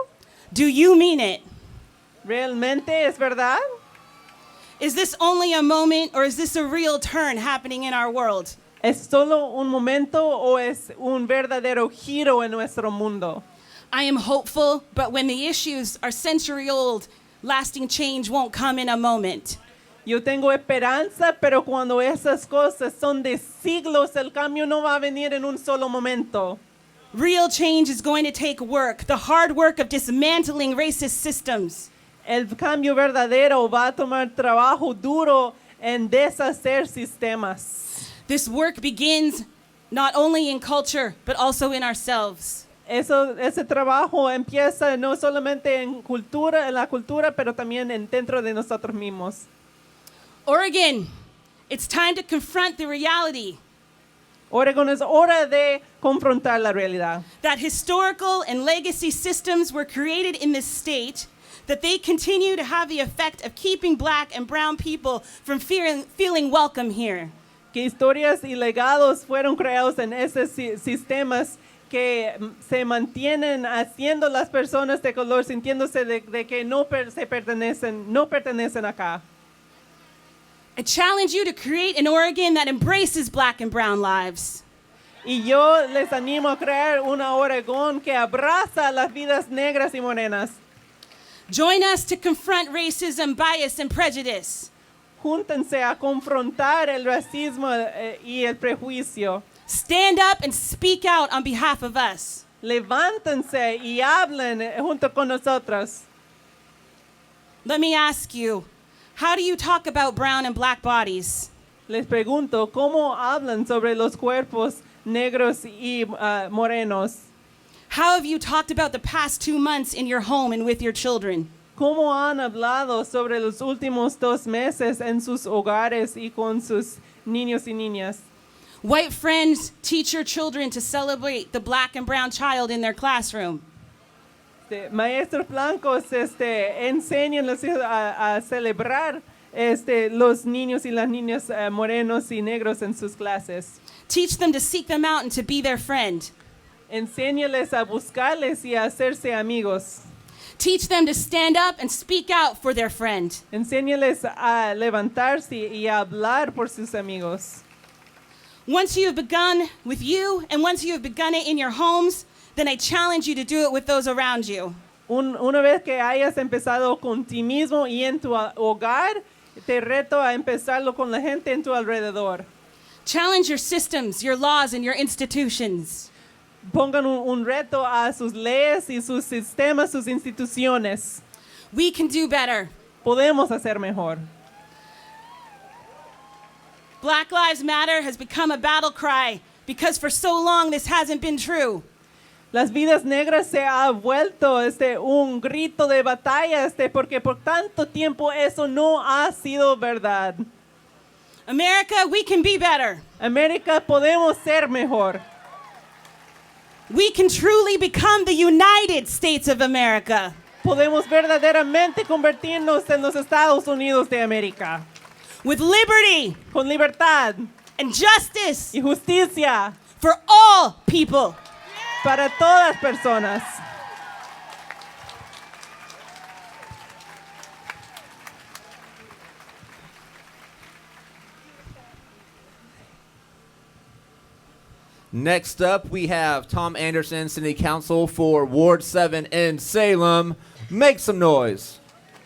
[SPEAKER 15] Do you mean it?
[SPEAKER 2] ¿Realmente es verdad?
[SPEAKER 15] Is this only a moment or is this a real turn happening in our world?
[SPEAKER 2] ¿Es solo un momento o es un verdadero giro en nuestro mundo?
[SPEAKER 15] I am hopeful, but when the issues are century-old, lasting change won't come in a moment.
[SPEAKER 2] Yo tengo esperanza, pero cuando esas cosas son de siglos, el cambio no va a venir en un solo momento.
[SPEAKER 15] Real change is going to take work, the hard work of dismantling racist systems.
[SPEAKER 2] El cambio verdadero va a tomar trabajo duro en deshacer sistemas.
[SPEAKER 15] This work begins not only in culture, but also in ourselves.
[SPEAKER 2] Ese trabajo empieza no solamente en la cultura, pero también dentro de nosotros mismos.
[SPEAKER 15] Oregon, it's time to confront the reality.
[SPEAKER 2] Oregon, es hora de confrontar la realidad.
[SPEAKER 15] That historical and legacy systems were created in this state, that they continue to have the effect of keeping black and brown people from feeling welcome here.
[SPEAKER 2] Que historias y legados fueron creados en esos sistemas que se mantienen haciendo las personas de color sintiéndose de que no pertenecen acá.
[SPEAKER 15] I challenge you to create an Oregon that embraces black and brown lives.
[SPEAKER 2] Y yo les animo a crear una Oregón que abraza las vidas negras y morenas.
[SPEAKER 15] Join us to confront racism, bias, and prejudice.
[SPEAKER 2] Júntense a confrontar el racismo y el prejuicio.
[SPEAKER 15] Stand up and speak out on behalf of us.
[SPEAKER 2] Levántense y hablen junto con nosotros.
[SPEAKER 15] Let me ask you, how do you talk about brown and black bodies?
[SPEAKER 2] Les pregunto, ¿cómo hablan sobre los cuerpos negros y morenos?
[SPEAKER 15] How have you talked about the past 2 months in your home and with your children?
[SPEAKER 2] ¿Cómo han hablado sobre los últimos 2 meses en sus hogares y con sus niños y niñas?
[SPEAKER 15] White friends teach your children to celebrate the black and brown child in their classroom.
[SPEAKER 2] Maestros blancos enseñan a los hijos a celebrar los niños y las niñas morenos y negros en sus clases.
[SPEAKER 15] Teach them to seek them out and to be their friend.
[SPEAKER 2] Enséñales a buscarles y a hacerse amigos.
[SPEAKER 15] Teach them to stand up and speak out for their friend.
[SPEAKER 2] Enséñales a levantarse y a hablar por sus amigos.
[SPEAKER 15] Once you have begun with you and once you have begun it in your homes, then I challenge you to do it with those around you.
[SPEAKER 2] Una vez que hayas empezado con ti mismo y en tu hogar, te reto a empezarlo con la gente en tu alrededor.
[SPEAKER 15] Challenge your systems, your laws, and your institutions.
[SPEAKER 2] Pongan un reto a sus leyes y sus sistemas, sus instituciones.
[SPEAKER 15] We can do better.
[SPEAKER 2] Podemos hacer mejor.
[SPEAKER 15] Black Lives Matter has become a battle cry because for so long this hasn't been true.
[SPEAKER 2] Las vidas negras se ha vuelto un grito de batalla porque por tanto tiempo eso no ha sido verdad.
[SPEAKER 15] America, we can be better.
[SPEAKER 2] América, podemos ser mejor.
[SPEAKER 15] We can truly become the United States of America.
[SPEAKER 2] Podemos verdaderamente convertirnos en los Estados Unidos de América.
[SPEAKER 15] With liberty,
[SPEAKER 2] con libertad,
[SPEAKER 15] and justice,
[SPEAKER 2] y justicia,
[SPEAKER 15] for all people.
[SPEAKER 2] Para todas personas.
[SPEAKER 3] Next up, we have Tom Anderson, City Council for Ward 7 in Salem. Make some noise.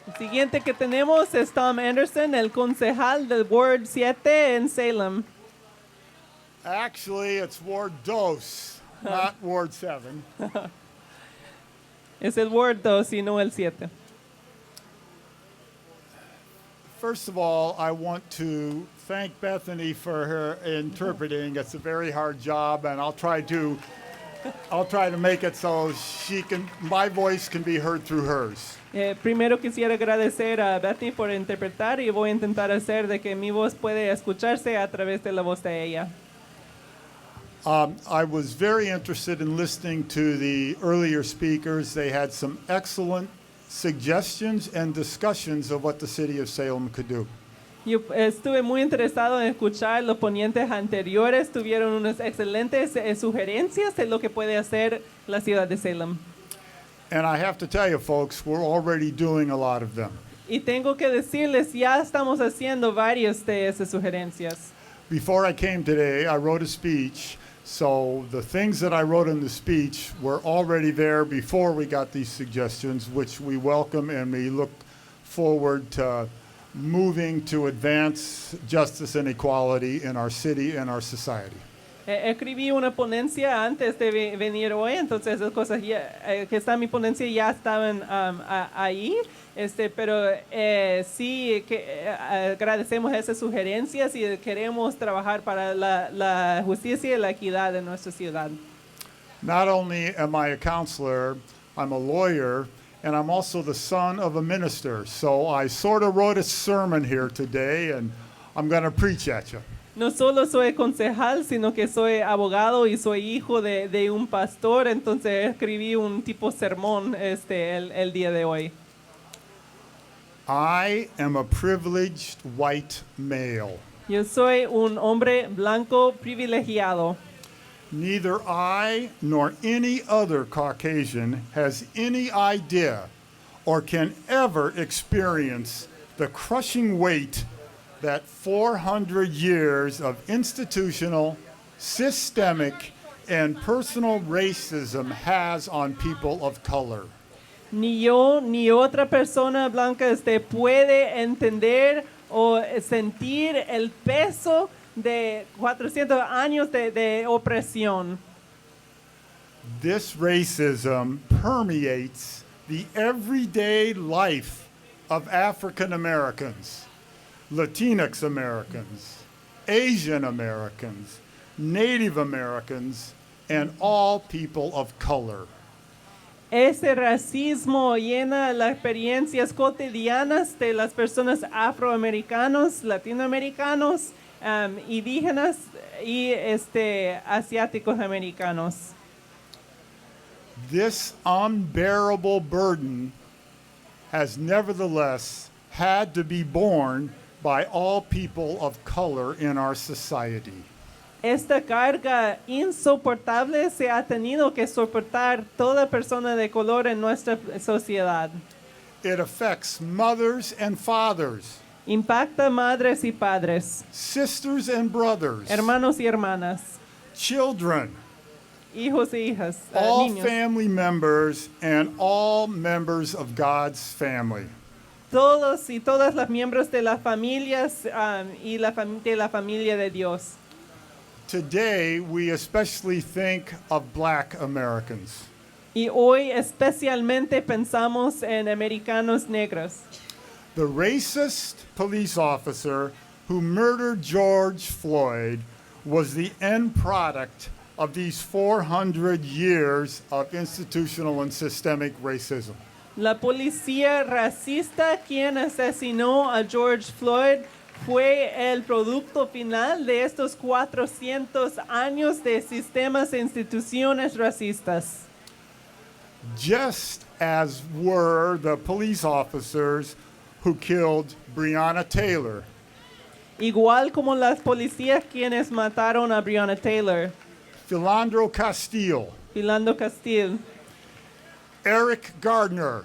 [SPEAKER 2] El siguiente que tenemos es Tom Anderson, el concejal del Ward 7 en Salem.
[SPEAKER 16] Actually, it's Ward 2, not Ward 7.
[SPEAKER 2] Es el Ward 2 y no el 7.
[SPEAKER 16] First of all, I want to thank Bethany for her interpreting. It's a very hard job, and I'll try to make it so my voice can be heard through hers.
[SPEAKER 2] Primero quisiera agradecer a Bethany por interpretar y voy a intentar hacer de que mi voz puede escucharse a través de la voz de ella.
[SPEAKER 16] I was very interested in listening to the earlier speakers. They had some excellent suggestions and discussions of what the city of Salem could do.
[SPEAKER 2] Yo estuve muy interesado en escuchar los ponentes anteriores. Tuvieron unas excelentes sugerencias de lo que puede hacer la ciudad de Salem.
[SPEAKER 16] And I have to tell you, folks, we're already doing a lot of them.
[SPEAKER 2] Y tengo que decirles, ya estamos haciendo varias de esas sugerencias.
[SPEAKER 16] Before I came today, I wrote a speech. So the things that I wrote in the speech were already there before we got these suggestions, which we welcome and we look forward to moving to advance justice and equality in our city and our society.
[SPEAKER 2] Escribí una ponencia antes de venir hoy, entonces esas cosas que está en mi ponencia ya estaban ahí, pero sí que agradecemos esas sugerencias y queremos trabajar para la justicia y la equidad en nuestra ciudad.
[SPEAKER 16] Not only am I a counselor, I'm a lawyer, and I'm also the son of a minister. So I sort of wrote a sermon here today, and I'm going to preach at you.
[SPEAKER 2] No solo soy concejal, sino que soy abogado y soy hijo de un pastor, entonces escribí un tipo sermón el día de hoy.
[SPEAKER 16] I am a privileged white male.
[SPEAKER 2] Yo soy un hombre blanco privilegiado.
[SPEAKER 16] Neither I nor any other Caucasian has any idea or can ever experience the crushing weight that 400 years of institutional, systemic, and personal racism has on people of color.
[SPEAKER 2] Ni yo ni otra persona blanca puede entender o sentir el peso de 400 años de opresión.
[SPEAKER 16] This racism permeates the everyday life of African Americans, Latinx Americans, Asian Americans, Native Americans, and all people of color.
[SPEAKER 2] Ese racismo llena las experiencias cotidianas de las personas afroamericanos, latinoamericanos, indígenas y asiáticos americanos.
[SPEAKER 16] This unbearable burden has nevertheless had to be borne by all people of color in our society.
[SPEAKER 2] Esta carga insoportable se ha tenido que soportar toda persona de color en nuestra sociedad.
[SPEAKER 16] It affects mothers and fathers,
[SPEAKER 2] Impacta madres y padres,
[SPEAKER 16] sisters and brothers,
[SPEAKER 2] hermanos y hermanas,
[SPEAKER 16] children,
[SPEAKER 2] hijos y hijas,
[SPEAKER 16] all
[SPEAKER 2] niños.
[SPEAKER 16] family members, and all members of God's family.
[SPEAKER 2] Todos y todas las miembros de las familias y de la familia de Dios.
[SPEAKER 16] Today, we especially think of black Americans.
[SPEAKER 2] Y hoy especialmente pensamos en americanos negros.
[SPEAKER 16] The racist police officer who murdered George Floyd was the end product of these 400 years of institutional and systemic racism.
[SPEAKER 2] La policía racista quien asesinó a George Floyd fue el producto final de estos 400 años de sistemas e instituciones racistas.
[SPEAKER 16] Just as were the police officers who killed Breonna Taylor,
[SPEAKER 2] Igual como las policías quienes mataron a Breonna Taylor,
[SPEAKER 16] Philando Castile,
[SPEAKER 2] Philando Castile,
[SPEAKER 16] Eric Gardner,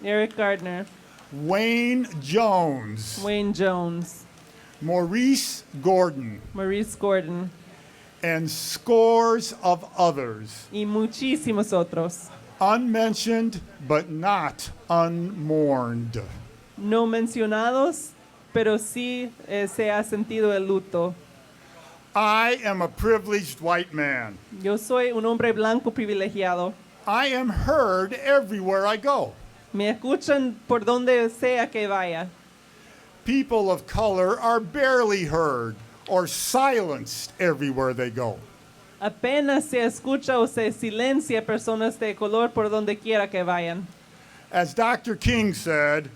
[SPEAKER 2] Eric Gardner,
[SPEAKER 16] Wayne Jones,
[SPEAKER 2] Wayne Jones,
[SPEAKER 16] Maurice Gordon,
[SPEAKER 2] Maurice Gordon,
[SPEAKER 16] and scores of others,
[SPEAKER 2] y muchísimos otros,
[SPEAKER 16] unmentioned but not unmourned.
[SPEAKER 2] no mencionados, pero sí se ha sentido el luto.
[SPEAKER 16] I am a privileged white man.
[SPEAKER 2] Yo soy un hombre blanco privilegiado.
[SPEAKER 16] I am heard everywhere I go.
[SPEAKER 2] Me escuchan por donde sea que vaya.
[SPEAKER 16] People of color are barely heard or silenced everywhere they go.
[SPEAKER 2] Apenas se escucha o se silencia personas de color por donde quiera que vayan.
[SPEAKER 16] As Dr. King said,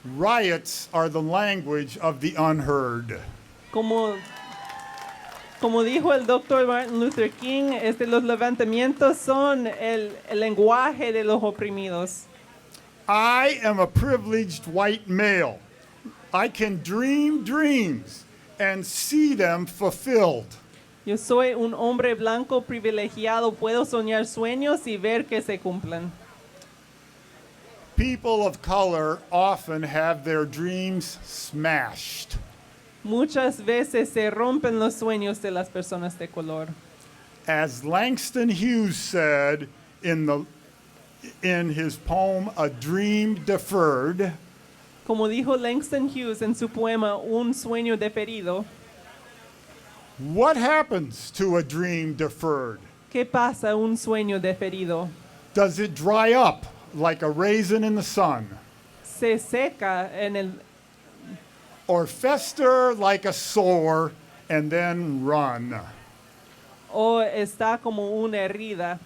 [SPEAKER 16] riots are the language of the unheard.
[SPEAKER 2] Como dijo el Dr. Martin Luther King, los levantamientos son el lenguaje de los oprimidos.
[SPEAKER 16] I am a privileged white male. I can dream dreams and see them fulfilled.
[SPEAKER 2] Yo soy un hombre blanco privilegiado. Puedo soñar sueños y ver que se cumplan.
[SPEAKER 16] People of color often have their dreams smashed.
[SPEAKER 2] Muchas veces se rompen los sueños de las personas de color.
[SPEAKER 16] As Langston Hughes said in his poem, A Dream Deferred,
[SPEAKER 2] Como dijo Langston Hughes en su poema Un sueño deferido,
[SPEAKER 16] what happens to a dream deferred?
[SPEAKER 2] ¿qué pasa a un sueño deferido?
[SPEAKER 16] Does it dry up like a raisin in the sun?
[SPEAKER 2] Se seca en el
[SPEAKER 16] Or fester like a sore and then run?
[SPEAKER 2] o está como una herida.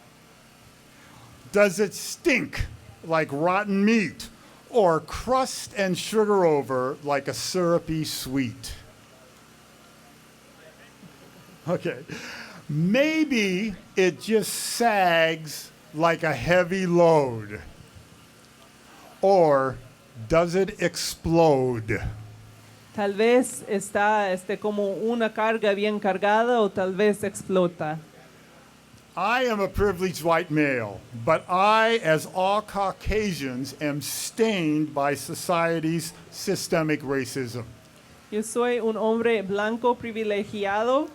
[SPEAKER 16] Does it stink like rotten meat or crust and sugar over like a syrupy sweet? Okay. Maybe it just sags like a heavy load. Or does it explode?
[SPEAKER 2] Tal vez está como una carga bien cargada o tal vez explota.
[SPEAKER 16] I am a privileged white male, but I, as all Caucasians, am stained by society's systemic racism.
[SPEAKER 2] Yo soy un hombre blanco privilegiado,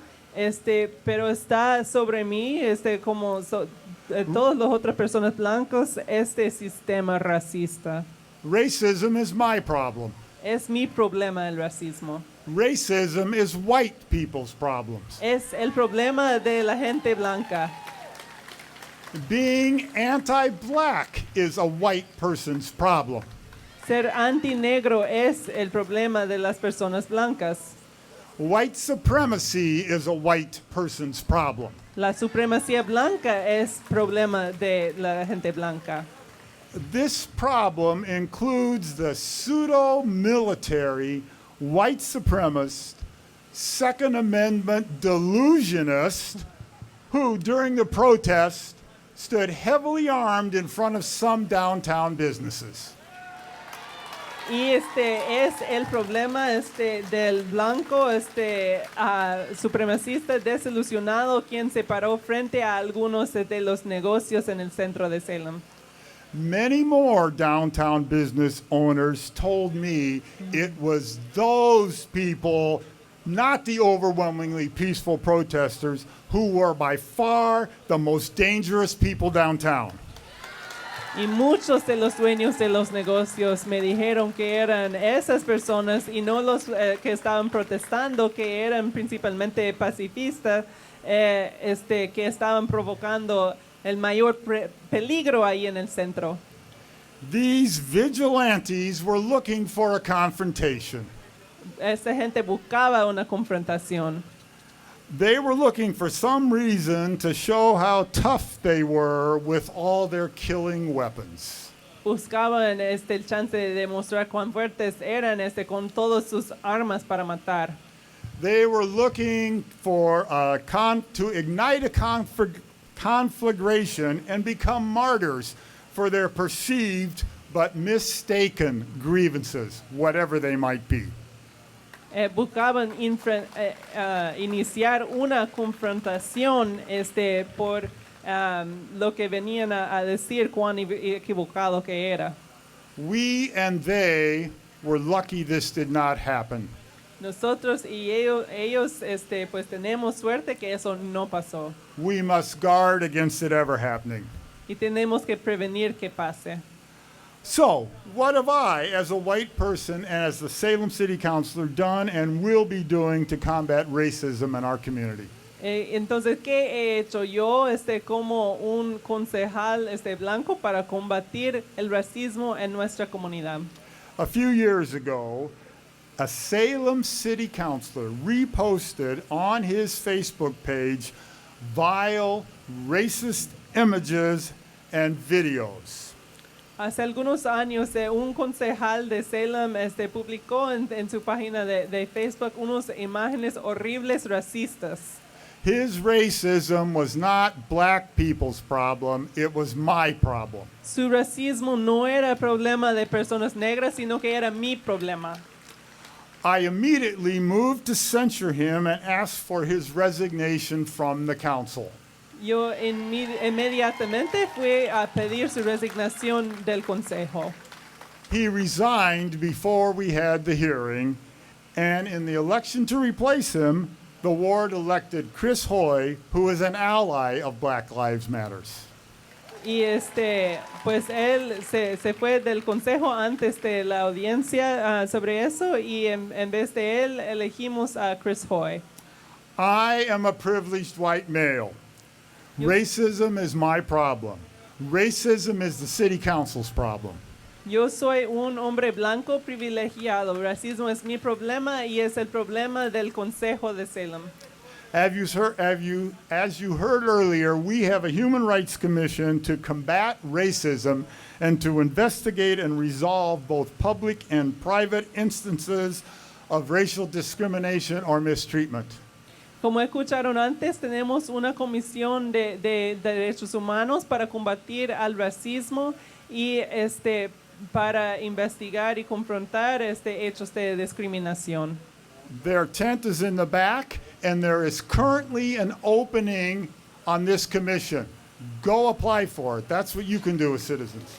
[SPEAKER 2] pero está sobre mí, todas las otras personas blancas, este sistema racista.
[SPEAKER 16] Racism is my problem.
[SPEAKER 2] Es mi problema el racismo.
[SPEAKER 16] Racism is white people's problems.
[SPEAKER 2] Es el problema de la gente blanca.
[SPEAKER 16] Being anti-black is a white person's problem.
[SPEAKER 2] Ser antinegro es el problema de las personas blancas.
[SPEAKER 16] White supremacy is a white person's problem.
[SPEAKER 2] La supremacía blanca es problema de la gente blanca.
[SPEAKER 16] This problem includes the pseudo-military, white supremacist, Second Amendment delusionist who, during the protest, stood heavily armed in front of some downtown businesses.
[SPEAKER 2] Y es el problema del blanco supremacista desilusionado quien se paró frente a algunos de los negocios en el centro de Salem.
[SPEAKER 16] Many more downtown business owners told me it was those people, not the overwhelmingly peaceful protesters, who were by far the most dangerous people downtown.
[SPEAKER 2] Y muchos de los dueños de los negocios me dijeron que eran esas personas y no los que estaban protestando, que eran principalmente pacifistas, que estaban provocando el mayor peligro ahí en el centro.
[SPEAKER 16] These vigilantes were looking for a confrontation.
[SPEAKER 2] Esa gente buscaba una confrontación.
[SPEAKER 16] They were looking for some reason to show how tough they were with all their killing weapons.
[SPEAKER 2] Buscaban el chance de demostrar cuán fuertes eran con todas sus armas para matar.
[SPEAKER 16] They were looking for to ignite a conflagration and become martyrs for their perceived but mistaken grievances, whatever they might be.
[SPEAKER 2] Buscaban iniciar una confrontación por lo que venían a decir cuán equivocado que era.
[SPEAKER 16] We and they were lucky this did not happen.
[SPEAKER 2] Nosotros y ellos pues tenemos suerte que eso no pasó.
[SPEAKER 16] We must guard against it ever happening.
[SPEAKER 2] Y tenemos que prevenir que pase.
[SPEAKER 16] So, what have I, as a white person and as the Salem City Councilor, done and will be doing to combat racism in our community?
[SPEAKER 2] Entonces, ¿qué he hecho yo como un concejal blanco para combatir el racismo en nuestra comunidad?
[SPEAKER 16] A few years ago, a Salem City Councilor reposted on his Facebook page vile, racist images and videos.
[SPEAKER 2] Hace algunos años, un concejal de Salem publicó en su página de Facebook unas imágenes horribles racistas.
[SPEAKER 16] His racism was not black people's problem, it was my problem.
[SPEAKER 2] Su racismo no era problema de personas negras, sino que era mi problema.
[SPEAKER 16] I immediately moved to censure him and asked for his resignation from the council.
[SPEAKER 2] Yo inmediatamente fui a pedir su resignación del consejo.
[SPEAKER 16] He resigned before we had the hearing, and in the election to replace him, the ward elected Chris Hoy, who is an ally of Black Lives Matter.
[SPEAKER 2] Y pues él se fue del consejo antes de la audiencia sobre eso, y en vez de él elegimos a Chris Hoy.
[SPEAKER 16] I am a privileged white male. Racism is my problem. Racism is the city council's problem.
[SPEAKER 2] Yo soy un hombre blanco privilegiado. Racismo es mi problema y es el problema del Consejo de Salem.
[SPEAKER 16] As you heard earlier, we have a Human Rights Commission to combat racism and to investigate and resolve both public and private instances of racial discrimination or mistreatment.
[SPEAKER 2] Como escucharon antes, tenemos una comisión de derechos humanos para combatir al racismo y para investigar y confrontar hechos de discriminación.
[SPEAKER 16] Their tent is in the back, and there is currently an opening on this commission. Go apply for it. That's what you can do as citizens.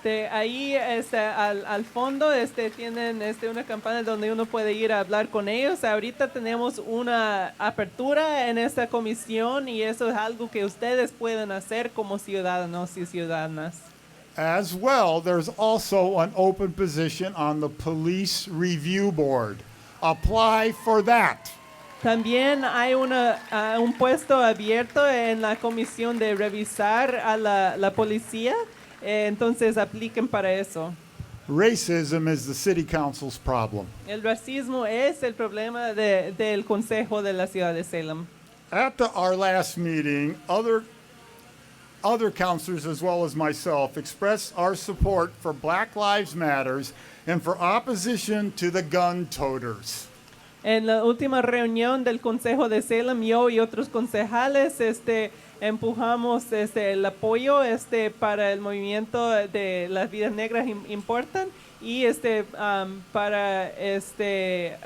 [SPEAKER 2] Ahí al fondo tienen una campaña donde uno puede ir a hablar con ellos. Ahorita tenemos una apertura en esta comisión y eso es algo que ustedes pueden hacer como ciudadanos y ciudadanas.
[SPEAKER 16] As well, there's also an open position on the Police Review Board. Apply for that.
[SPEAKER 2] También hay un puesto abierto en la comisión de revisar a la policía. Entonces apliquen para eso.
[SPEAKER 16] Racism is the city council's problem.
[SPEAKER 2] El racismo es el problema del Consejo de la Ciudad de Salem.
[SPEAKER 16] At our last meeting, other councilors as well as myself expressed our support for Black Lives Matters and for opposition to the gun toters.
[SPEAKER 2] En la última reunión del Consejo de Salem, yo y otros concejales empujamos el apoyo para el movimiento de las vidas negras importan y para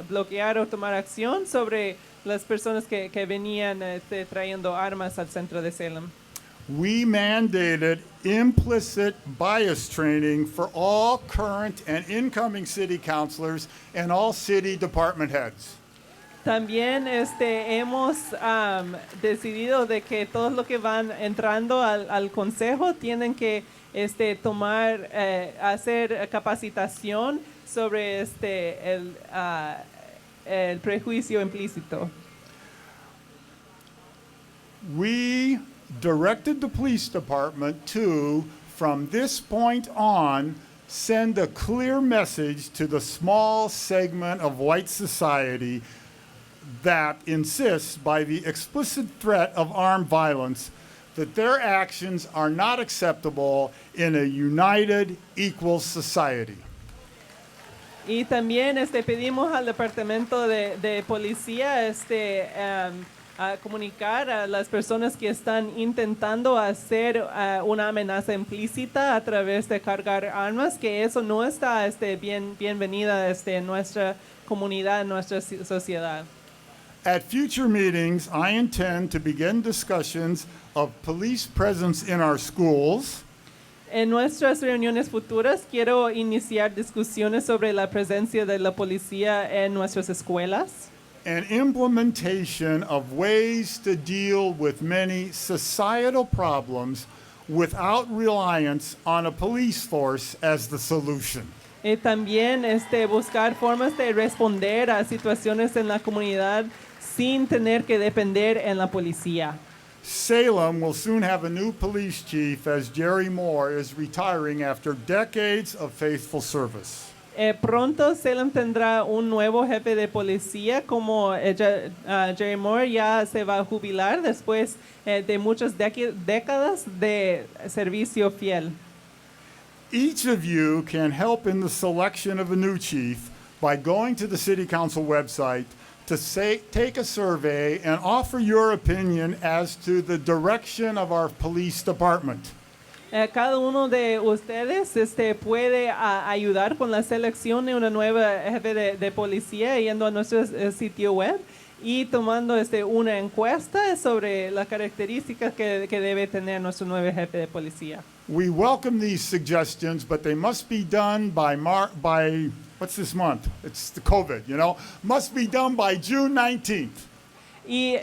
[SPEAKER 2] bloquear o tomar acción sobre las personas que venían trayendo armas al centro de Salem.
[SPEAKER 16] We mandated implicit bias training for all current and incoming city councilors and all city department heads.
[SPEAKER 2] También hemos decidido de que todos los que van entrando al consejo tienen que hacer capacitación sobre el prejuicio implícito.
[SPEAKER 16] We directed the police department to, from this point on, send a clear message to the small segment of white society that insists, by the explicit threat of armed violence, that their actions are not acceptable in a united, equal society.
[SPEAKER 2] Y también pedimos al departamento de policía a comunicar a las personas que están intentando hacer una amenaza implícita a través de cargar armas, que eso no está bienvenida en nuestra comunidad, en nuestra sociedad.
[SPEAKER 16] At future meetings, I intend to begin discussions of police presence in our schools.
[SPEAKER 2] En nuestras reuniones futuras quiero iniciar discusiones sobre la presencia de la policía en nuestras escuelas.
[SPEAKER 16] And implementation of ways to deal with many societal problems without reliance on a police force as the solution.
[SPEAKER 2] Y también buscar formas de responder a situaciones en la comunidad sin tener que depender en la policía.
[SPEAKER 16] Salem will soon have a new police chief as Jerry Moore is retiring after decades of faithful service.
[SPEAKER 2] Pronto Salem tendrá un nuevo jefe de policía, como Jerry Moore ya se va a jubilar después de muchas décadas de servicio fiel.
[SPEAKER 16] Each of you can help in the selection of a new chief by going to the City Council website to take a survey and offer your opinion as to the direction of our police department.
[SPEAKER 2] Cada uno de ustedes puede ayudar con la selección de una nueva jefe de policía yendo a nuestro sitio web y tomando una encuesta sobre las características que debe tener nuestro nuevo jefe de policía.
[SPEAKER 16] We welcome these suggestions, but they must be done by what's this month? It's the COVID, must be done by June 19th.
[SPEAKER 2] Y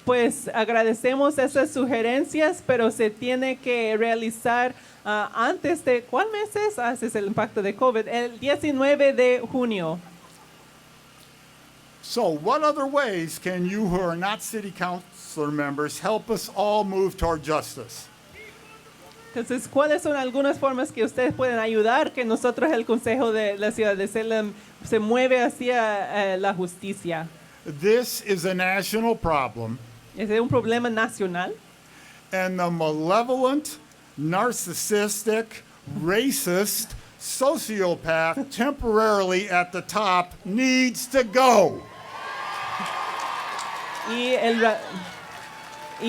[SPEAKER 2] pues agradecemos esas sugerencias, pero se tiene que realizar antes de ¿cuál meses haces el impacto de COVID? El 19 de junio.
[SPEAKER 16] So, what other ways can you who are not city councilor members help us all move toward justice?
[SPEAKER 2] Entonces, ¿cuáles son algunas formas que ustedes pueden ayudar que nosotros, el Consejo de la Ciudad de Salem, se mueve hacia la justicia?
[SPEAKER 16] This is a national problem.
[SPEAKER 2] Es un problema nacional.
[SPEAKER 16] And the malevolent, narcissistic, racist, sociopath temporarily at the top needs to go.
[SPEAKER 2] Y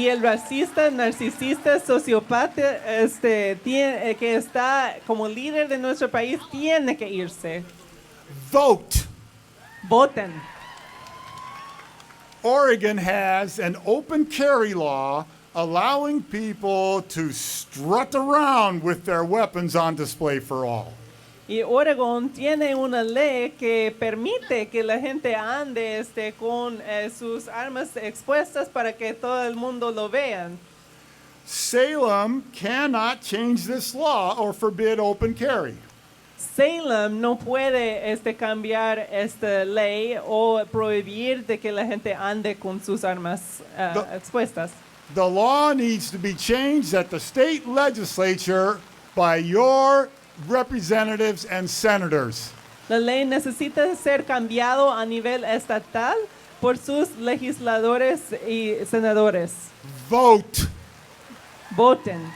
[SPEAKER 2] el racista, narcisista, sociópata que está como líder de nuestro país tiene que irse.
[SPEAKER 16] Vote.
[SPEAKER 2] Voten.
[SPEAKER 16] Oregon has an open carry law allowing people to strut around with their weapons on display for all.
[SPEAKER 2] Y Oregon tiene una ley que permite que la gente ande con sus armas expuestas para que todo el mundo lo vean.
[SPEAKER 16] Salem cannot change this law or forbid open carry.
[SPEAKER 2] Salem no puede cambiar esta ley o prohibir de que la gente ande con sus armas expuestas.
[SPEAKER 16] The law needs to be changed at the state legislature by your representatives and senators.
[SPEAKER 2] La ley necesita ser cambiado a nivel estatal por sus legisladores y senadores.
[SPEAKER 16] Vote.
[SPEAKER 2] Voten.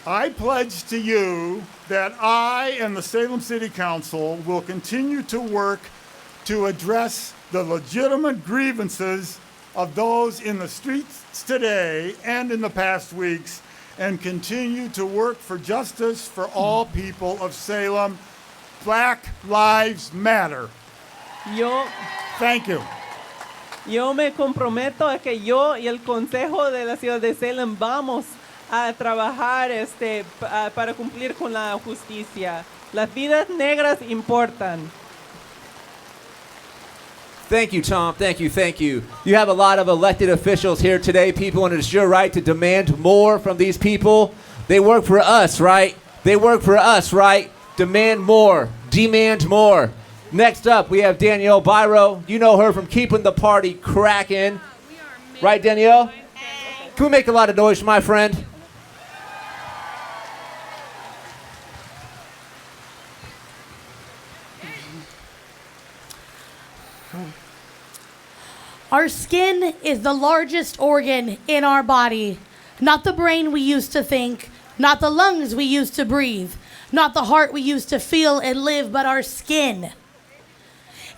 [SPEAKER 16] I pledge to you that I and the Salem City Council will continue to work to address the legitimate grievances of those in the streets today and in the past weeks, and continue to work for justice for all people of Salem. Black Lives Matter. Thank you.
[SPEAKER 2] Yo me comprometo a que yo y el Consejo de la Ciudad de Salem vamos a trabajar para cumplir con la justicia. Las vidas negras importan.
[SPEAKER 3] Thank you, Tom. Thank you. Thank you. You have a lot of elected officials here today, people, and it's your right to demand more from these people. They work for us, right? They work for us, right? Demand more. Demand more. Next up, we have Danielle Biro. You know her from keeping the party cracking. Right, Danielle? Can we make a lot of noise, my friend?
[SPEAKER 17] Our skin is the largest organ in our body. Not the brain we used to think, not the lungs we used to breathe, not the heart we used to feel and live, but our skin.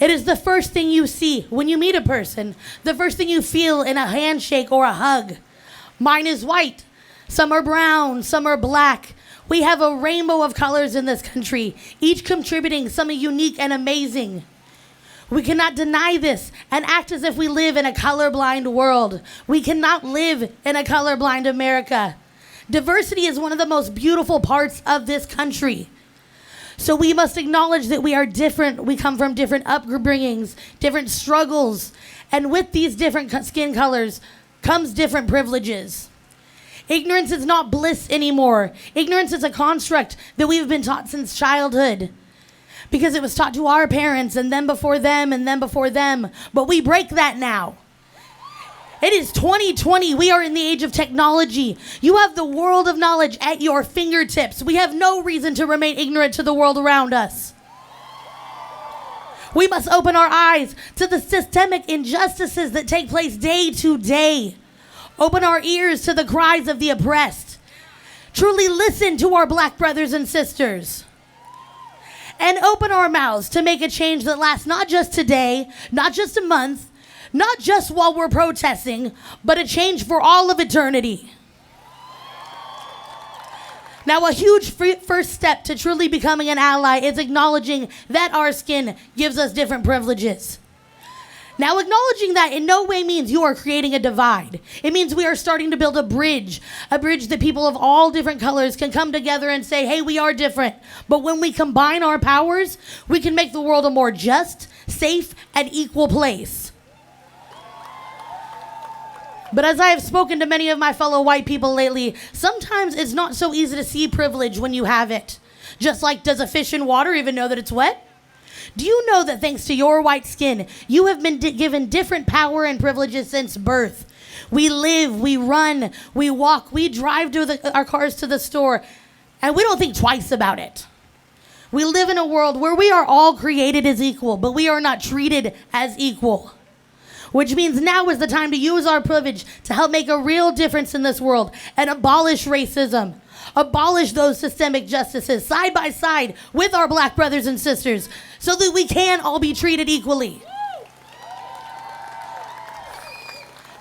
[SPEAKER 17] It is the first thing you see when you meet a person, the first thing you feel in a handshake or a hug. Mine is white. Some are brown, some are black. We have a rainbow of colors in this country, each contributing something unique and amazing. We cannot deny this and act as if we live in a colorblind world. We cannot live in a colorblind America. Diversity is one of the most beautiful parts of this country. So we must acknowledge that we are different. We come from different upbringings, different struggles. And with these different skin colors comes different privileges. Ignorance is not bliss anymore. Ignorance is a construct that we've been taught since childhood, because it was taught to our parents and then before them and then before them. But we break that now. It is 2020. We are in the age of technology. You have the world of knowledge at your fingertips. We have no reason to remain ignorant to the world around us. We must open our eyes to the systemic injustices that take place day to day. Open our ears to the cries of the oppressed. Truly listen to our black brothers and sisters. And open our mouths to make a change that lasts not just today, not just a month, not just while we're protesting, but a change for all of eternity. Now, a huge first step to truly becoming an ally is acknowledging that our skin gives us different privileges. Now, acknowledging that in no way means you are creating a divide. It means we are starting to build a bridge that people of all different colors can come together and say, hey, we are different. But when we combine our powers, we can make the world a more just, safe, and equal place. But as I have spoken to many of my fellow white people lately, sometimes it's not so easy to see privilege when you have it. Just like, does a fish in water even know that it's wet? Do you know that thanks to your white skin, you have been given different power and privileges since birth? We live, we run, we walk, we drive our cars to the store, and we don't think twice about it. We live in a world where we are all created as equal, but we are not treated as equal. Which means now is the time to use our privilege to help make a real difference in this world and abolish racism. Abolish those systemic justices side by side with our black brothers and sisters so that we can all be treated equally.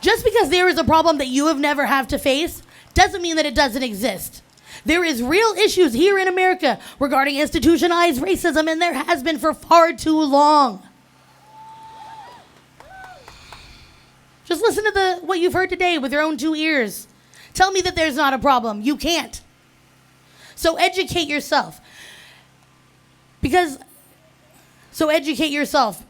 [SPEAKER 17] Just because there is a problem that you have never had to face doesn't mean that it doesn't exist. There is real issues here in America regarding institutionalized racism, and there has been for far too long. Just listen to what you've heard today with your own 2 ears. Tell me that there's not a problem. You can't. So educate yourself. Educate yourself.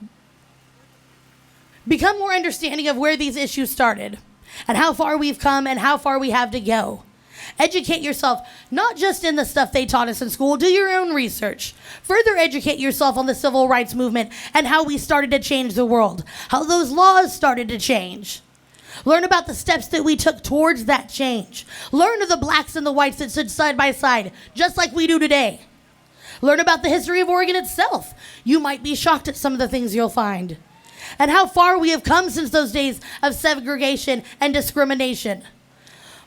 [SPEAKER 17] Become more understanding of where these issues started and how far we've come and how far we have to go. Educate yourself, not just in the stuff they taught us in school. Do your own research. Further educate yourself on the civil rights movement and how we started to change the world, how those laws started to change. Learn about the steps that we took towards that change. Learn of the blacks and the whites that stood side by side, just like we do today. Learn about the history of Oregon itself. You might be shocked at some of the things you'll find. And how far we have come since those days of segregation and discrimination.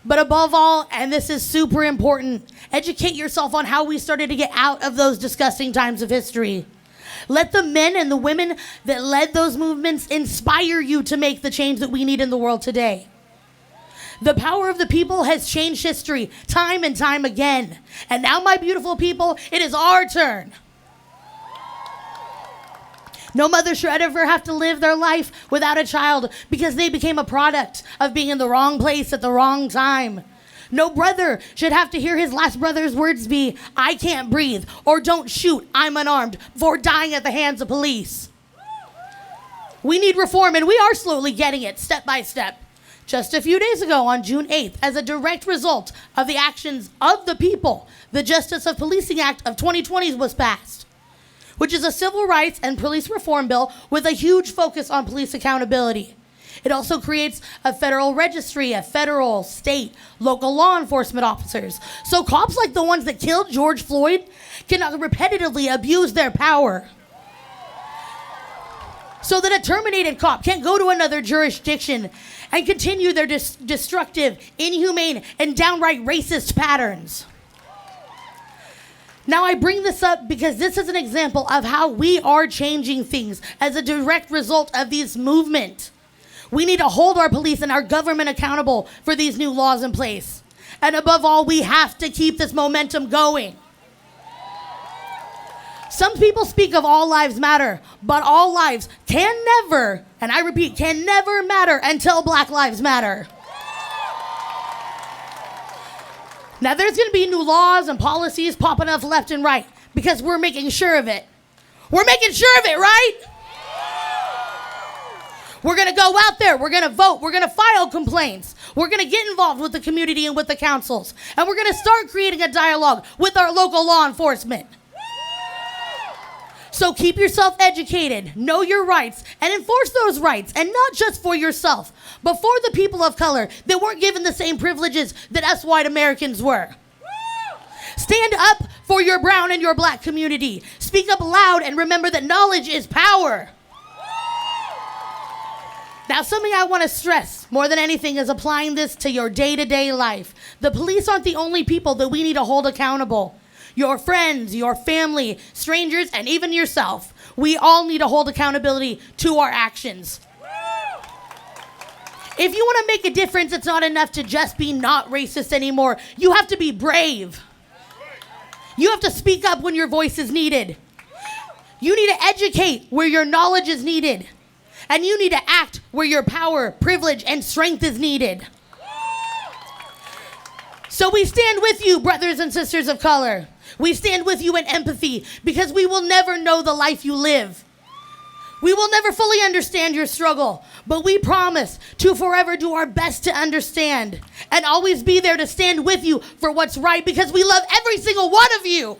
[SPEAKER 17] But above all, and this is super important, educate yourself on how we started to get out of those disgusting times of history. Let the men and the women that led those movements inspire you to make the change that we need in the world today. The power of the people has changed history time and time again. And now, my beautiful people, it is our turn. No mother should ever have to live their life without a child because they became a product of being in the wrong place at the wrong time. No brother should have to hear his last brother's words be, "I can't breathe," or "Don't shoot, I'm unarmed," before dying at the hands of police. We need reform, and we are slowly getting it, step by step. Just a few days ago, on June 8th, as a direct result of the actions of the people, the Justice of Policing Act of 2020 was passed, which is a civil rights and police reform bill with a huge focus on police accountability. It also creates a federal registry of federal, state, local law enforcement officers, so cops like the ones that killed George Floyd cannot repetitively abuse their power. So that a terminated cop can't go to another jurisdiction and continue their destructive, inhumane, and downright racist patterns. Now, I bring this up because this is an example of how we are changing things as a direct result of this movement. We need to hold our police and our government accountable for these new laws in place. And above all, we have to keep this momentum going. Some people speak of all lives matter, but all lives can never, and I repeat, can never matter until Black Lives Matter. Now, there's going to be new laws and policies popping up left and right because we're making sure of it. We're making sure of it, right? We're going to go out there. We're going to vote. We're going to file complaints. We're going to get involved with the community and with the councils. And we're going to start creating a dialogue with our local law enforcement. So keep yourself educated, know your rights, and enforce those rights, and not just for yourself, but for the people of color that weren't given the same privileges that us white Americans were. Stand up for your brown and your Black community. Speak up loud and remember that knowledge is power. Now, something I want to stress more than anything is applying this to your day-to-day life. The police aren't the only people that we need to hold accountable. Your friends, your family, strangers, and even yourself. We all need to hold accountability to our actions. If you want to make a difference, it's not enough to just be not racist anymore. You have to be brave. You have to speak up when your voice is needed. You need to educate where your knowledge is needed. And you need to act where your power, privilege, and strength is needed. So we stand with you, brothers and sisters of color. We stand with you in empathy because we will never know the life you live. We will never fully understand your struggle, but we promise to forever do our best to understand and always be there to stand with you for what's right because we love every single one of you.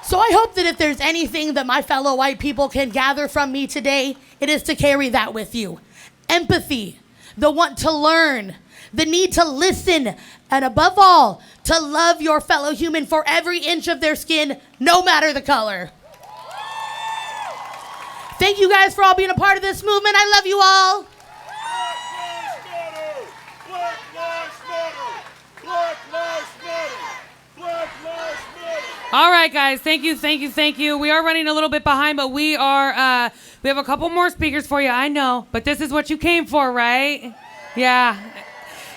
[SPEAKER 17] So I hope that if there's anything that my fellow white people can gather from me today, it is to carry that with you. Empathy, the want to learn, the need to listen, and above all, to love your fellow human for every inch of their skin, no matter the color. Thank you guys for all being a part of this movement. I love you all.
[SPEAKER 12] Black Lives Matter! Black Lives Matter! Black Lives Matter!
[SPEAKER 14] All right, guys. Thank you. We are running a little bit behind, but we have a couple more speakers for you. I know, but this is what you came for, right? Yeah.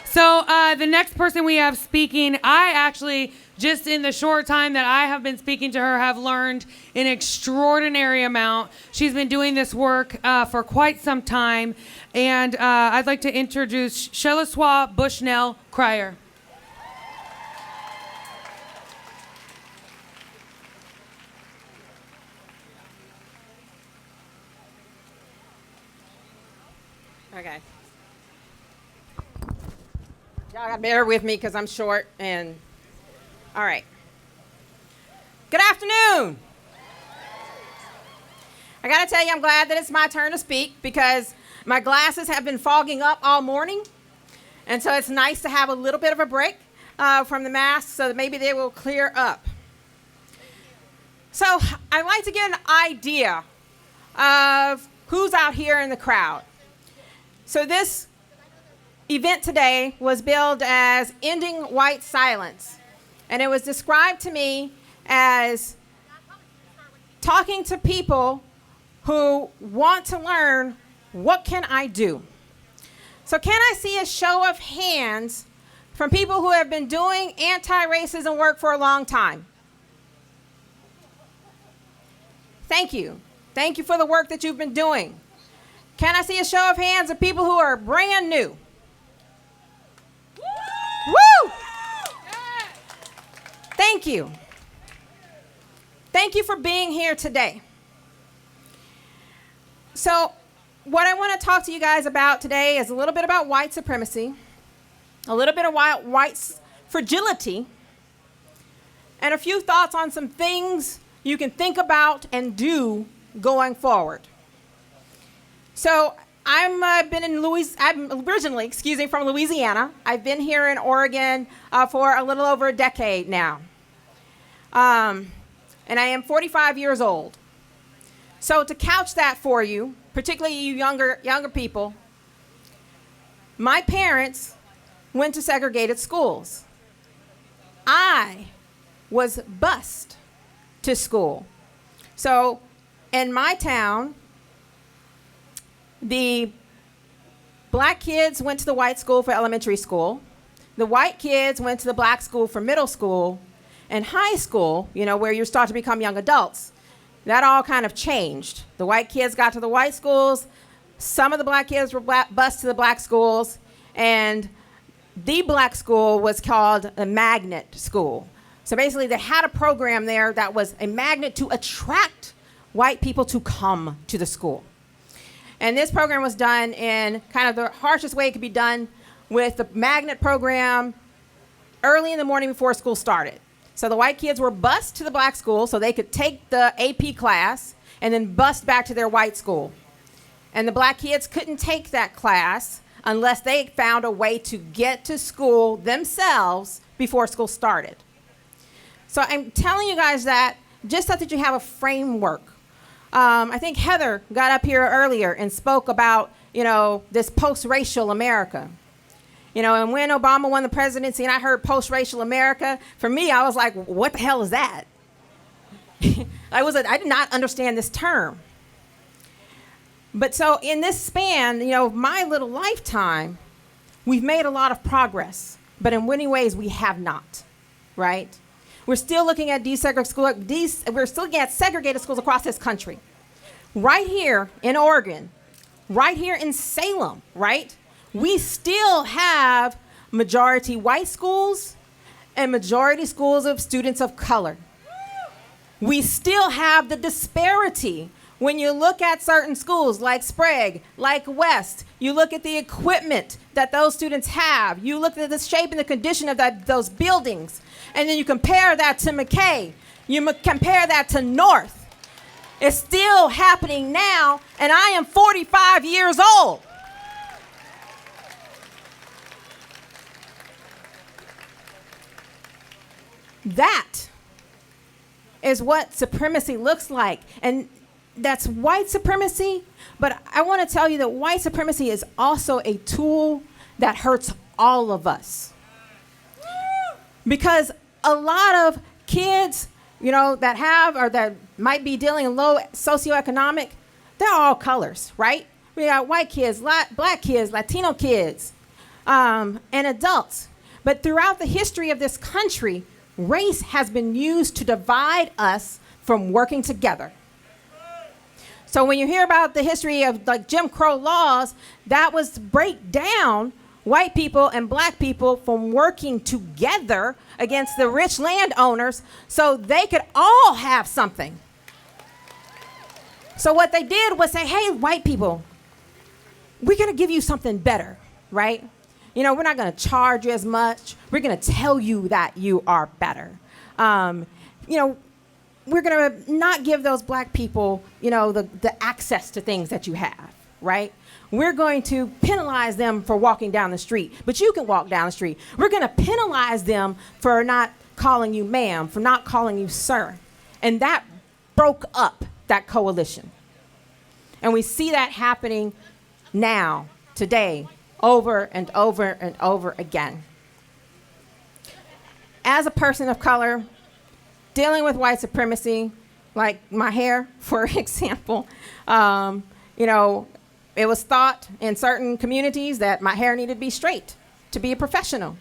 [SPEAKER 14] So the next person we have speaking, I actually, just in the short time that I have been speaking to her, have learned an extraordinary amount. She's been doing this work for quite some time. And I'd like to introduce Sheliswa Bushnell Cryer.
[SPEAKER 18] Okay. Y'all gotta bear with me because I'm short and all right. Good afternoon. I gotta tell you, I'm glad that it's my turn to speak because my glasses have been fogging up all morning. And so it's nice to have a little bit of a break from the mask so that maybe they will clear up. So I'd like to get an idea of who's out here in the crowd. So this event today was billed as Ending White Silence. And it was described to me as talking to people who want to learn, what can I do? So can I see a show of hands from people who have been doing anti-racism work for a long time? Thank you. Thank you for the work that you've been doing. Can I see a show of hands of people who are brand new? Woo! Thank you. Thank you for being here today. So, what I want to talk to you guys about today is a little bit about white supremacy, a little bit of white fragility, and a few thoughts on some things you can think about and do going forward. So I'm originally, from Louisiana. I've been here in Oregon for a little over a decade now. And I am 45 years old. So to couch that for you, particularly you younger people, my parents went to segregated schools. I was bused to school. So in my town, the black kids went to the white school for elementary school. The white kids went to the black school for middle school. And high school, where you start to become young adults, that all kind of changed. The white kids got to the white schools. Some of the black kids were bused to the black schools. And the black school was called a magnet school. So basically, they had a program there that was a magnet to attract white people to come to the school. And this program was done in kind of the harshest way it could be done, with the magnet program early in the morning before school started. So the white kids were bused to the black school so they could take the AP class and then bust back to their white school. And the black kids couldn't take that class unless they found a way to get to school themselves before school started. So I'm telling you guys that just so that you have a framework. I think Heather got up here earlier and spoke about, this post-racial America. And when Obama won the presidency and I heard post-racial America, for me, I was like, what the hell is that? I did not understand this term. But so in this span, my little lifetime, we've made a lot of progress, but in many ways we have not, right? We're still looking at we're still looking at segregated schools across this country. Right here in Oregon, right here in Salem, right? We still have majority white schools and majority schools of students of color. We still have the disparity. When you look at certain schools like Sprague, like West, you look at the equipment that those students have. You look at the shape and the condition of those buildings. And then you compare that to McKay. You compare that to North. It's still happening now, and I am 45 years old. That is what supremacy looks like. And that's white supremacy, but I want to tell you that white supremacy is also a tool that hurts all of us. Because a lot of kids, that have or that might be dealing in low socioeconomic, they're all colors, right? We got white kids, black kids, Latino kids, and adults. But throughout the history of this country, race has been used to divide us from working together. So when you hear about the history of Jim Crow laws, that was to break down white people and black people from working together against the rich landowners so they could all have something. So what they did was say, hey, white people, we're going to give you something better, right? We're not going to charge you as much. We're going to tell you that you are better. We're going to not give those black people, the access to things that you have, right? We're going to penalize them for walking down the street, but you can walk down the street. We're going to penalize them for not calling you ma'am, for not calling you sir. And that broke up that coalition. And we see that happening now, today, over and over and over again. As a person of color, dealing with white supremacy, like my hair, for example, it was thought in certain communities that my hair needed to be straight to be a professional.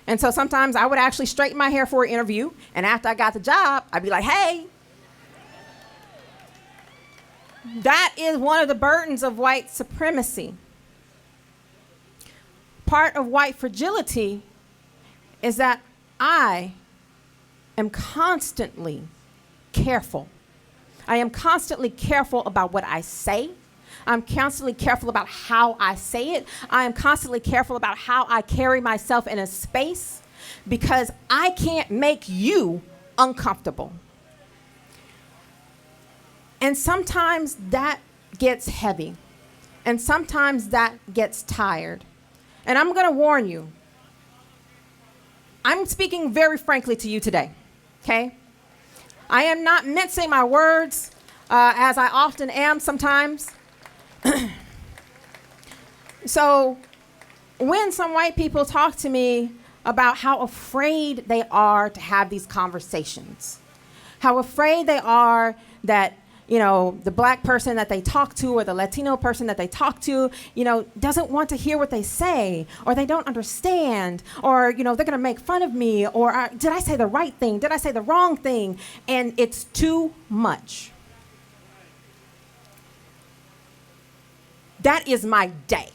[SPEAKER 18] And so sometimes I would actually straighten my hair for an interview, and after I got the job, I'd be like, hey. That is one of the burdens of white supremacy. Part of white fragility is that I am constantly careful. I am constantly careful about what I say. I'm constantly careful about how I say it. I am constantly careful about how I carry myself in a space because I can't make you uncomfortable. And sometimes that gets heavy. And sometimes that gets tired. And I'm going to warn you. I'm speaking very frankly to you today, okay? I am not mincing my words, as I often am sometimes. So when some white people talk to me about how afraid they are to have these conversations, how afraid they are that, you know, the black person that they talk to or the Latino person that they talk to, you know, doesn't want to hear what they say, or they don't understand, or, you know, they're going to make fun of me, or did I say the right thing? Did I say the wrong thing? And it's too much. That is my day,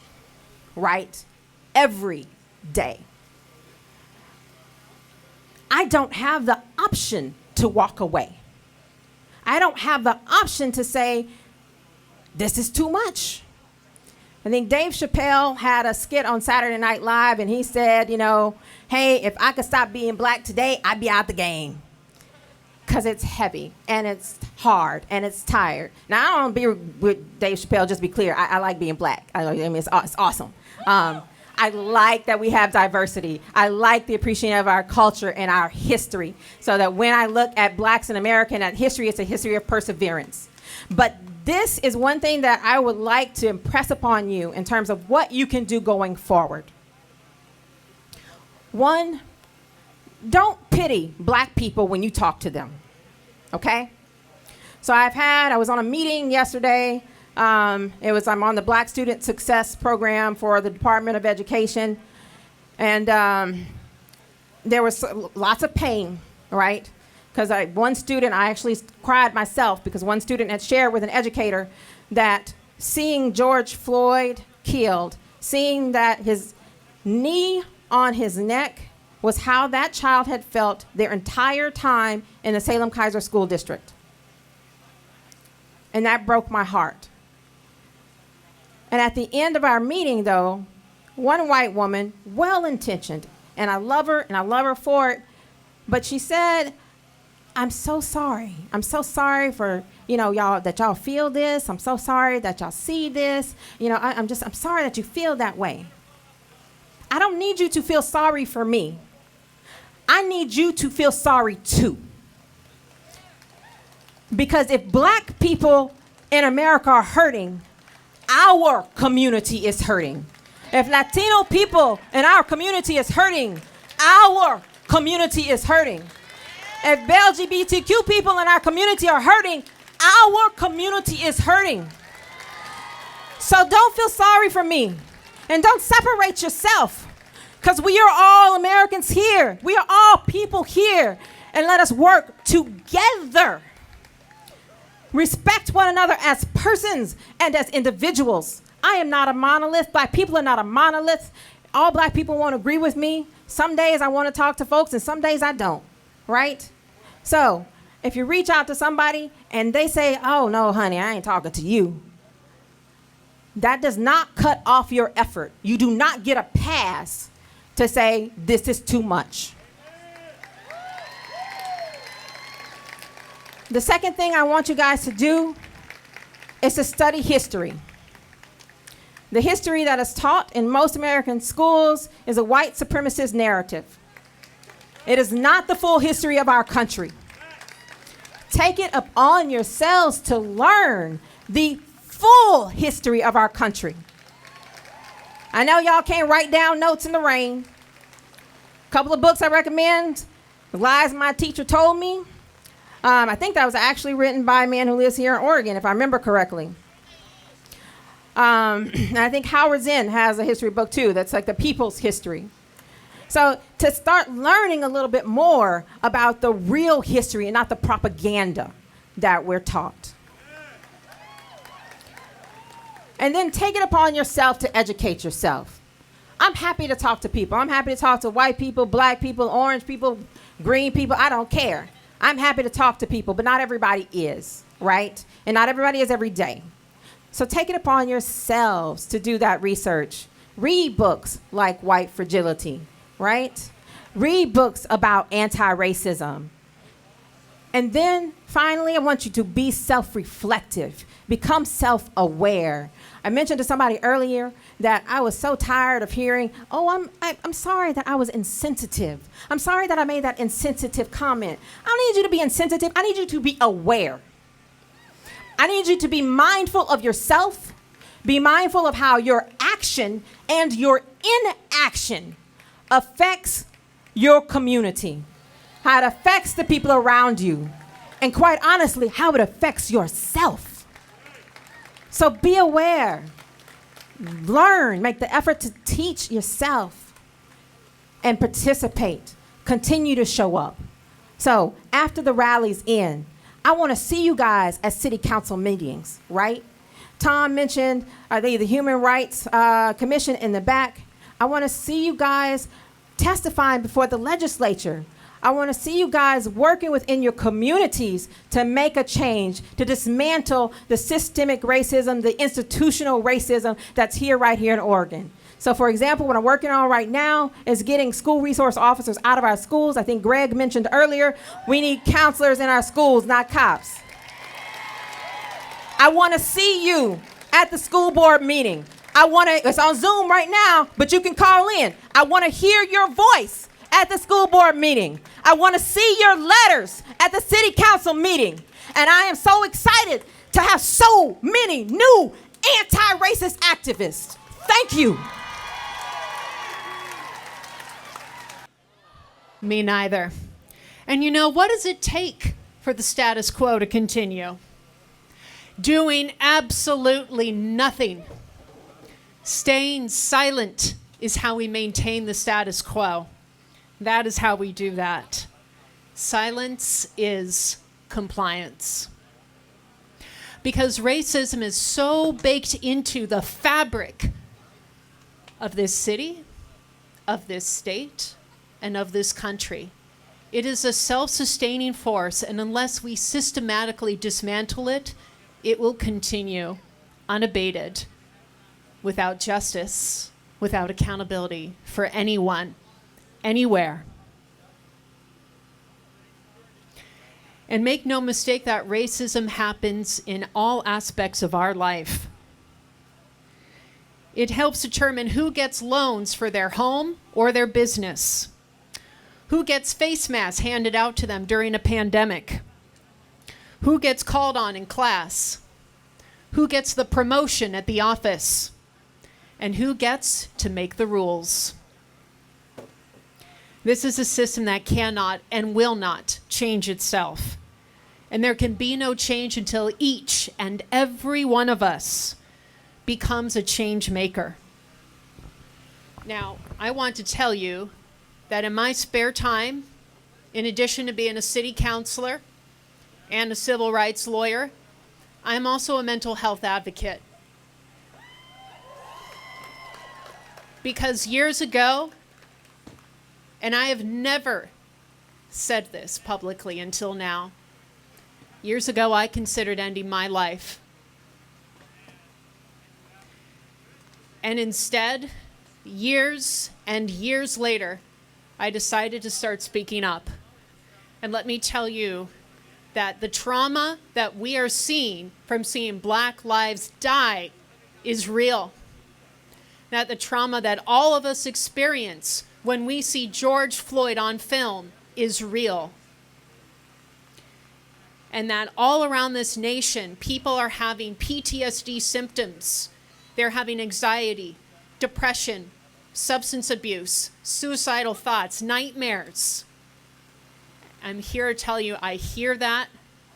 [SPEAKER 18] right? Every day. I don't have the option to walk away. I don't have the option to say, this is too much. I think Dave Chappelle had a skit on Saturday Night Live, and he said, you know, hey, if I could stop being black today, I'd be out the game. Because it's heavy, and it's hard, and it's tired. Now, I don't be with Dave Chappelle, just to be clear. I like being black. I mean, it's awesome. I like that we have diversity. I like the appreciation of our culture and our history, so that when I look at blacks in America and at history, it's a history of perseverance. But this is one thing that I would like to impress upon you in terms of what you can do going forward. One, don't pity black people when you talk to them, okay? So I was on a meeting yesterday. I'm on the Black Student Success Program for the Department of Education. And there was lots of pain, right? Because one student, I actually cried myself because one student had shared with an educator that seeing George Floyd killed, seeing that his knee on his neck was how that child had felt their entire time in the Salem-Keizer School District. And that broke my heart. And at the end of our meeting, though, one white woman, well-intentioned, and I love her for it, but she said, I'm so sorry. I'm so sorry for, you know, that y'all feel this. I'm so sorry that y'all see this. You know, I'm sorry that you feel that way. I don't need you to feel sorry for me. I need you to feel sorry too. Because if black people in America are hurting, our community is hurting. If Latino people in our community is hurting, our community is hurting. If LGBTQ people in our community are hurting, our community is hurting. So don't feel sorry for me. And don't separate yourself. Because we are all Americans here. We are all people here. And let us work together. Respect one another as persons and as individuals. I am not a monolith. Black people are not a monolith. All black people won't agree with me. Some days I want to talk to folks and some days I don't, right? So if you reach out to somebody and they say, oh, no, honey, I ain't talking to you, that does not cut off your effort. You do not get a pass to say, this is too much. The second thing I want you guys to do is to study history. The history that is taught in most American schools is a white supremacist narrative. It is not the full history of our country. Take it upon yourselves to learn the full history of our country. I know y'all can't write down notes in the rain. A couple of books I recommend, The Lies My Teacher Told Me. I think that was actually written by a man who lives here in Oregon, if I remember correctly. And I think Howard Zinn has a history book too that's like the people's history. So to start learning a little bit more about the real history and not the propaganda that we're taught. And then take it upon yourself to educate yourself. I'm happy to talk to people. I'm happy to talk to white people, black people, orange people, green people. I don't care. I'm happy to talk to people, but not everybody is, right? And not everybody is every day. So take it upon yourselves to do that research. Read books like White Fragility, right? Read books about anti-racism. And then finally, I want you to be self-reflective. Become self-aware. I mentioned to somebody earlier that I was so tired of hearing, oh, I'm sorry that I was insensitive. I'm sorry that I made that insensitive comment. I don't need you to be insensitive. I need you to be aware. I need you to be mindful of yourself. Be mindful of how your action and your inaction affects your community, how it affects the people around you, and quite honestly, how it affects yourself. So be aware, learn, make the effort to teach yourself and participate. Continue to show up. So after the rallies end, I want to see you guys at city council meetings, right? Tom mentioned the Human Rights Commission in the back. I want to see you guys testifying before the legislature. I want to see you guys working within your communities to make a change, to dismantle the systemic racism, the institutional racism that's here right here in Oregon. So for example, what I'm working on right now is getting school resource officers out of our schools. I think Greg mentioned earlier, we need counselors in our schools, not cops. I want to see you at the school board meeting. It's on Zoom right now, but you can call in. I want to hear your voice at the school board meeting. I want to see your letters at the city council meeting. And I am so excited to have so many new anti-racist activists. Thank you.
[SPEAKER 19] Me neither. And you know, what does it take for the status quo to continue? Doing absolutely nothing. Staying silent is how we maintain the status quo. That is how we do that. Silence is compliance. Because racism is so baked into the fabric of this city, of this state, and of this country. It is a self-sustaining force, and unless we systematically dismantle it, it will continue unabated, without justice, without accountability for anyone, anywhere. And make no mistake that racism happens in all aspects of our life. It helps determine who gets loans for their home or their business, who gets face masks handed out to them during a pandemic, who gets called on in class, who gets the promotion at the office, and who gets to make the rules. This is a system that cannot and will not change itself. And there can be no change until each and every one of us becomes a change maker. Now, I want to tell you that in my spare time, in addition to being a city councilor and a civil rights lawyer, I'm also a mental health advocate. Because years ago, and I have never said this publicly until now, years ago I considered ending my life. And instead, years and years later, I decided to start speaking up. And let me tell you that the trauma that we are seeing from seeing Black lives die is real. That the trauma that all of us experience when we see George Floyd on film is real. And that all around this nation, people are having PTSD symptoms. They're having anxiety, depression, substance abuse, suicidal thoughts, nightmares. I'm here to tell you, I hear that,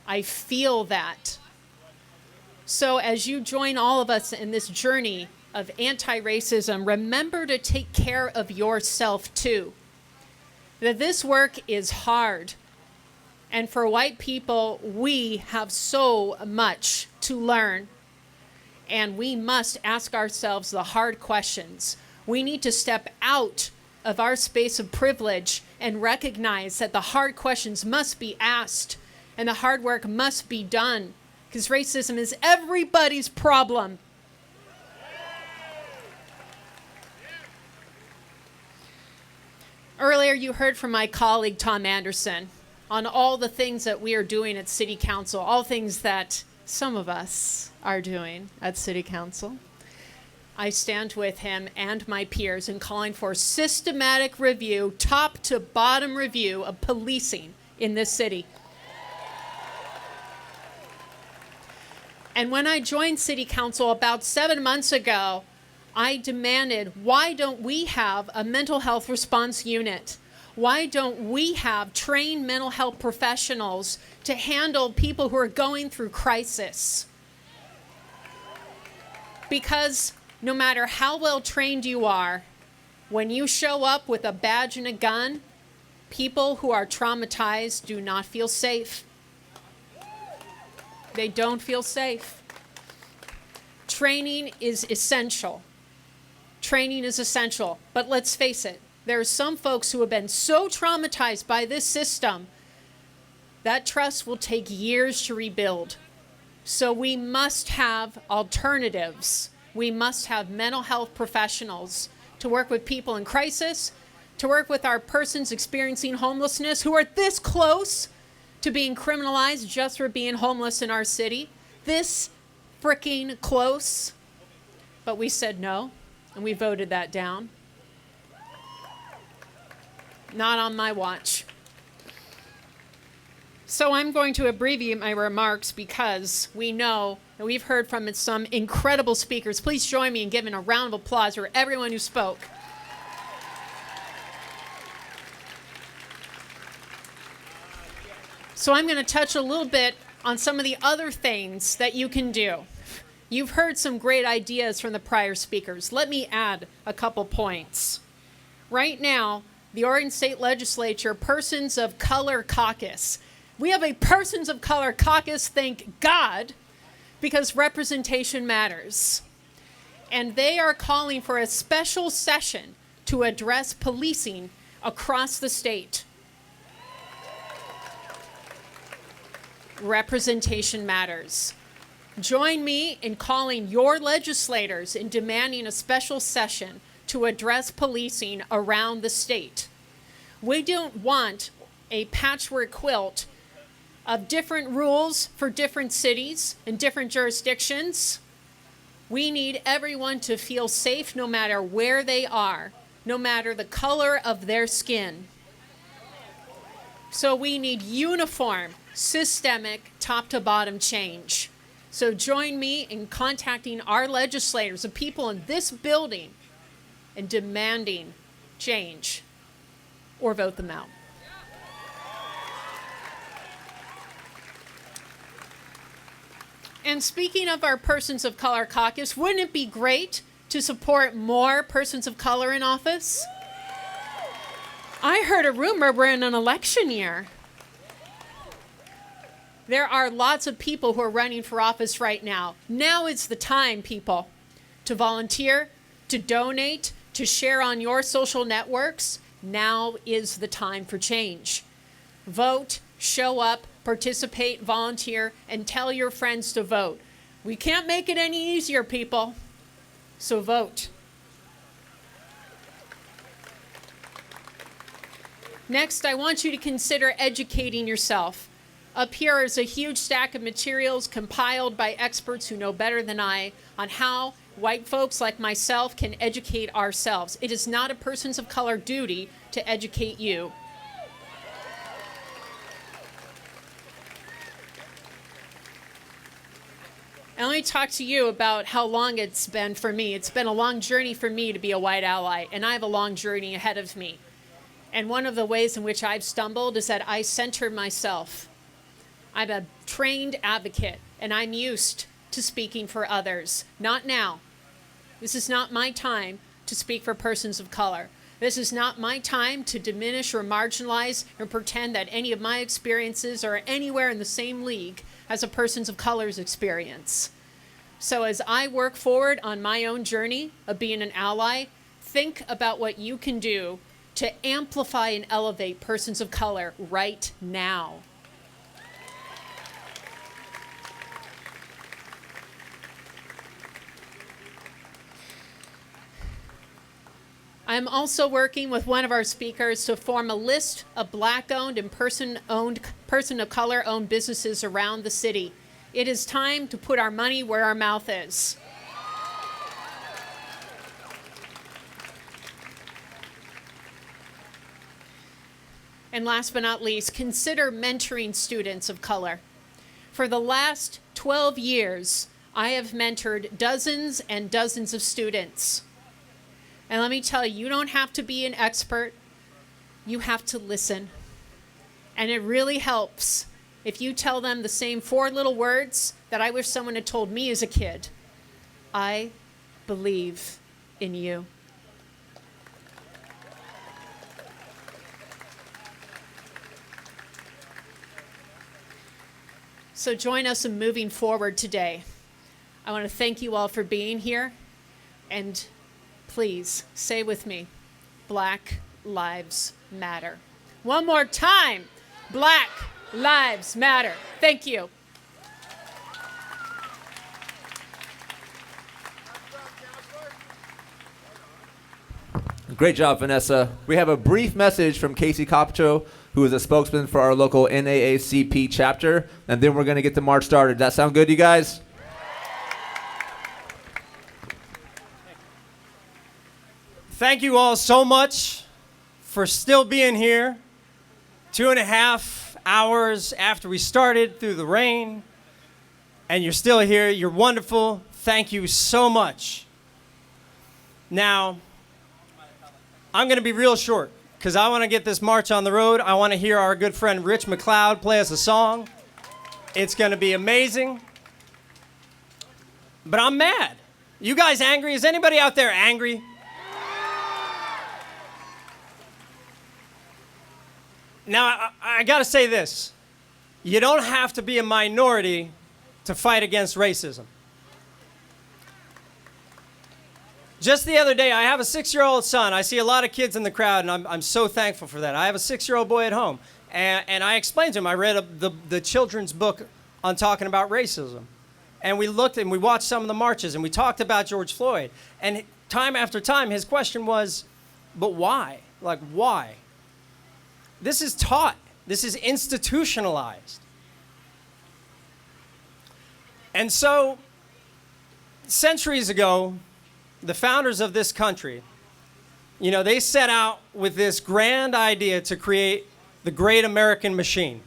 [SPEAKER 19] I feel that. So as you join all of us in this journey of anti-racism, remember to take care of yourself too. That this work is hard. And for white people, we have so much to learn. And we must ask ourselves the hard questions. We need to step out of our space of privilege and recognize that the hard questions must be asked and the hard work must be done, because racism is everybody's problem. Earlier, you heard from my colleague, Tom Anderson, on all the things that we are doing at City Council, all things that some of us are doing at City Council. I stand with him and my peers in calling for systematic review, top to bottom review of policing in this city. And when I joined City Council about 7 months ago, I demanded, why don't we have a mental health response unit? Why don't we have trained mental health professionals to handle people who are going through crisis? Because no matter how well trained you are, when you show up with a badge and a gun, people who are traumatized do not feel safe. They don't feel safe. Training is essential. Training is essential, but let's face it, there are some folks who have been so traumatized by this system that trust will take years to rebuild. So we must have alternatives. We must have mental health professionals to work with people in crisis, to work with our persons experiencing homelessness who are this close to being criminalized just for being homeless in our city. This freaking close. But we said no, and we voted that down. Not on my watch. So I'm going to abbreviate my remarks because we know that we've heard from some incredible speakers. Please join me in giving a round of applause for everyone who spoke. So I'm going to touch a little bit on some of the other things that you can do. You've heard some great ideas from the prior speakers. Let me add a couple points. Right now, the Oregon State Legislature Persons of Color Caucus. We have a Persons of Color Caucus, thank God, because representation matters. And they are calling for a special session to address policing across the state. Representation matters. Join me in calling your legislators in demanding a special session to address policing around the state. We don't want a patchwork quilt of different rules for different cities and different jurisdictions. We need everyone to feel safe no matter where they are, no matter the color of their skin. So we need uniform, systemic, top-to-bottom change. So join me in contacting our legislators, the people in this building, and demanding change, or vote them out. And speaking of our Persons of Color Caucus, wouldn't it be great to support more persons of color in office? I heard a rumor we're in an election year. There are lots of people who are running for office right now. Now is the time, people, to volunteer, to donate, to share on your social networks. Now is the time for change. Vote, show up, participate, volunteer, and tell your friends to vote. We can't make it any easier, people, so vote. Next, I want you to consider educating yourself. Up here is a huge stack of materials compiled by experts who know better than I on how white folks like myself can educate ourselves. It is not a persons of color duty to educate you. And let me talk to you about how long it's been for me. It's been a long journey for me to be a white ally, and I have a long journey ahead of me. And one of the ways in which I've stumbled is that I center myself. I'm a trained advocate, and I'm used to speaking for others. Not now. This is not my time to speak for persons of color. This is not my time to diminish or marginalize or pretend that any of my experiences are anywhere in the same league as a persons of color's experience. So as I work forward on my own journey of being an ally, think about what you can do to amplify and elevate persons of color right now. I'm also working with one of our speakers to form a list of Black-owned and person of color-owned businesses around the city. It is time to put our money where our mouth is. And last but not least, consider mentoring students of color. For the last 12 years, I have mentored dozens and dozens of students. And let me tell you, you don't have to be an expert. You have to listen. And it really helps if you tell them the same 4 little words that I wish someone had told me as a kid. I believe in you. So join us in moving forward today. I want to thank you all for being here. And please say with me, Black Lives Matter. One more time, Black Lives Matter. Thank you.
[SPEAKER 3] Great job, Vanessa. We have a brief message from Casey Copcho, who is a spokesman for our local NAACP chapter, and then we're going to get the march started. Does that sound good, you guys?
[SPEAKER 20] Thank you all so much for still being here 2.5 hours after we started through the rain, and you're still here. You're wonderful. Thank you so much. Now, I'm going to be real short because I want to get this march on the road. I want to hear our good friend Rich McLeod play us a song. It's going to be amazing. But I'm mad. You guys angry? Is anybody out there angry? Now, I got to say this. You don't have to be a minority to fight against racism. Just the other day, I have a 6-year-old son. I see a lot of kids in the crowd, and I'm so thankful for that. I have a 6-year-old boy at home, and I explained to him, I read the children's book on talking about racism. And we looked and we watched some of the marches, and we talked about George Floyd. And time after time, his question was, but why? Like, why? This is taught. This is institutionalized. And so, centuries ago, the founders of this country, you know, they set out with this grand idea to create the great American machine.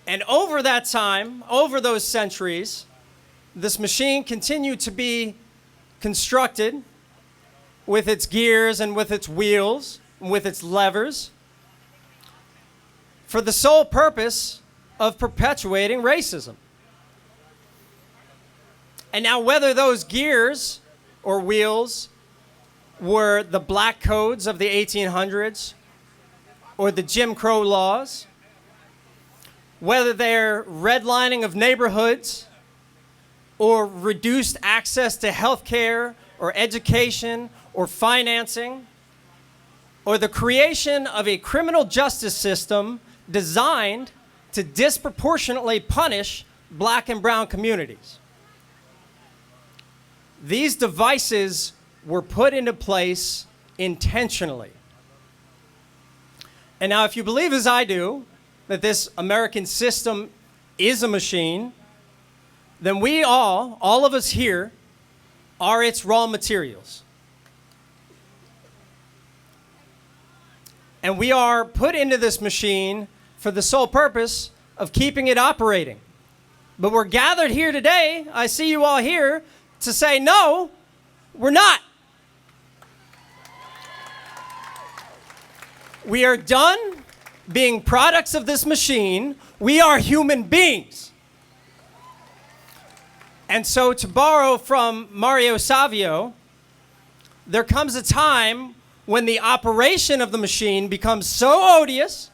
[SPEAKER 20] And over that time, over those centuries, this machine continued to be constructed with its gears and with its wheels, with its levers, for the sole purpose of perpetuating racism. And now whether those gears or wheels were the black codes of the 1800s or the Jim Crow laws, whether they're redlining of neighborhoods or reduced access to health care or education or financing, or the creation of a criminal justice system designed to disproportionately punish black and brown communities. These devices were put into place intentionally. And now if you believe as I do, that this American system is a machine, then we all of us here, are its raw materials. And we are put into this machine for the sole purpose of keeping it operating. But we're gathered here today, I see you all here, to say, no, we're not. We are done being products of this machine. We are human beings. And so, to borrow from Mario Savio, there comes a time when the operation of the machine becomes so odious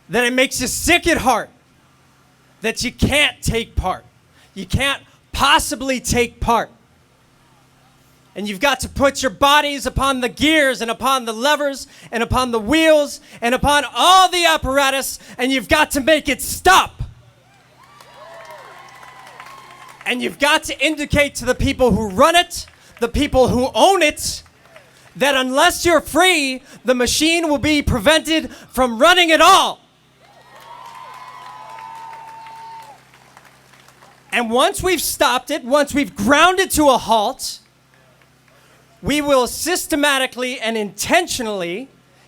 [SPEAKER 20] that it makes you sick at heart, that you can't take part. You can't possibly take part. And you've got to put your bodies upon the gears and upon the levers and upon the wheels and upon all the apparatus, and you've got to make it stop. And you've got to indicate to the people who run it, the people who own it, that unless you're free, the machine will be prevented from running at all. And once we've stopped it, once we've ground it to a halt, we will systematically and intentionally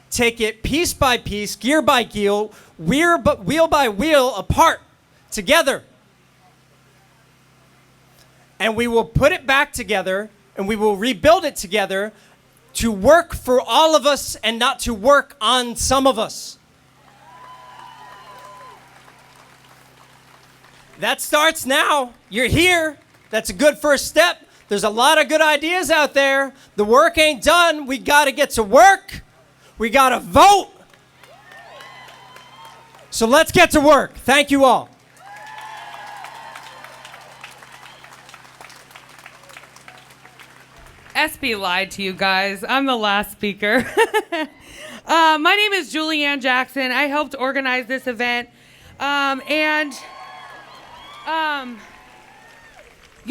[SPEAKER 20] take it piece by piece, gear by gear, wheel by wheel apart together. And we will put it back together and we will rebuild it together to work for all of us and not to work on some of us. That starts now. You're here. That's a good first step. There's a lot of good ideas out there. The work ain't done. We got to get to work. We got to vote. So let's get to work. Thank you all.
[SPEAKER 14] SB lied to you guys. I'm the last speaker. My name is Julianne Jackson. I helped organize this event. You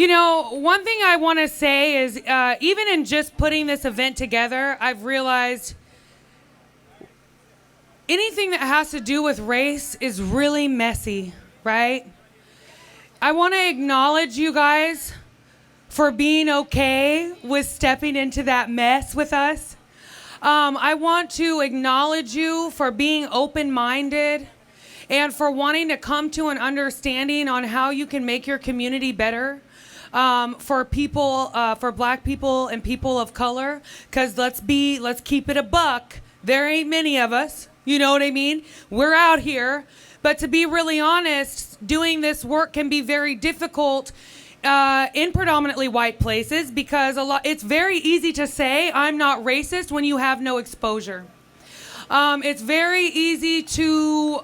[SPEAKER 14] know, one thing I want to say is even in just putting this event together, I've realized anything that has to do with race is really messy, right? I want to acknowledge you guys for being okay with stepping into that mess with us. I want to acknowledge you for being open-minded and for wanting to come to an understanding on how you can make your community better for people, for black people and people of color. Because let's keep it a buck. There ain't many of us. You know what I mean? We're out here. But to be really honest, doing this work can be very difficult in predominantly white places because it's very easy to say I'm not racist when you have no exposure. It's very easy to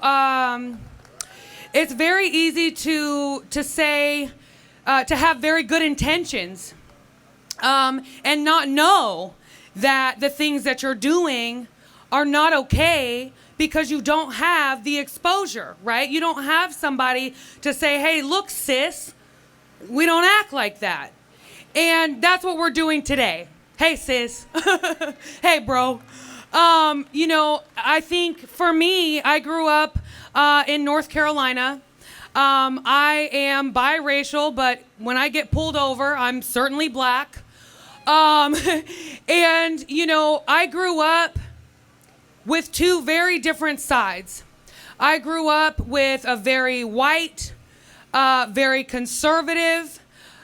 [SPEAKER 14] say to have very good intentions and not know that the things that you're doing are not okay because you don't have the exposure, right? You don't have somebody to say, hey, look, sis, we don't act like that. And that's what we're doing today. Hey, sis. Hey, bro. You know, I think for me, I grew up in North Carolina. I am biracial, but when I get pulled over, I'm certainly black. And, you know, I grew up with two very different sides. I grew up with a very white, very conservative,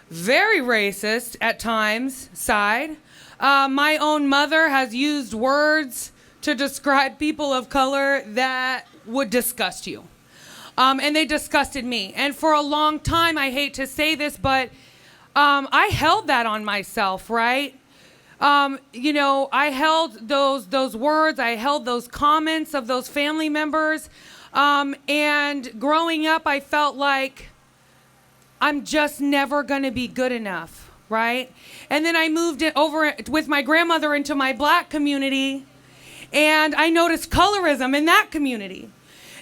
[SPEAKER 14] very racist at times side. My own mother has used words to describe people of color that would disgust you. And they disgusted me. And for a long time, I hate to say this, but I held that on myself, right? You know, I held those words, I held those comments of those family members. And growing up, I felt like I'm just never going to be good enough, right? And then I moved over with my grandmother into my black community, and I noticed colorism in that community.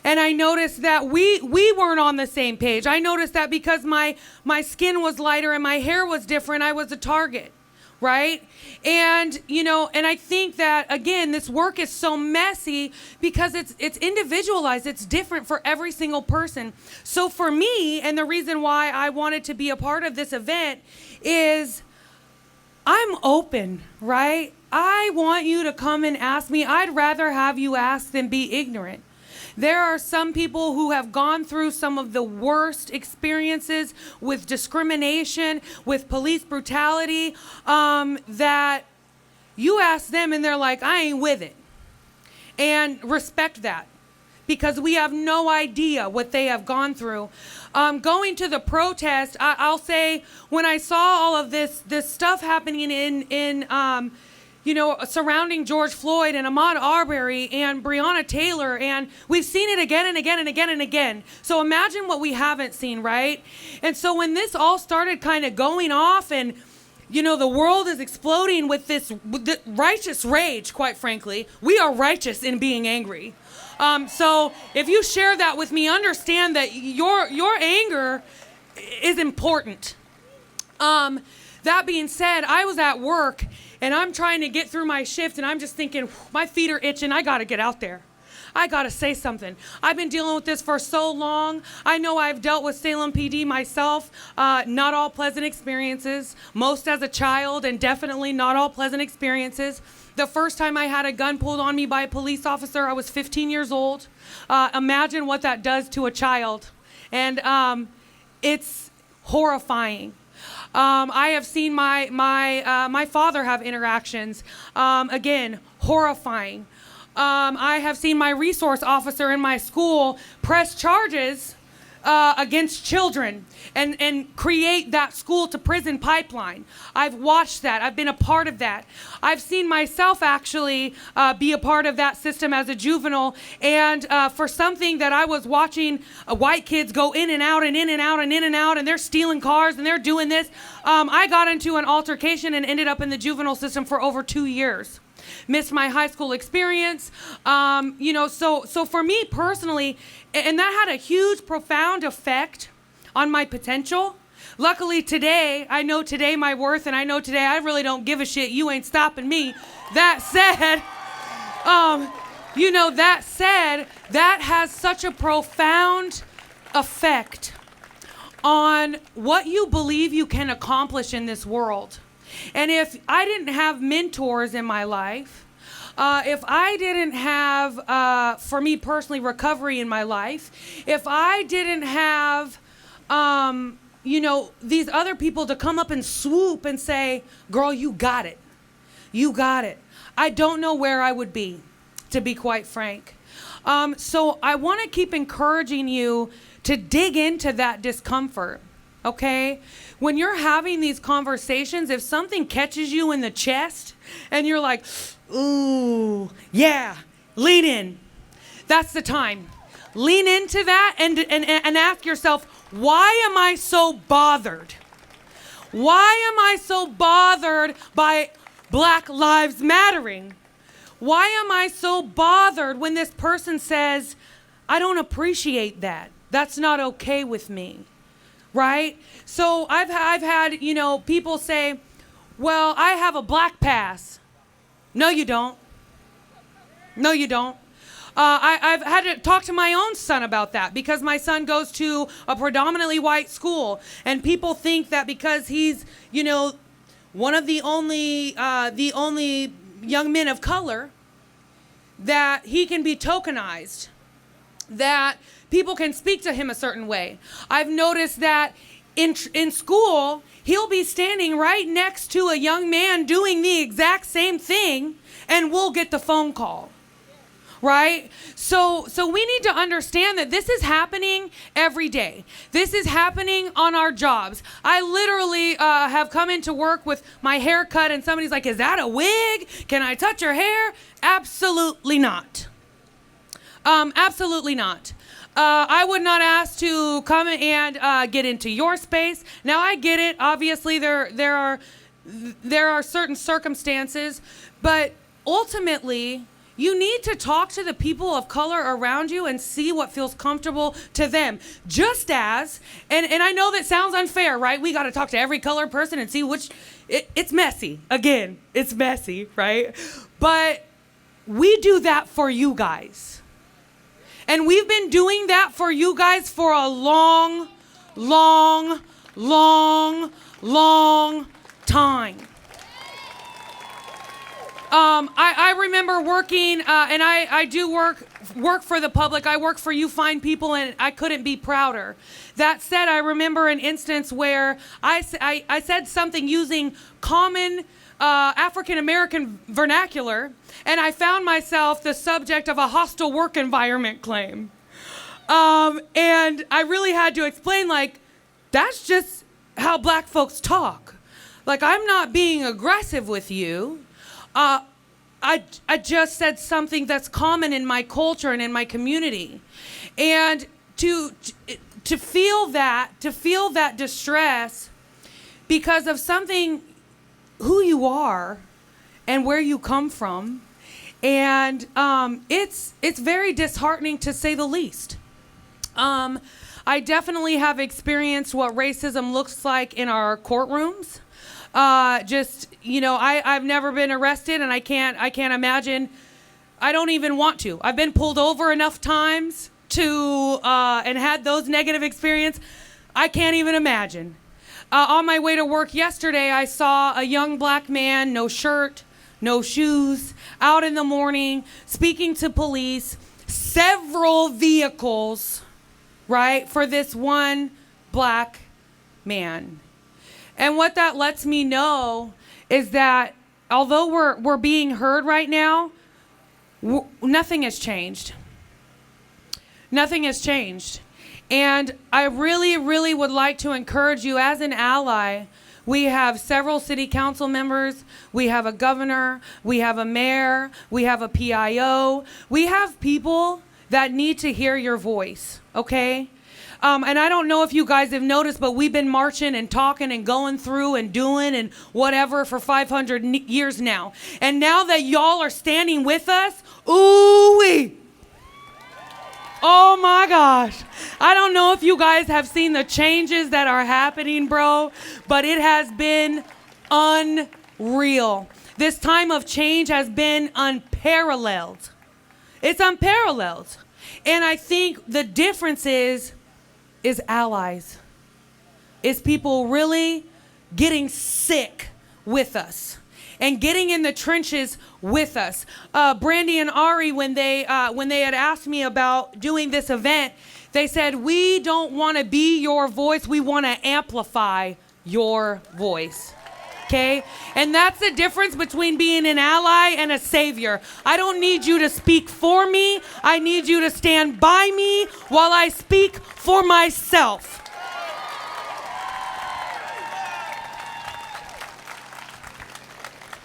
[SPEAKER 14] And I noticed that we weren't on the same page. I noticed that because my skin was lighter and my hair was different, I was a target, right? And, you know, and I think that, again, this work is so messy because it's individualized. It's different for every single person. So for me, and the reason why I wanted to be a part of this event is I'm open, right? I want you to come and ask me. I'd rather have you ask than be ignorant. There are some people who have gone through some of the worst experiences with discrimination, with police brutality, that you ask them and they're like, I ain't with it. And respect that. because we have no idea what they have gone through. Going to the protest, I'll say when I saw all of this stuff happening in surrounding George Floyd and Ahmaud Arbery and Breonna Taylor, and we've seen it again and again and again and again. So imagine what we haven't seen, right? And so when this all started kind of going off and the world is exploding with this righteous rage, quite frankly. We are righteous in being angry. So if you share that with me, understand that your anger is important. That being said, I was at work and I'm trying to get through my shift and I'm just thinking, my feet are itching. I got to get out there. I got to say something. I've been dealing with this for so long. I know I've dealt with Salem PD myself. Not all pleasant experiences. Most as a child, and definitely not all pleasant experiences. The first time I had a gun pulled on me by a police officer, I was 15 years old. Imagine what that does to a child. And it's horrifying. I have seen my father have interactions. Again, horrifying. I have seen my resource officer in my school press charges against children and create that school to prison pipeline. I've watched that. I've been a part of that. I've seen myself actually be a part of that system as a juvenile, and for something that I was watching white kids go in and out and in and out and in and out, and they're stealing cars and they're doing this. I got into an altercation and ended up in the juvenile system for over 2 years. Missed my high school experience, so for me personally, and that had a huge, profound effect on my potential. Luckily today, I know today my worth, and I know today I really don't give a shit. You ain't stopping me. That said, that has such a profound effect on what you believe you can accomplish in this world. And if I didn't have mentors in my life, if I didn't have, for me personally, recovery in my life, if I didn't have, these other people to come up and swoop and say, girl, you got it. You got it. I don't know where I would be, to be quite frank. So I want to keep encouraging you to dig into that discomfort. Okay? When you're having these conversations, if something catches you in the chest and you're like, ooh, yeah, lean in. That's the time. Lean into that and ask yourself, why am I so bothered? Why am I so bothered by Black Lives Mattering? Why am I so bothered when this person says, I don't appreciate that. That's not okay with me. Right? So I've had, people say, well, I have a black pass. No, you don't. No, you don't. I've had to talk to my own son about that because my son goes to a predominantly white school, and people think that because he's, one of the only young men of color, that he can be tokenized, that people can speak to him a certain way. I've noticed that in school, he'll be standing right next to a young man doing the exact same thing, and we'll get the phone call. Right? So we need to understand that this is happening every day. This is happening on our jobs. I literally have come into work with my hair cut, and somebody's like, is that a wig? Can I touch your hair? Absolutely not. Absolutely not. I would not ask to come and get into your space. Now I get it. Obviously, there are certain circumstances, but ultimately, you need to talk to the people of color around you and see what feels comfortable to them. Just as, and I know that sounds unfair, right? We got to talk to every colored person and see which. It's messy. Again, it's messy, right? But we do that for you guys. And we've been doing that for you guys for a long, long, long, long time. I remember working, and I do work for the public. I work for you fine people, and I couldn't be prouder. That said, I remember an instance where I said something using common African American vernacular, and I found myself the subject of a hostile work environment claim. And I really had to explain, like, that's just how black folks talk. Like, I'm not being aggressive with you. I just said something that's common in my culture and in my community. And to feel that distress because of something, who you are and where you come from, and it's very disheartening to say the least. I definitely have experienced what racism looks like in our courtrooms. I've never been arrested, and I can't imagine. I don't even want to. I've been pulled over enough times and had those negative experiences. I can't even imagine. On my way to work yesterday, I saw a young black man, no shirt, no shoes, out in the morning, speaking to police, several vehicles, right, for this one black man. And what that lets me know is that although we're being heard right now, nothing has changed. Nothing has changed. And I really, really would like to encourage you as an ally. We have several city council members. We have a governor. We have a mayor. We have a PIO. We have people that need to hear your voice, okay? And I don't know if you guys have noticed, but we've been marching and talking and going through and doing and whatever for 500 years now. And now that y'all are standing with us, ooh-wee. Oh my gosh. I don't know if you guys have seen the changes that are happening, bro, but it has been unreal. This time of change has been unparalleled. It's unparalleled. And I think the difference is allies. Is people really getting sick with us and getting in the trenches with us. Brandy and Ari, when they had asked me about doing this event, they said, we don't want to be your voice, we want to amplify your voice. Okay? And that's the difference between being an ally and a savior. I don't need you to speak for me. I need you to stand by me while I speak for myself.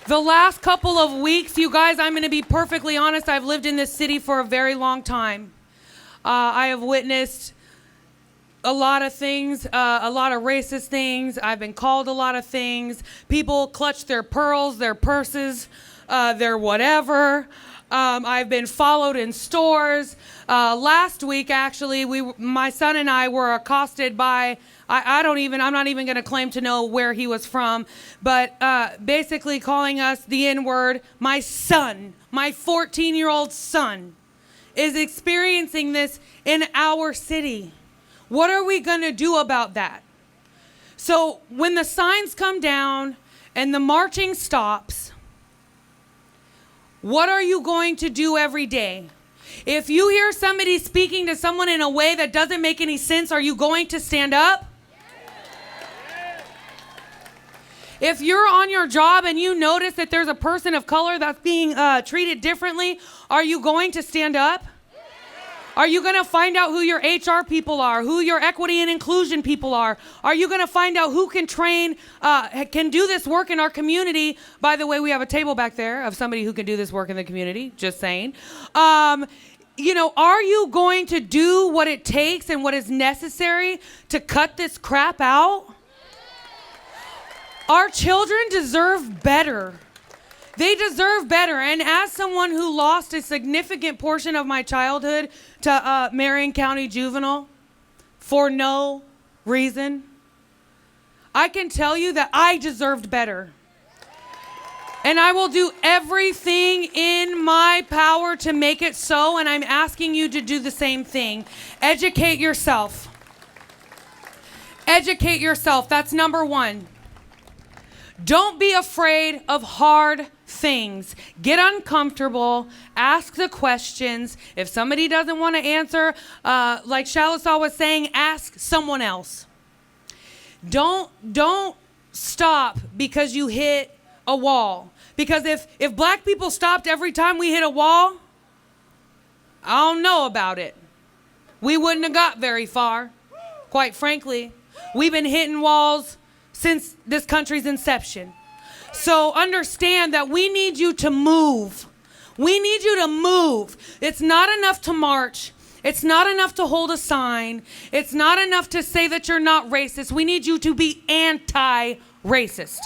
[SPEAKER 14] The last couple of weeks, you guys, I'm going to be perfectly honest, I've lived in this city for a very long time. I have witnessed a lot of things, a lot of racist things. I've been called a lot of things. People clutch their pearls, their purses, their whatever. I've been followed in stores. Last week, actually, my son and I were accosted by, I'm not even going to claim to know where he was from, but basically calling us the N-word. My son, my 14-year-old son, is experiencing this in our city. What are we going to do about that? So when the signs come down and the marching stops, what are you going to do every day? If you hear somebody speaking to someone in a way that doesn't make any sense, are you going to stand up? If you're on your job and you notice that there's a person of color that's being treated differently, are you going to stand up? Are you going to find out who your HR people are, who your equity and inclusion people are? Are you going to find out who can train, can do this work in our community? By the way, we have a table back there of somebody who can do this work in the community, just saying. Are you going to do what it takes and what is necessary to cut this crap out? Our children deserve better. They deserve better. And as someone who lost a significant portion of my childhood to Marion County Juvenile for no reason, I can tell you that I deserved better. And I will do everything in my power to make it so, and I'm asking you to do the same thing. Educate yourself. Educate yourself. That's number one. Don't be afraid of hard things. Get uncomfortable. Ask the questions. If somebody doesn't want to answer, like Shalisaw was saying, ask someone else. Don't stop because you hit a wall. Because if black people stopped every time we hit a wall, I don't know about it. We wouldn't have got very far, quite frankly. We've been hitting walls since this country's inception. So understand that we need you to move. We need you to move. It's not enough to march. It's not enough to hold a sign. It's not enough to say that you're not racist. We need you to be anti-racist.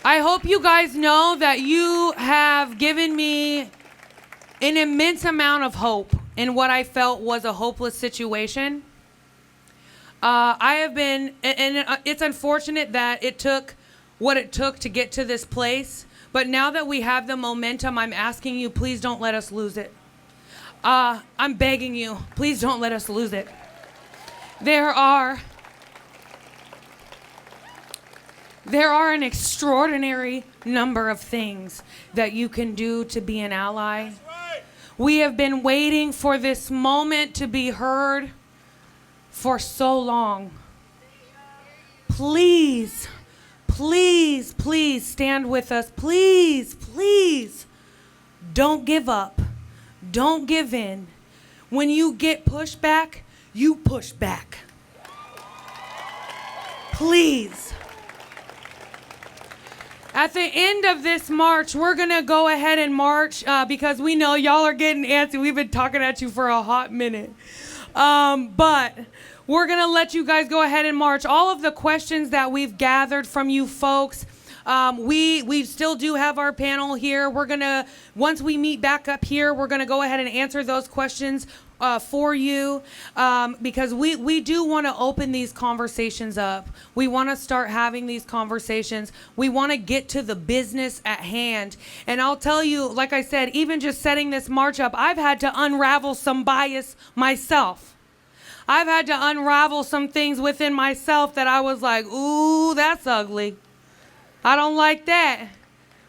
[SPEAKER 14] I hope you guys know that you have given me an immense amount of hope in what I felt was a hopeless situation. I have been, and it's unfortunate that it took what it took to get to this place. But now that we have the momentum, I'm asking you, please don't let us lose it. I'm begging you, please don't let us lose it. There are an extraordinary number of things that you can do to be an ally. We have been waiting for this moment to be heard for so long. Please, please, please stand with us. Please, please don't give up. Don't give in. When you get pushed back, you push back. Please. At the end of this march, we're going to go ahead and march because we know y'all are getting antsy. We've been talking at you for a hot minute. But we're going to let you guys go ahead and march. All of the questions that we've gathered from you folks, we still do have our panel here. We're going to, once we meet back up here, we're going to go ahead and answer those questions for you because we do want to open these conversations up. We want to start having these conversations. We want to get to the business at hand. And I'll tell you, like I said, even just setting this march up, I've had to unravel some bias myself. I've had to unravel some things within myself that I was like, ooh, that's ugly. I don't like that,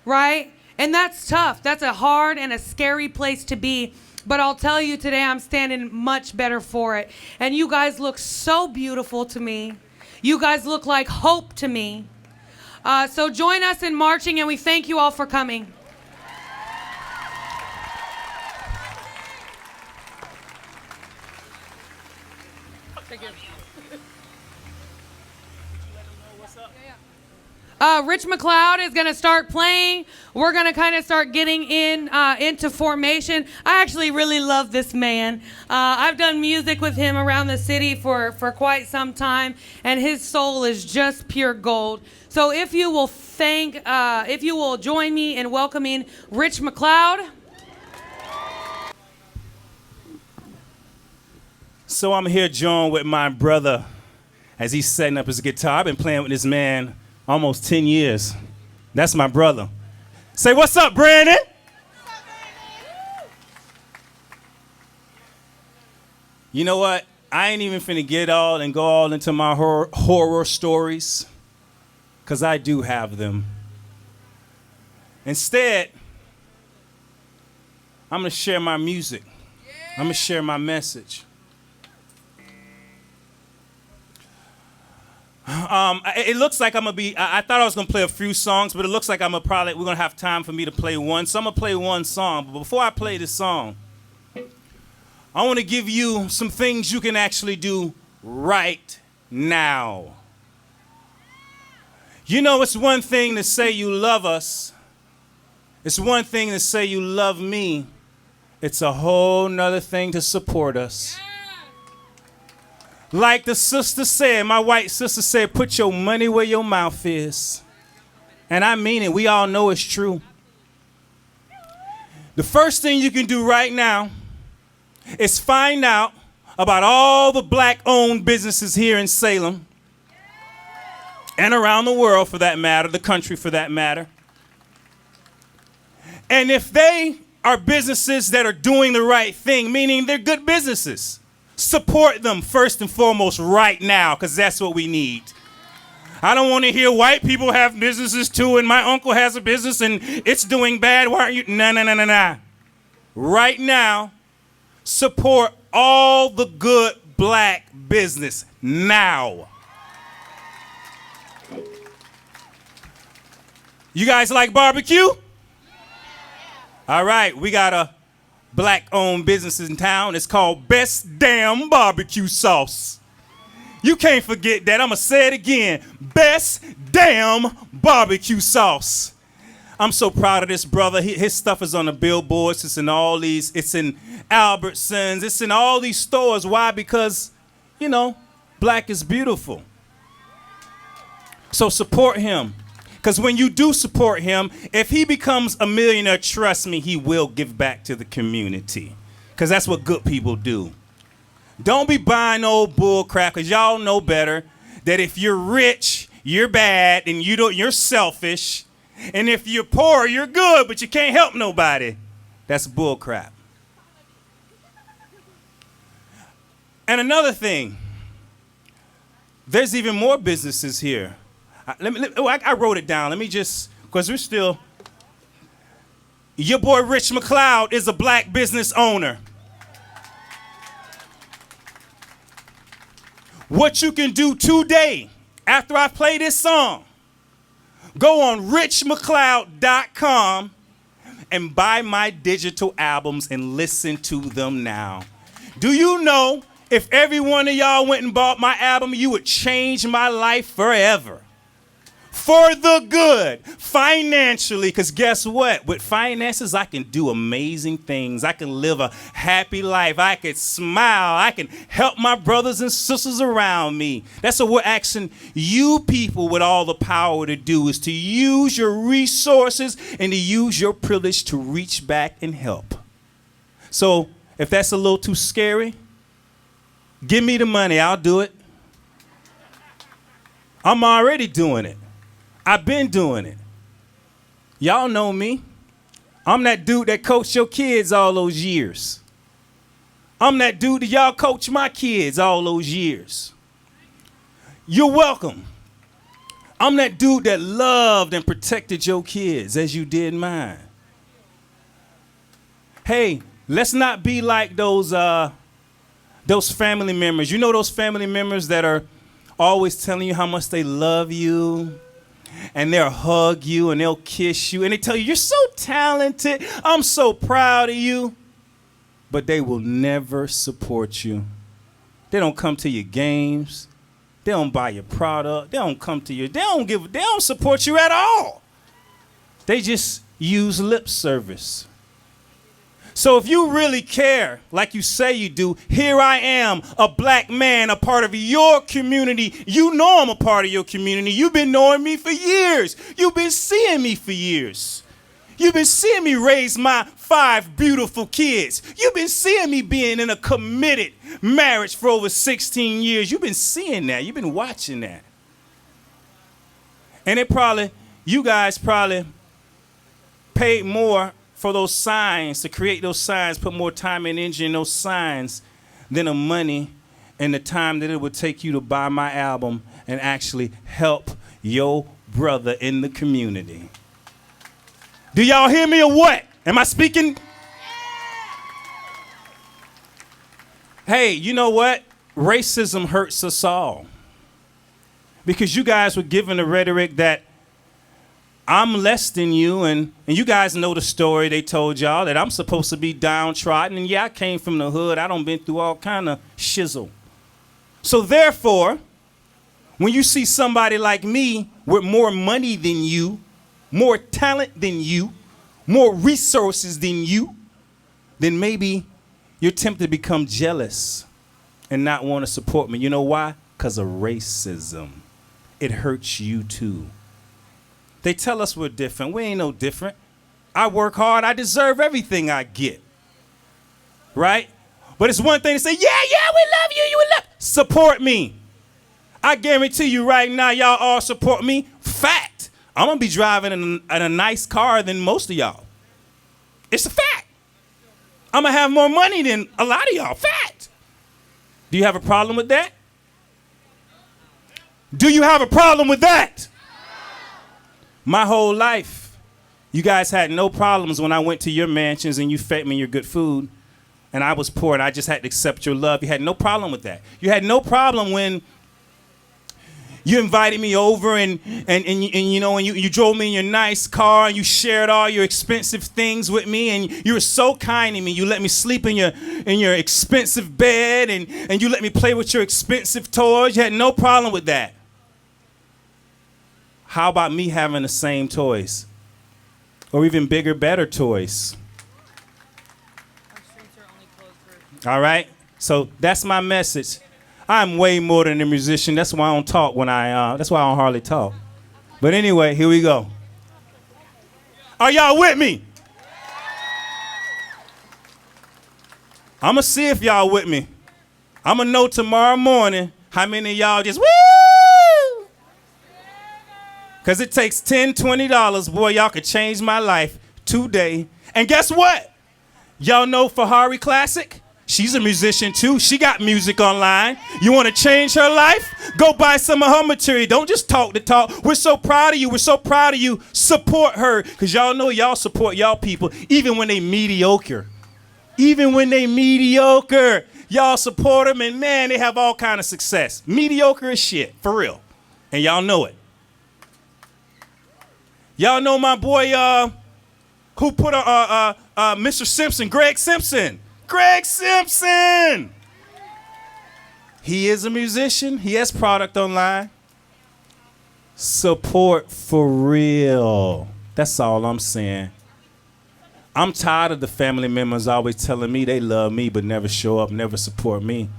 [SPEAKER 14] right? And that's tough. That's a hard and a scary place to be. But I'll tell you today, I'm standing much better for it. And you guys look so beautiful to me. You guys look like hope to me. So join us in marching, and we thank you all for coming. Rich McLeod is going to start playing. We're going to kind of start getting into formation. I actually really love this man. I've done music with him around the city for quite some time, and his soul is just pure gold. So if you will join me in welcoming Rich McLeod.
[SPEAKER 21] So I'm here, John, with my brother as he's setting up his guitar. I've been playing with this man almost 10 years. That's my brother. Say, what's up, Brandon? You know what? I ain't even finna get all and go all into my horror stories, because I do have them. Instead, I'm gonna share my music. I'm gonna share my message. It looks like I'm gonna be. I thought I was gonna play a few songs, but it looks like we're gonna have time for me to play one. So I'm gonna play one song. But before I play this song, I want to give you some things you can actually do right now. You know, it's one thing to say you love us. It's one thing to say you love me. It's a whole nother thing to support us. Like the sister said, my white sister said, put your money where your mouth is. And I mean it. We all know it's true. The first thing you can do right now is find out about all the black-owned businesses here in Salem and around the world, for that matter, the country for that matter. And if they are businesses that are doing the right thing, meaning they're good businesses, support them first and foremost right now, because that's what we need. I don't want to hear white people have businesses too, and my uncle has a business and it's doing bad. Why aren't you? Nah. Right now, support all the good black business now. You guys like barbecue? All right, we got a black-owned business in town. It's called Best Damn Barbecue Sauce. You can't forget that. I'm going to say it again. Best Damn Barbecue Sauce. I'm so proud of this brother. His stuff is on the billboards. It's in all these. It's in Albertsons. It's in all these stores. Why? Because, you know, black is beautiful. So support him. Because when you do support him, if he becomes a millionaire, trust me, he will give back to the community. Because that's what good people do. Don't be buying old bull crap, because y'all know better that if you're rich, you're bad, and you're selfish. And if you're poor, you're good, but you can't help nobody. That's bull crap. And another thing, there's even more businesses here. I wrote it down. Let me just, because we're still. Your boy Rich McLeod is a black business owner. What you can do today, after I play this song, go on richmcleod.com and buy my digital albums and listen to them now. Do you know if every one of y'all went and bought my album, you would change my life forever? For the good, financially, because guess what? With finances, I can do amazing things. I can live a happy life. I can smile. I can help my brothers and sisters around me. That's what we're asking you people with all the power to do, is to use your resources and to use your privilege to reach back and help. So if that's a little too scary, give me the money. I'll do it. I'm already doing it. I've been doing it. Y'all know me. I'm that dude that coached your kids all those years. I'm that dude that y'all coached my kids all those years. You're welcome. I'm that dude that loved and protected your kids as you did mine. Hey, let's not be like those family members. You know those family members that are always telling you how much they love you? And they'll hug you and they'll kiss you and they tell you, you're so talented, I'm so proud of you. But they will never support you. They don't come to your games. They don't buy your product. They don't come to you. They don't support you at all. They just use lip service. So if you really care, like you say you do, here I am, a black man, a part of your community. You know I'm a part of your community. You've been knowing me for years. You've been seeing me for years. You've been seeing me raise my 5 beautiful kids. You've been seeing me being in a committed marriage for over 16 years. You've been seeing that. You've been watching that. And you guys probably paid more for those signs, to create those signs, put more time and energy in those signs than the money and the time that it would take you to buy my album and actually help your brother in the community. Do y'all hear me or what? Am I speaking? Hey, you know what? Racism hurts us all. Because you guys were given the rhetoric that I'm less than you, and you guys know the story they told y'all that I'm supposed to be downtrodden, and yeah, I came from the hood. I done been through all kind of shizzle. So therefore, when you see somebody like me with more money than you, more talent than you, more resources than you, then maybe you're tempted to become jealous and not want to support me. You know why? Because of racism. It hurts you too. They tell us we're different. We ain't no different. I work hard. I deserve everything I get. Right? But it's one thing to say, yeah, we love you. You will love. Support me. I guarantee you right now, y'all all support me. Fact. I'm going to be driving in a nice car than most of y'all. It's a fact. I'm going to have more money than a lot of y'all. Fact. Do you have a problem with that? Do you have a problem with that? My whole life, you guys had no problems when I went to your mansions and you fed me your good food. and I was poor and I just had to accept your love. You had no problem with that. You had no problem when you invited me over and you know, and you drove me in your nice car and you shared all your expensive things with me, and you were so kind to me. You let me sleep in your expensive bed, and you let me play with your expensive toys. You had no problem with that. How about me having the same toys? Or even bigger, better toys? All right? So that's my message. I'm way more than a musician. That's why I don't talk that's why I don't hardly talk. But anyway, here we go. Are y'all with me? I'm going to see if y'all with me. I'm going to know tomorrow morning how many of y'all just, woo! Because it takes $10, $20. Boy, y'all could change my life today. And guess what? Y'all know Fahari Classic? She's a musician too. She got music online. You want to change her life? Go buy some of her material. Don't just talk the talk. We're so proud of you. We're so proud of you. Support her, because y'all know y'all support y'all people even when they mediocre. Even when they mediocre, y'all support them, and man, they have all kind of success. Mediocre as shit, for real. And y'all know it. Y'all know my boy who put Mr. Simpson, Greg Simpson. Greg Simpson! He is a musician. He has product online. Support for real. That's all I'm saying. I'm tired of the family members always telling me they love me but never show up, never support me.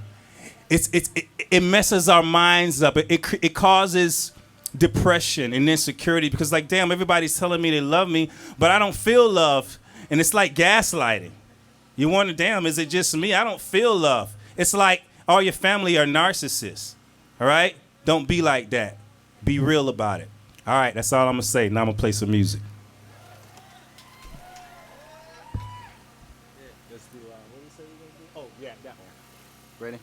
[SPEAKER 21] It messes our minds up. It causes depression and insecurity, because like, damn, everybody's telling me they love me, but I don't feel love. And it's like gaslighting. You wonder, damn, is it just me? I don't feel love. It's like all your family are narcissists, all right? Don't be like that. Be real about it. All right, that's all I'm going to say. Now I'm going to play some music.
[SPEAKER 1] Let's do, what do you say we're going to do? Oh, yeah, that one. Ready?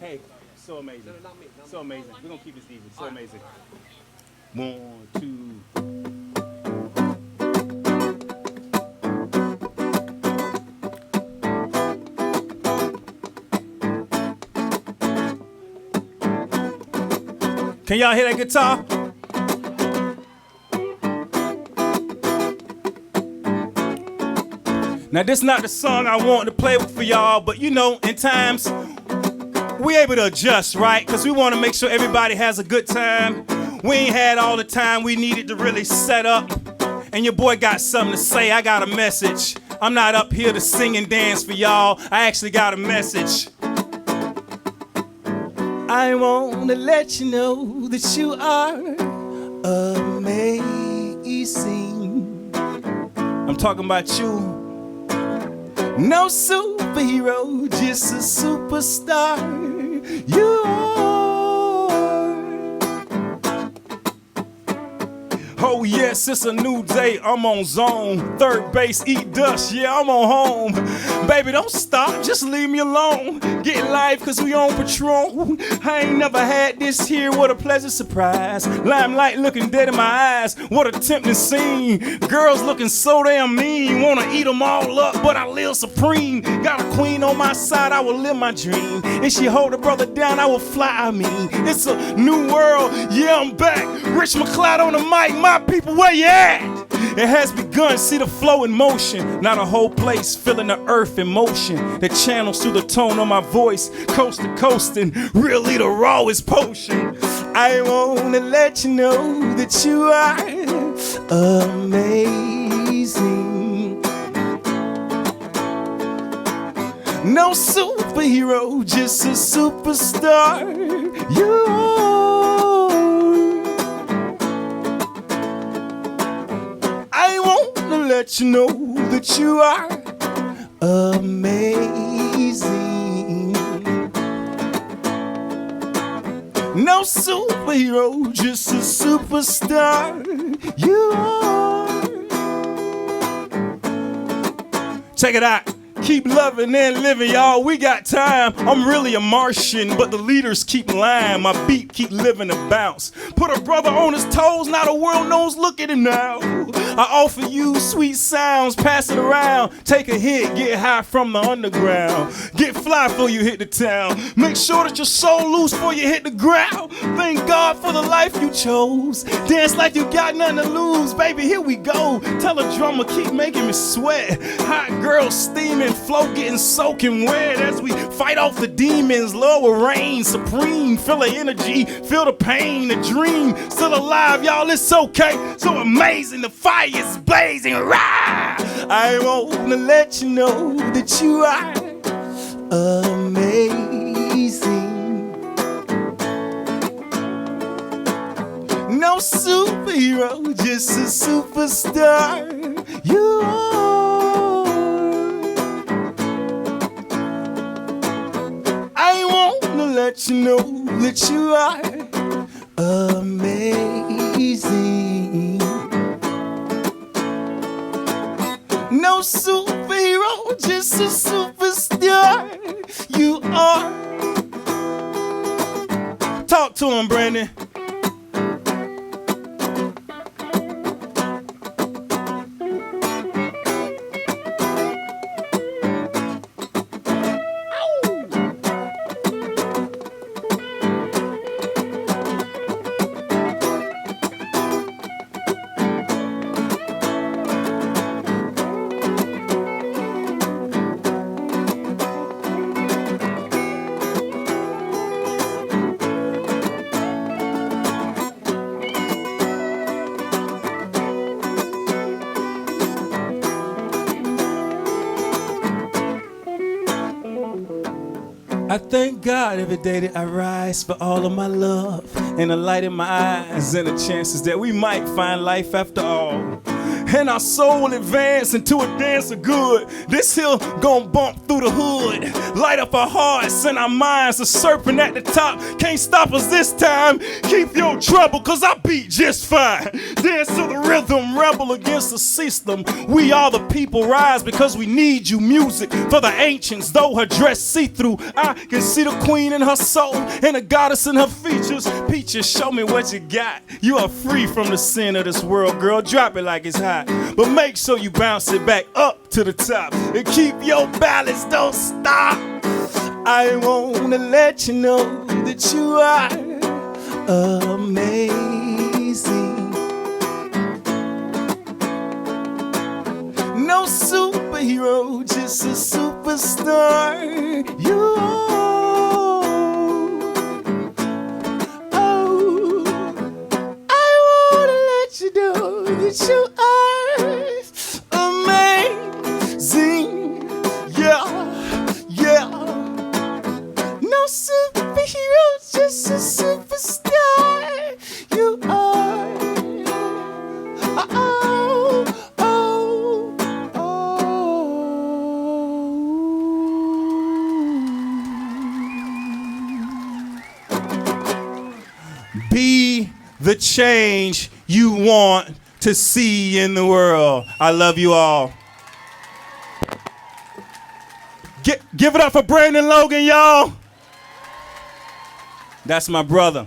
[SPEAKER 21] Hey, so amazing. No, not me. So amazing. We're going to keep this easy. So amazing. 1, 2. Can y'all hear that guitar? Now, this is not the song I want to play for y'all, but you know, in times, we able to adjust, right? Because we want to make sure everybody has a good time. We ain't had all the time we needed to really set up. And your boy got something to say. I got a message. I'm not up here to sing and dance for y'all. I actually got a message. I want to let you know that you are amazing. I'm talking about you. No superhero, just a superstar. You are. Oh yes, it's a new day. I'm on zone. Third base, eat dust. Yeah, I'm on home. Baby, don't stop. Just leave me alone. Get life, cause we on patrol. I ain't never had this here. What a pleasant surprise. Limelight looking dead in my eyes. What a tempting scene. Girls looking so damn mean. Wanna eat them all up, but I live supreme. Got a queen on my side, I will live my dream. If she hold a brother down, I will fly. I mean, it's a new world. Yeah, I'm back. Rich McCloud on the mic. My people, where you at? It has begun, see the flow in motion. Not a whole place, feeling the earth in motion. The channels through the tone of my voice, coast to coast, and really the rawest potion. I wanna let you know that you are amazing. No superhero, just a superstar. You are. I want to let you know that you are amazing. No superhero, just a superstar. You are. Check it out. Keep loving and living, y'all. We got time. I'm really a Martian, but the leaders keep lying. My beat keep living to bounce. Put a brother on his toes, now the world knows. Look at him now. I offer you sweet sounds, pass it around. Take a hit, get high from the underground. Get fly before you hit the town. Make sure that your soul loose before you hit the ground. Thank God for the life you chose. Dance like you got nothing to lose, baby. Here we go. Tell a drummer keep making me sweat. Hot girl steaming, flow getting soaking wet as we fight off the demons. Lower reign supreme. Feel the energy, feel the pain, the dream. Still alive, y'all. It's okay. So amazing. The fire is blazing. Rah! I wanna let you know that you are amazing. No superhero, just a superstar. You are. I wanna let you know that you are amazing. No superhero, just a superstar. You are. Talk to him, Brandon. I thank God every day that I rise for all of my love and the light in my eyes and the chances that we might find life after all. And our soul will advance into a dance of good. This hill gon' bump through the hood. Light up our hearts and our minds. The serpent at the top can't stop us this time. Keep your trouble, cause I beat just fine. Dance to the rhythm, rebel against the system. We are the people, rise because we need you. Music for the ancients, though her dress see-through. I can see the queen in her soul and the goddess in her features. Peaches, show me what you got. You are free from the sin of this world, girl. Drop it like it's hot. But make sure you bounce it back up to the top and keep your balance, don't stop. I wanna let you know that you are amazing. No superhero, just a superstar. You are. Oh, I wanna let you know that you are amazing. Yeah, yeah. No superhero, just a superstar. You are. Oh, oh, oh. Be the change you want to see in the world. I love you all. Give it up for Brandon Logan, y'all. That's my brother.